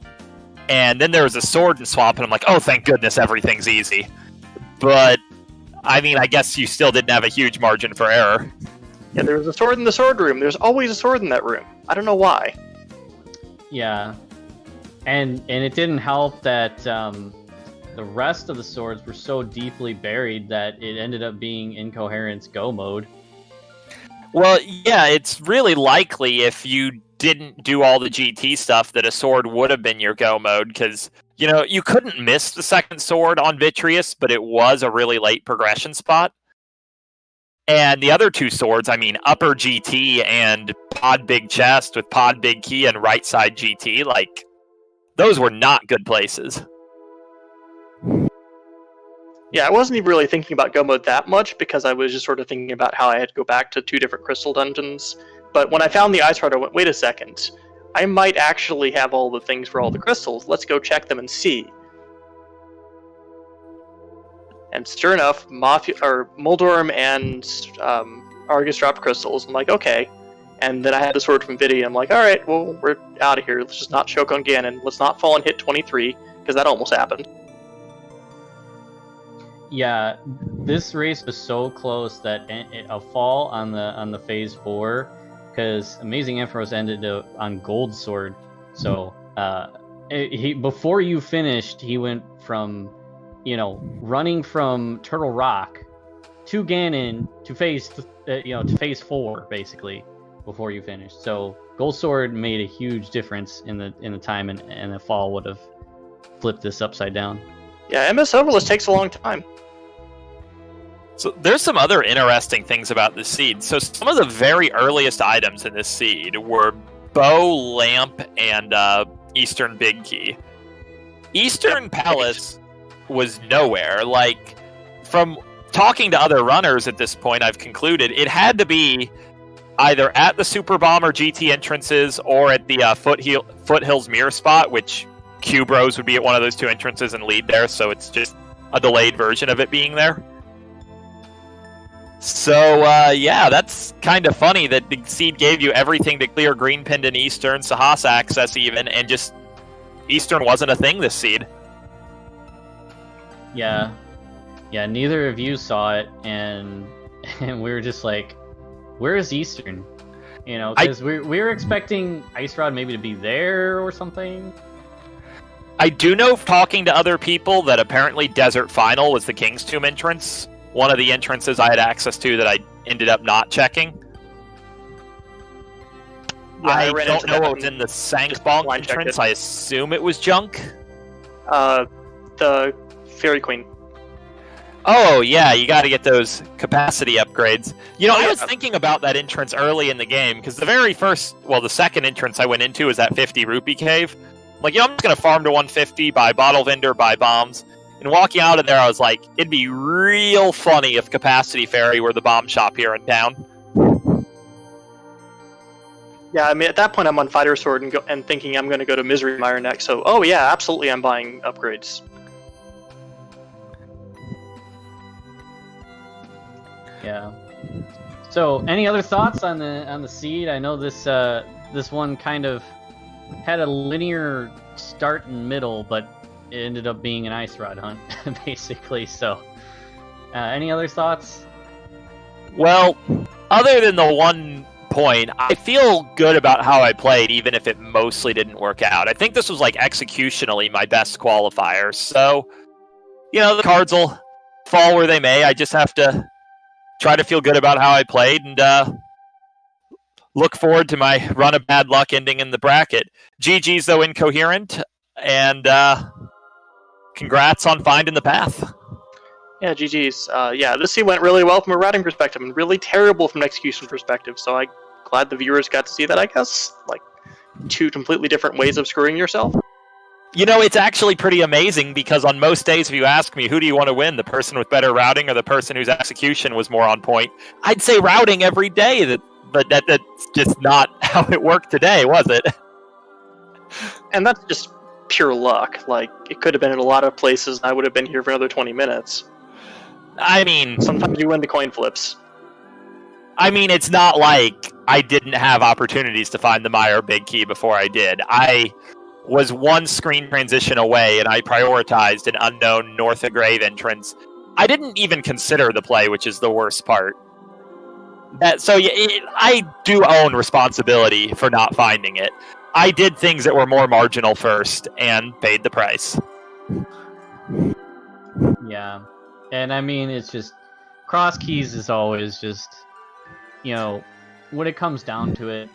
And then there was a sword in Swamp, and I'm like, oh, thank goodness everything's easy. But, I guess you still didn't have a huge margin for error. Yeah, there was a sword in the sword room. There's always a sword in that room. I don't know why. Yeah. And it didn't help that the rest of the swords were so deeply buried that it ended up being Incoherent's go mode. Well, yeah, it's really likely if you didn't do all the GT stuff that a sword would have been your go mode, because You couldn't miss the second sword on Vitreous, but it was a really late progression spot. And the other two swords, upper GT and pod big chest with pod big key and right side GT, those were not good places. Yeah, I wasn't even really thinking about go mode that much because I was just sort of thinking about how I had to go back to 2 different crystal dungeons. But when I found the ice rod, I went, wait a second. I might actually have all the things for all the crystals. Let's go check them and see. And sure enough, Moldorm and Argus dropped crystals. I'm like, okay. And then I had the sword from Vidi. I'm like, alright, well, we're out of here. Let's just not choke on Ganon. Let's not fall and hit 23, because that almost happened. Yeah, this race was so close that a fall on the phase 4, because Amazing Ampharos ended on Gold Sword. So before you finished, he went from running from Turtle Rock to Ganon to phase 4 basically before you finished. So Gold Sword made a huge difference in the time, and the fall would have flipped this upside down. Yeah, MS Overlist takes a long time. So there's some other interesting things about this seed. So some of the very earliest items in this seed were bow, lamp, and Eastern Big Key. Eastern Palace was nowhere. From talking to other runners at this point, I've concluded it had to be either at the Super Bomb or GT entrances or at the Foothills Mirror spot, which Q-Bros would be at one of those 2 entrances and lead there, so it's just a delayed version of it being there. So, yeah, that's kind of funny that the seed gave you everything to clear Green Pinned and Eastern, Sahas access even, and just Eastern wasn't a thing this seed. Yeah, neither of you saw it, and we were just like, where is Eastern? Because we were expecting Ice Rod maybe to be there or something. I do know, talking to other people, that apparently Desert Final was the King's Tomb entrance. One of the entrances I had access to that I ended up not checking. Yeah, I ran don't into know that what was in the Sangbonk entrance. I assume it was junk. The Fairy Queen. Oh, yeah, you got to get those capacity upgrades. I was thinking about that entrance early in the game, because the second entrance I went into was that 50 rupee cave. I'm just going to farm to 150, buy bottle vendor, buy bombs. And walking out of there, I was like, it'd be real funny if Capacity Fairy were the bomb shop here in town. Yeah, at that point I'm on Fighter Sword and thinking I'm going to go to Misery Mire next, so, oh yeah, absolutely I'm buying upgrades. Yeah. So, any other thoughts on the seed? I know this one kind of had a linear start and middle, but it ended up being an Ice Rod hunt, basically. So, any other thoughts? Well, other than the one point, I feel good about how I played, even if it mostly didn't work out. I think this was executionally my best qualifier. So, the cards will fall where they may. I just have to try to feel good about how I played and look forward to my run of bad luck ending in the bracket. GG's, though, incoherent, and congrats on finding the path. Yeah, GG's. This scene went really well from a routing perspective and really terrible from an execution perspective, so I'm glad the viewers got to see that, I guess. 2 completely different ways of screwing yourself. It's actually pretty amazing, because on most days if you ask me, who do you want to win, the person with better routing or the person whose execution was more on point, I'd say routing every day, but that's just not how it worked today, was it? And that's just pure luck. It could have been in a lot of places and I would have been here for another 20 minutes. Sometimes you win the coin flips. It's not like I didn't have opportunities to find the Mire Big Key before I did. I was one screen transition away, and I prioritized an unknown North of Grave entrance. I didn't even consider the play, which is the worst part. I do own responsibility for not finding it. I did things that were more marginal first, and paid the price. Yeah. And it's just, Crosskeys is always just, when it comes down to it,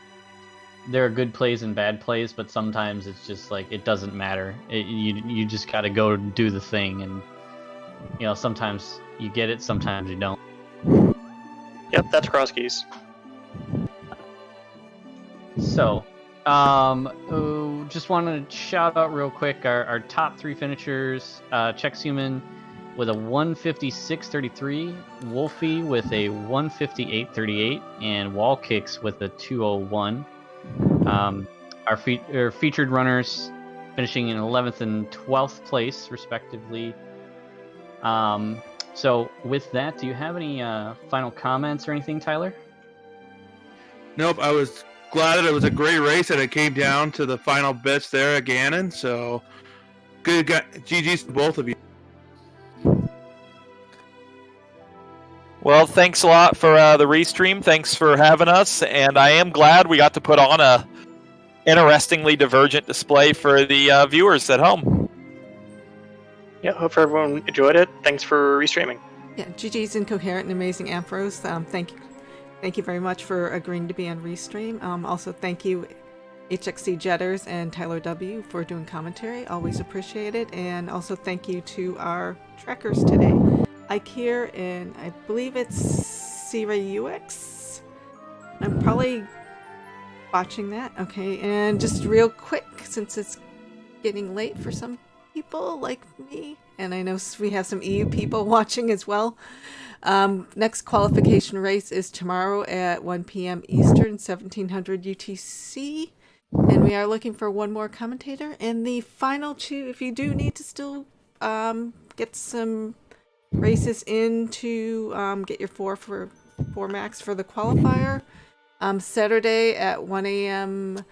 there are good plays and bad plays, but sometimes it's just like it doesn't matter. You just got to go do the thing, and sometimes you get it, sometimes you don't. Yep, that's Crosskeys. So, just want to shout out real quick our top 3 finishers: Checksuman with a 156.33, Wolfie with a 158.38, and Wall Kicks with a 201. Our featured runners finishing in 11th and 12th place, respectively. So with that, do you have any final comments or anything, Tyler? Nope, I was glad that it was a great race and it came down to the final bits there at Ganon. So good, GG's to both of you. Well, thanks a lot for the restream. Thanks for having us, and I am glad we got to put on a interestingly divergent display for the viewers at home. Yeah, hope everyone enjoyed it. Thanks for restreaming. Yeah, GG's Incoherent and Amazing Ampros. Thank you very much for agreeing to be on Restream. Also, thank you HXC Jetters and Tyler W for doing commentary. Always appreciate it. And also thank you to our trackers today. Ike here, and I believe it's C-Ray UX. I'm probably watching that. Okay, and just real quick, since it's getting late for some people like me, and I know we have some EU people watching as well. Next qualification race is tomorrow at 1 p.m. Eastern, 1700 UTC. And we are looking for one more commentator. And the final 2, if you do need to still get some races in to get your 4 max for the qualifier, Saturday at 1 a.m.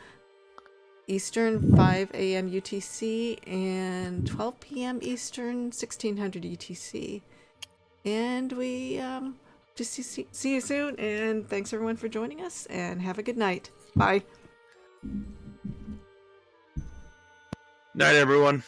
Eastern, 5 a.m. UTC, and 12 p.m. Eastern, 1600 UTC. And we just see you soon, and thanks everyone for joining us, and have a good night. Bye. Night, everyone.